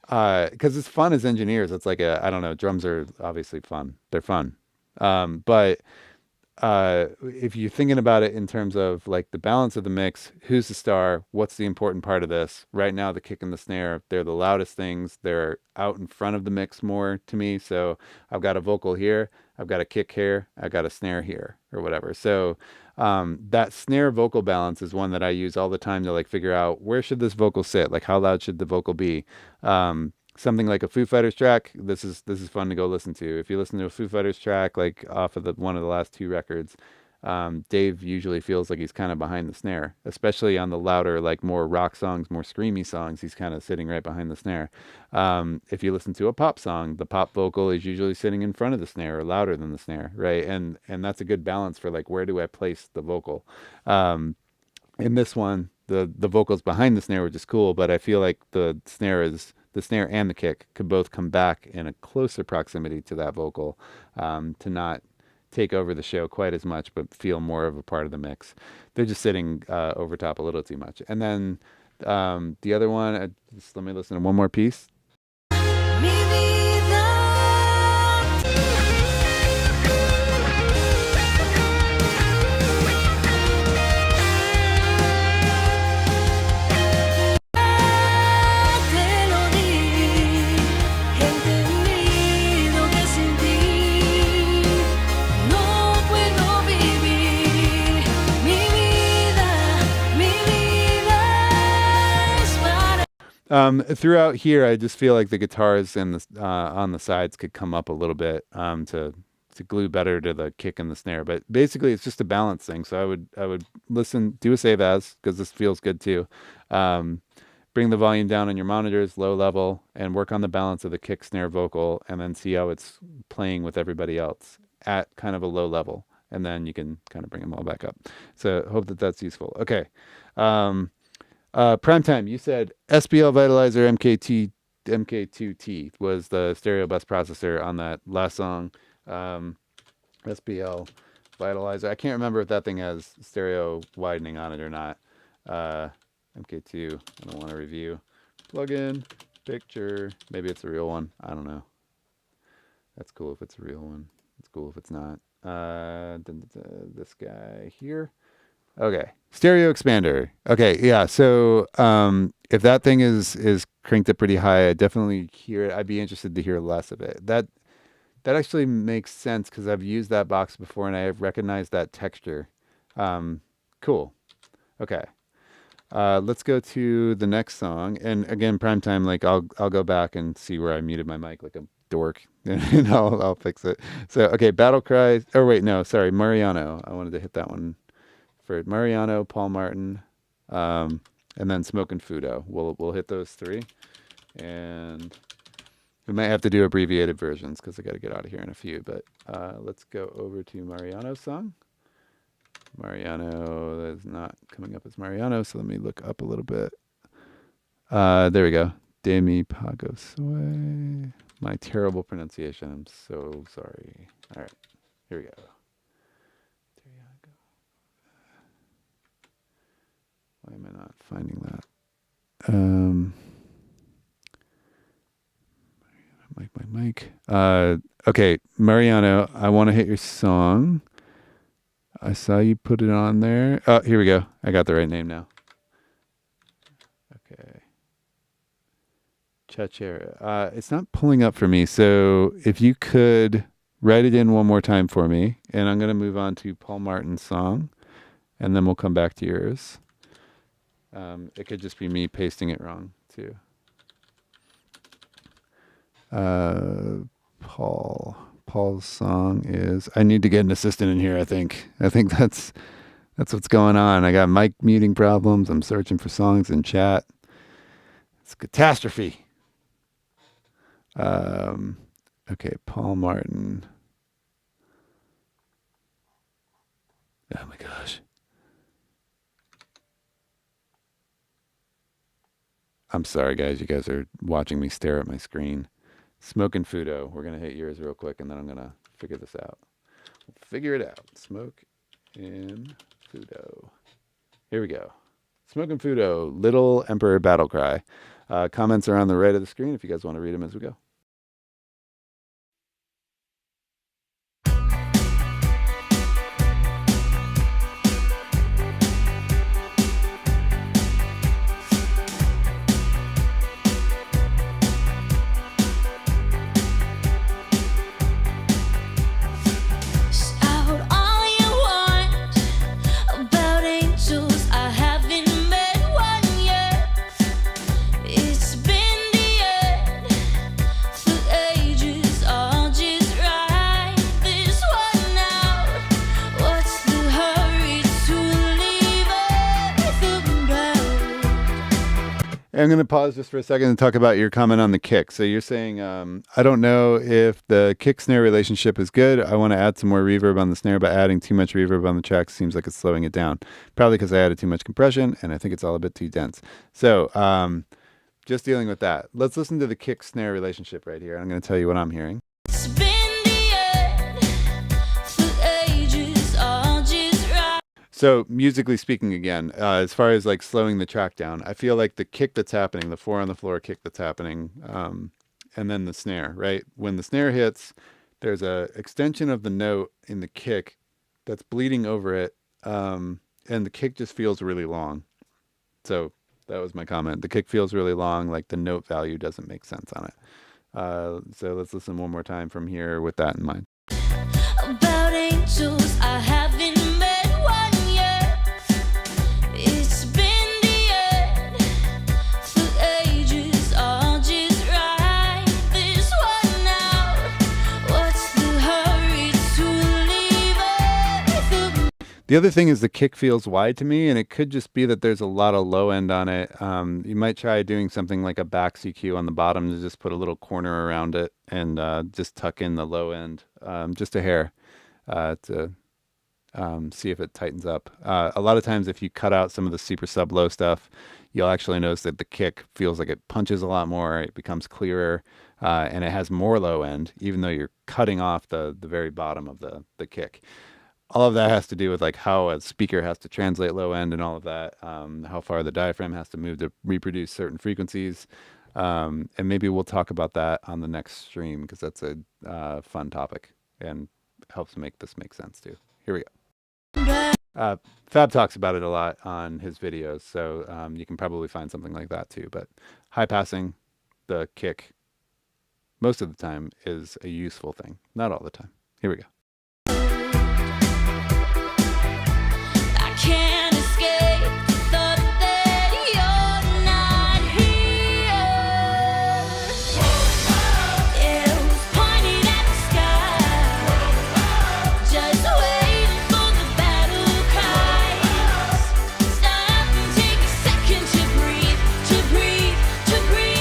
because it's fun as engineers, it's like I don't know, drums are obviously fun. They're fun. But if you're thinking about it in terms of like the balance of the mix, who's the star? What's the important part of this? Right now, the kick and the snare, they're the loudest things. They're out in front of the mix more to me. So I've got a vocal here, I've got a kick here, I've got a snare here or whatever. So that snare vocal balance is one that I use all the time to like figure out where should this vocal sit? Like how loud should the vocal be? Something like a Foo Fighters track, this is fun to go listen to. If you listen to a Foo Fighters track, like off of one of the last two records, Dave usually feels like he's kind of behind the snare, especially on the louder, like more rock songs, more screamy songs. He's kind of sitting right behind the snare. If you listen to a pop song, the pop vocal is usually sitting in front of the snare or louder than the snare, right? And that's a good balance for like where do I place the vocal. In this one, the vocals behind the snare, which is cool, but I feel like the snare and the kick could both come back in a closer proximity to that vocal, to not take over the show quite as much, but feel more of a part of the mix. They're just sitting over top a little too much. And then the other one, just let me listen to one more piece. Mi vida. Te lo di, entendido que sin ti no puedo vivir. Mi vida es para. Throughout here, I just feel like the guitars and the on the sides could come up a little bit to glue better to the kick and the snare. But basically, it's just a balance thing. So I would listen, do a save as, because this feels good too. Bring the volume down on your monitors, low level, and work on the balance of the kick, snare, vocal, and then see how it's playing with everybody else at kind of a low level. and then you can kind of bring them all back up. So hope that that's useful. Okay. Primetime, you said SBL Vitalizer MK2T was the stereo bus processor on that last song. SBL Vitalizer. I can't remember if that thing has stereo widening on it or not. MK2, I don't want to review. Plug-in, picture, maybe it's a real one. I don't know. That's cool if it's a real one. It's cool if it's not. This guy here. Okay, stereo expander. Okay, yeah. So if that thing is cranked up pretty high, I definitely hear it. I'd be interested to hear less of it. That actually makes sense because I've used that box before and I have recognized that texture. Cool. Okay. Let's go to the next song. And again, primetime, like I'll go back and see where I muted my mic like a dork and I'll fix it. So, okay, Battle Cry. Oh, wait, no, sorry. Mariano. I wanted to hit that one for Mariano, Paul Martin, and then Smokin' Fudo. We'll hit those three. And we might have to do abbreviated versions because I got to get out of here in a few. But let's go over to Mariano's song. Mariano is not coming up as Mariano, so let me look up a little bit. There we go. De mi pago soy. My terrible pronunciation. I'm so sorry. All right, here we go. Why am I not finding that? Mic. Okay, Mariano, I want to hit your song. I saw you put it on there. Oh, here we go. I got the right name now. Okay. Chachera. It's not pulling up for me, so if you could write it in one more time for me, and I'm going to move on to Paul Martin's song, and then we'll come back to yours. It could just be me pasting it wrong, too. Paul's song is, I need to get an assistant in here, I think that's what's going on. I got mic muting problems. I'm searching for songs in chat. It's a catastrophe. Okay, Paul Martin. Oh my gosh. I'm sorry, guys. You guys are watching me stare at my screen. Smokin' Fudo. We're going to hit yours real quick, and then I'm going to figure this out. Figure it out. Smokin' Fudo. Here we go. Smokin' Fudo, Little Emperor Battle Cry. Comments are on the right of the screen if you guys want to read them as we go. I'm going to pause just for a second and talk about your comment on the kick. So you're saying, I don't know if the kick-snare relationship is good. I want to add some more reverb on the snare, but adding too much reverb on the track seems like it's slowing it down. Probably because I added too much compression, and I think it's all a bit too dense. So just dealing with that. Let's listen to the kick-snare relationship right here. I'm going to tell you what I'm hearing. So musically speaking again, as far as like slowing the track down, I feel like the kick that's happening, the 4 on the floor kick that's happening, and then the snare, right? When the snare hits, there's a extension of the note in the kick that's bleeding over it, and the kick just feels really long. So that was my comment. The kick feels really long, like the note value doesn't make sense on it. So let's listen one more time from here with that in mind. About angels, I haven't met one yet. It's been the end for ages. I'll just write this one out. What's the hurry to leave everything? The other thing is the kick feels wide to me, and it could just be that there's a lot of low end on it. You might try doing something like a back CQ on the bottom to just put a little corner around it and just tuck in the low end, just a hair, to see if it tightens up. A lot of times if you cut out some of the super sub low stuff, you'll actually notice that the kick feels like it punches a lot more, it becomes clearer, and it has more low end, even though you're cutting off the very bottom of the kick. All of that has to do with like how a speaker has to translate low end and all of that, how far the diaphragm has to move to reproduce certain frequencies. And maybe we'll talk about that on the next stream because that's a fun topic and helps make this make sense too. Here we go. Fab talks about it a lot on his videos, so you can probably find something like that too. But high passing the kick most of the time is a useful thing. Not all the time. Here we go. I can't escape the thought that you're not here. It was pointed at the sky, just waiting for the battle cries. Stop and take a second to breathe, to breathe, to breathe.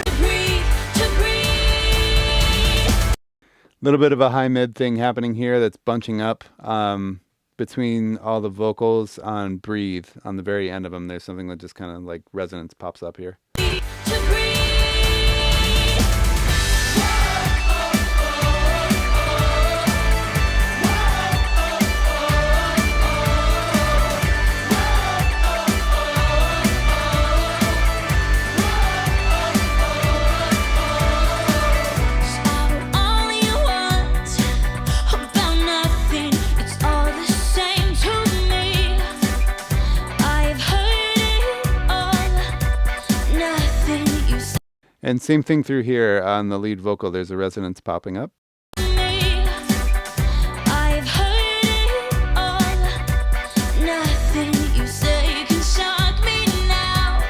To breathe, to breathe. Little bit of a high mid thing happening here that's bunching up between all the vocals on breathe. On the very end of them, there's something that just kind of like resonance pops up here. To breathe. All you want about nothing, it's all the same to me. I've heard it all, nothing you say And same thing through here on the lead vocal. There's a resonance popping up. to me. I've heard it all, nothing you say can shock me now.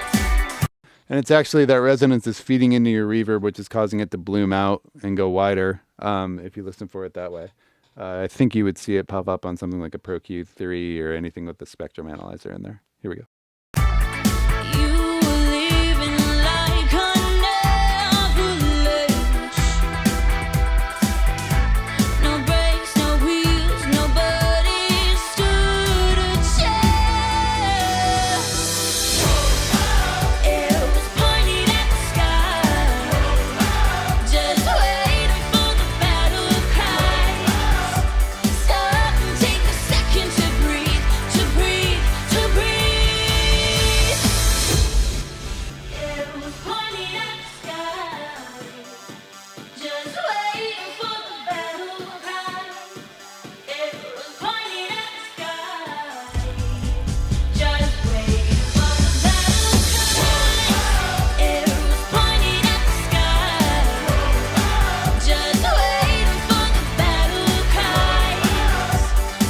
And it's actually that resonance is feeding into your reverb, which is causing it to bloom out and go wider if you listen for it that way. I think you would see it pop up on something like a Pro Q3 or anything with the spectrum analyzer in there. Here we go. You were living like an avalanche. No brakes, no wheels, nobody stood a chance. It was pointed at the sky, just waiting for the battle cries. Stop and take a second to breathe, to breathe, to breathe. It was pointed at the sky, just waiting for the battle cries. It was pointed at the sky, just waiting for the battle cries. It was pointed at the sky, just waiting for the battle cries.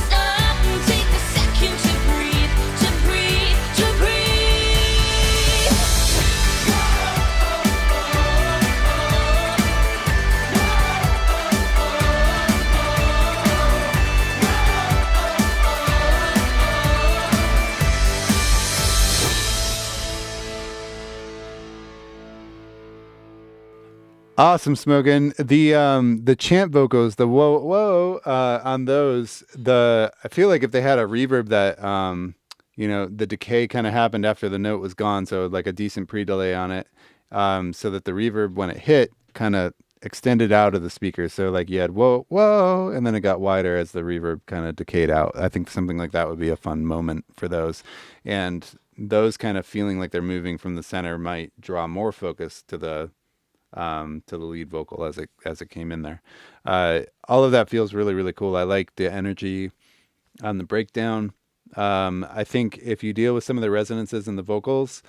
Stop and take a second to breathe, to breathe, to breathe. Awesome, Smokin'. The chant vocals, the whoa whoa on those, I feel like if they had a reverb that the decay kind of happened after the note was gone, so like a decent pre-delay on it, so that the reverb when it hit kind of extended out of the speaker. So like you had whoa whoa, and then it got wider as the reverb kind of decayed out. I think something like that would be a fun moment for those, and those kind of feeling like they're moving from the center might draw more focus to the lead vocal as it came in there. All of that feels really, really cool. I like the energy on the breakdown. I think if you deal with some of the resonances in the vocals,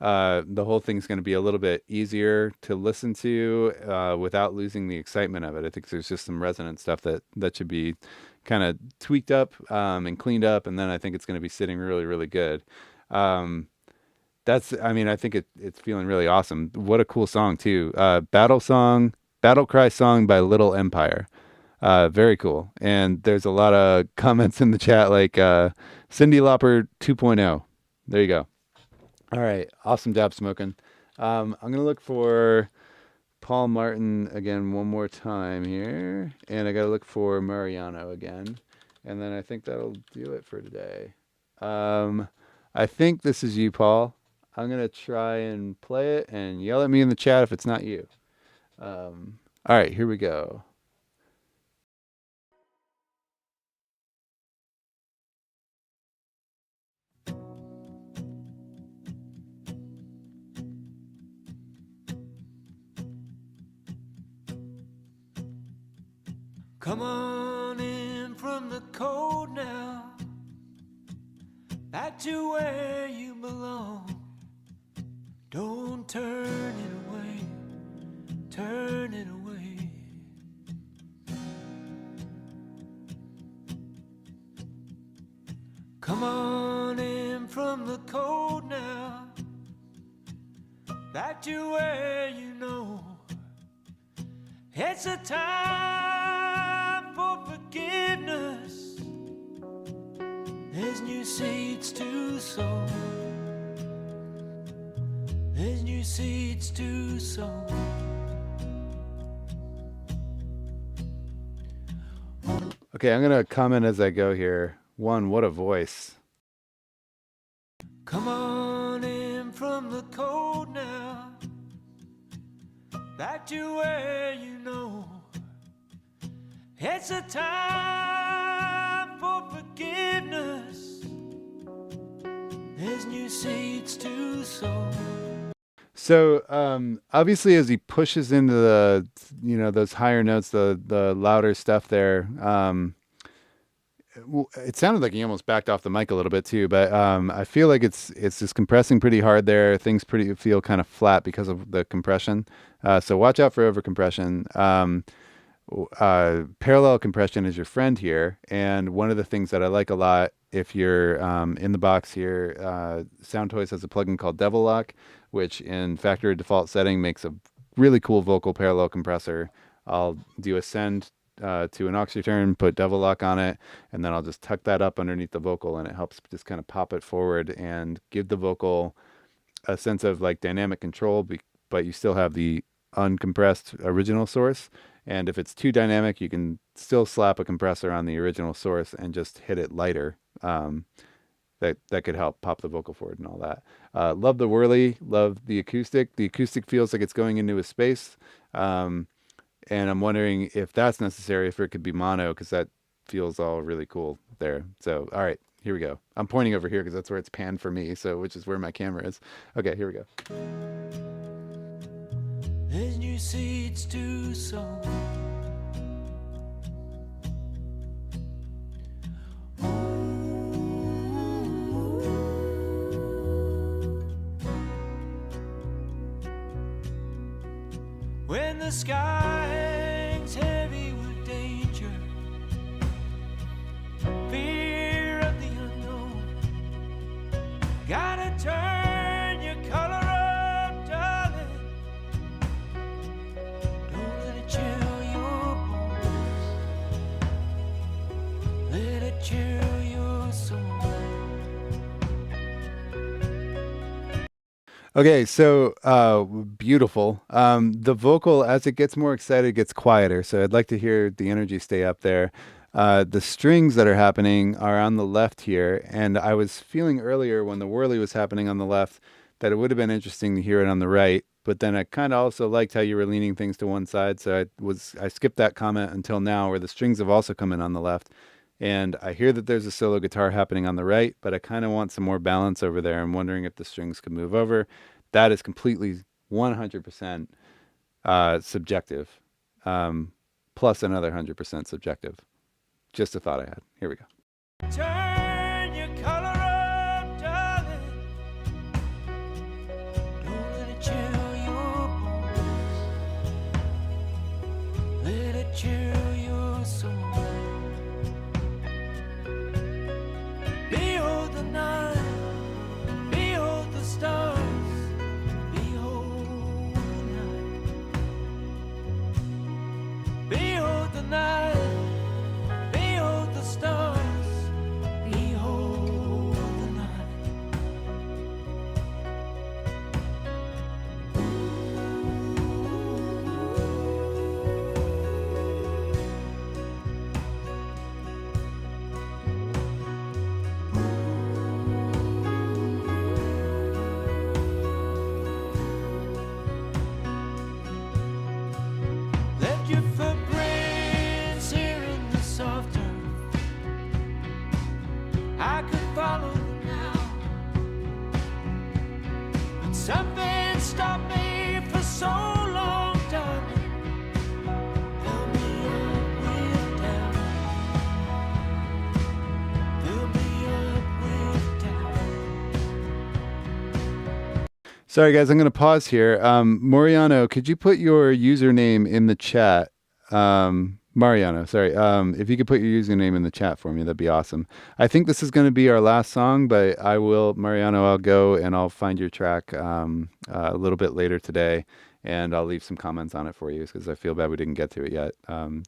the whole thing's going to be a little bit easier to listen to without losing the excitement of it. I think there's just some resonant stuff that should be kind of tweaked up and cleaned up, and then I think it's going to be sitting really, really good. I think it's feeling really awesome. What a cool song too. Battle Cry song by Little Empire. Very cool. And there's a lot of comments in the chat like Cyndi Lauper 2.0. There you go. All right. Awesome job, Smokin'. I'm going to look for Paul Martin again one more time here. And I got to look for Mariano again. And then I think that'll do it for today. I think this is you, Paul. I'm going to try and play it and yell at me in the chat if it's not you. All right, here we go. Come on in from the cold now, back to where you belong. Don't turn it away, turn it away. Come on in from the cold now, back to where you know. It's a time for forgiveness. There's new seeds to sow. There's new seeds to sow. Okay, I'm going to comment as I go here. One, what a voice. Come on in from the cold now, back to where you know. It's a time for forgiveness. There's new seeds to sow. So obviously as he pushes into the, those higher notes, the louder stuff there, it sounded like he almost backed off the mic a little bit too, but I feel like it's just compressing pretty hard there. Things feel kind of flat because of the compression. So watch out for overcompression. Parallel compression is your friend here, and one of the things that I like a lot, if you're in the box here, Soundtoys has a plugin called Devil Lock, which in factory default setting makes a really cool vocal parallel compressor. I'll do a send to an aux return, put Devil Lock on it, and then I'll just tuck that up underneath the vocal, and it helps just kind of pop it forward and give the vocal a sense of like dynamic control, but you still have the uncompressed original source. And if it's too dynamic, you can still slap a compressor on the original source and just hit it lighter. That could help pop the vocal forward and all that. Love the whirly, love the acoustic. The acoustic feels like it's going into a space. And I'm wondering if that's necessary, if it could be mono, because that feels all really cool there. So, all right, here we go. I'm pointing over here because that's where it's panned for me, so which is where my camera is. Okay, here we go. There's new seeds to sow. When the sky hangs heavy with danger, fear of the unknown, gotta turn your color up, darling. Don't let it chill your bones, let it chill your soul. Okay, so beautiful. The vocal, as it gets more excited, gets quieter. So I'd like to hear the energy stay up there. The strings that are happening are on the left here. And I was feeling earlier when the whirly was happening on the left that it would have been interesting to hear it on the right. But then I kind of also liked how you were leaning things to one side. So I skipped that comment until now, where the strings have also come in on the left. And I hear that there's a solo guitar happening on the right, but I kind of want some more balance over there. I'm wondering if the strings could move over. That is completely 100% subjective, plus another 100% subjective. Just a thought I had. Here we go. Turn your color up, darling. Don't let it chill your bones, let it chill your soul. Behold the night, behold the stars, behold the night, behold the night, behold the stars, behold Something stopped me for so long, darling. Fill me up with doubt. Fill me up with doubt. Sorry, guys, I'm going to pause here. Mariano, could you put your username in the chat? Mariano, sorry. If you could put your username in the chat for me, that'd be awesome. I think this is going to be our last song, but Mariano, I'll go and I'll find your track a little bit later today, and I'll leave some comments on it for you because I feel bad we didn't get to it yet.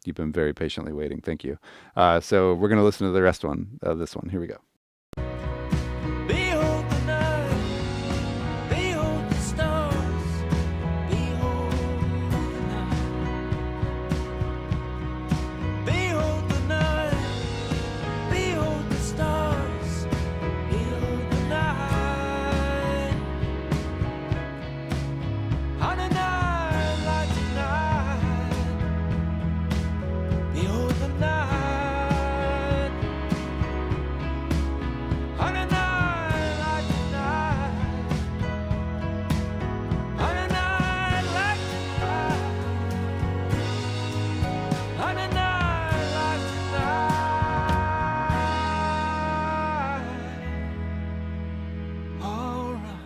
You've been very patiently waiting. Thank you. So we're going to listen to the rest of this one. Here we go. Behold the night, behold the stars, behold the night. Behold the night, behold the stars, behold the night. On a night like tonight, behold the night. On a night like tonight, on a night like tonight, on a night like tonight. All right.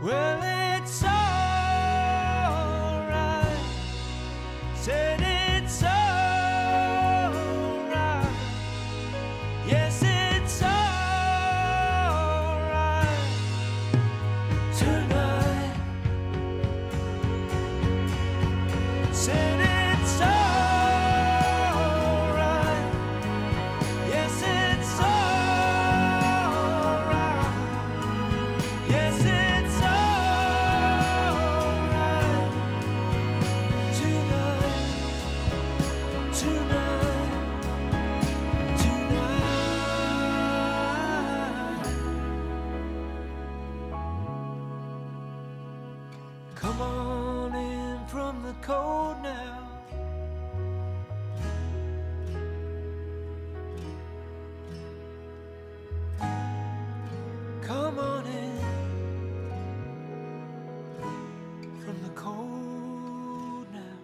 Well, it's alright. Said it's alright. Yes, it's alright. Tonight. Said it's alright. Yes, it's alright. Yes, it's alright. Tonight, tonight, tonight. Come on in from the cold now. Come on in from the cold now.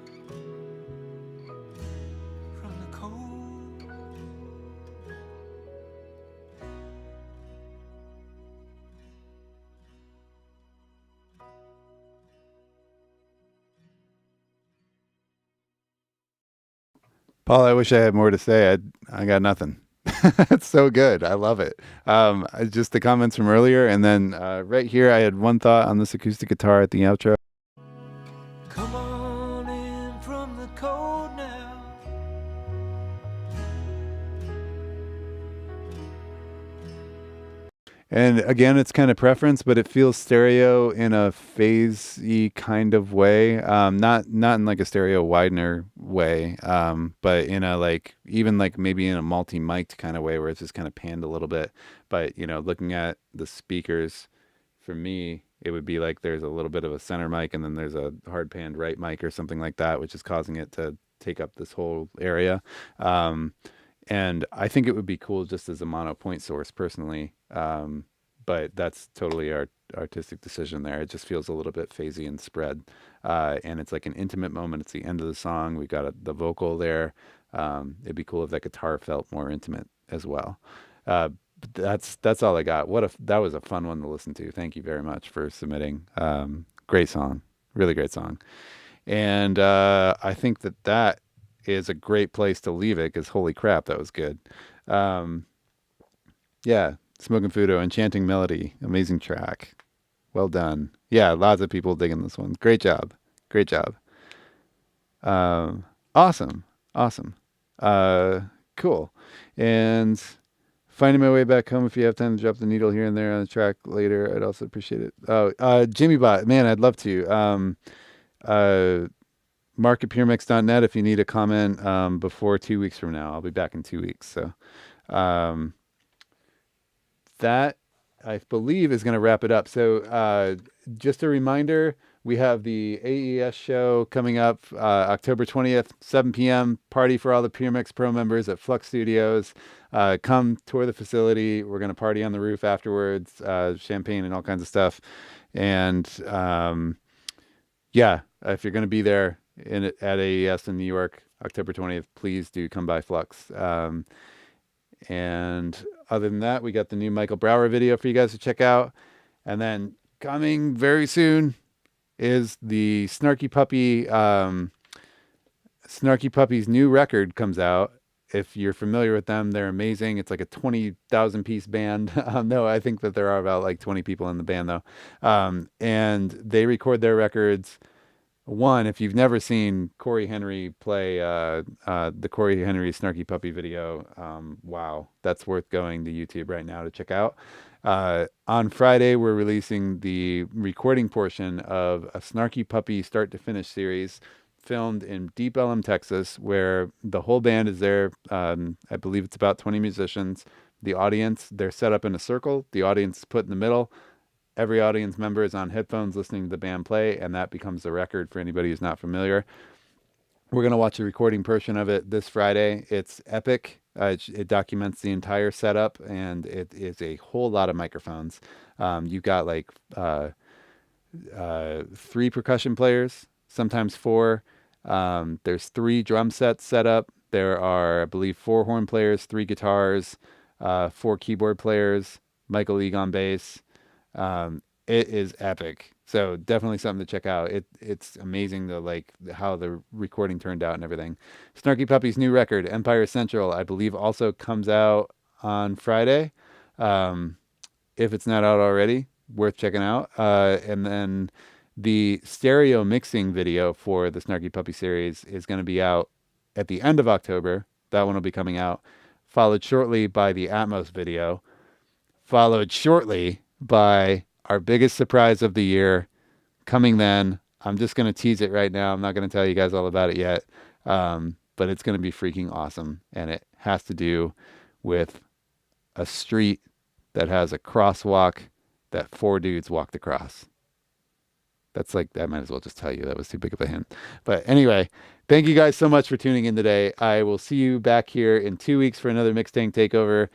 From the cold. Paul, I wish I had more to say. I got nothing. It's so good. I love it. Just the comments from earlier, and then right here, I had one thought on this acoustic guitar at the outro. Come on in from the cold now. And again, it's kind of preference, but it feels stereo in a phase-y kind of way. Not in like a stereo widener way, but in a even maybe in a multi-mic'd kind of way where it's just kind of panned a little bit. But, looking at the speakers, for me, it would be like there's a little bit of a center mic and then there's a hard panned right mic or something like that, which is causing it to take up this whole area. And I think it would be cool just as a mono point source personally. But that's totally our artistic decision there. It just feels a little bit phasey and spread. And it's like an intimate moment. It's the end of the song. We got the vocal there. It'd be cool if that guitar felt more intimate as well. But that's all I got. That was a fun one to listen to. Thank you very much for submitting. Great song. Really great song. And I think that is a great place to leave it because holy crap, that was good. Yeah, Smoking Fudo, Enchanting Melody, amazing track. Well done. Yeah, lots of people digging this one. Great job. Great job. Awesome. Cool. And finding my way back home, if you have time to drop the needle here and there on the track later, I'd also appreciate it. Oh, Jimmy Bot, man, I'd love to. Mark at puremix.net if you need a comment before 2 weeks from now. I'll be back in 2 weeks. So um, that, I believe, is going to wrap it up. So just a reminder, we have the AES show coming up October 20th, 7 p.m. Party for all the Puremix Pro members at Flux Studios. Come tour the facility. We're going to party on the roof afterwards, champagne and all kinds of stuff. And yeah, if you're going to be there at AES in New York, October 20th, please do come by Flux. And other than that, we got the new Michael Brower video for you guys to check out. And then coming very soon is the Snarky Puppy's new record comes out. If you're familiar with them, they're amazing. It's like a 20,000 piece band. No, I think that there are about like 20 people in the band though. And they record their records. One, if you've never seen Corey Henry play the Corey Henry Snarky Puppy video, wow, that's worth going to YouTube right now to check out. On Friday, we're releasing the recording portion of a Snarky Puppy start to finish series filmed in Deep Ellum, Texas, where the whole band is there. I believe it's about 20 musicians. The audience, they're set up in a circle. The audience is put in the middle. Every audience member is on headphones listening to the band play, and that becomes the record for anybody who's not familiar. We're going to watch a recording portion of it this Friday. It's epic. It documents the entire setup, and it is a whole lot of microphones. You've got like 3 percussion players, sometimes 4. There's 3 drum sets set up. There are, I believe, 4 horn players, 3 guitars, 4 keyboard players, Michael League on bass. It is epic. So definitely something to check out. It's amazing how the recording turned out and everything. Snarky Puppy's new record, Empire Central, I believe also comes out on Friday. If it's not out already, worth checking out. And then the stereo mixing video for the Snarky Puppy series is going to be out at the end of October. That one will be coming out. Followed shortly by the Atmos video. Followed shortly by our biggest surprise of the year coming then. I'm just going to tease it right now. I'm not going to tell you guys all about it yet. But it's going to be freaking awesome. And it has to do with a street that has a crosswalk that 4 dudes walked across. That's like, I might as well just tell you. That was too big of a hint. But anyway, thank you guys so much for tuning in today. I will see you back here in 2 weeks for another Mixed Tank Takeover.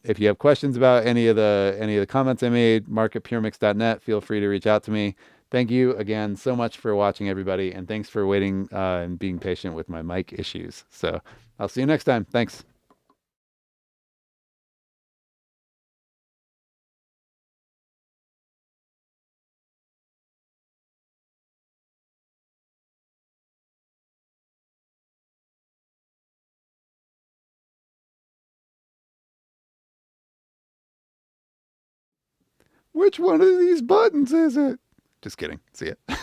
If you have questions about any of the comments I made, mark at puremix.net. Feel free to reach out to me. Thank you again so much for watching, everybody. And thanks for waiting and being patient with my mic issues. So I'll see you next time. Thanks. Which one of these buttons is it? Just kidding. See ya.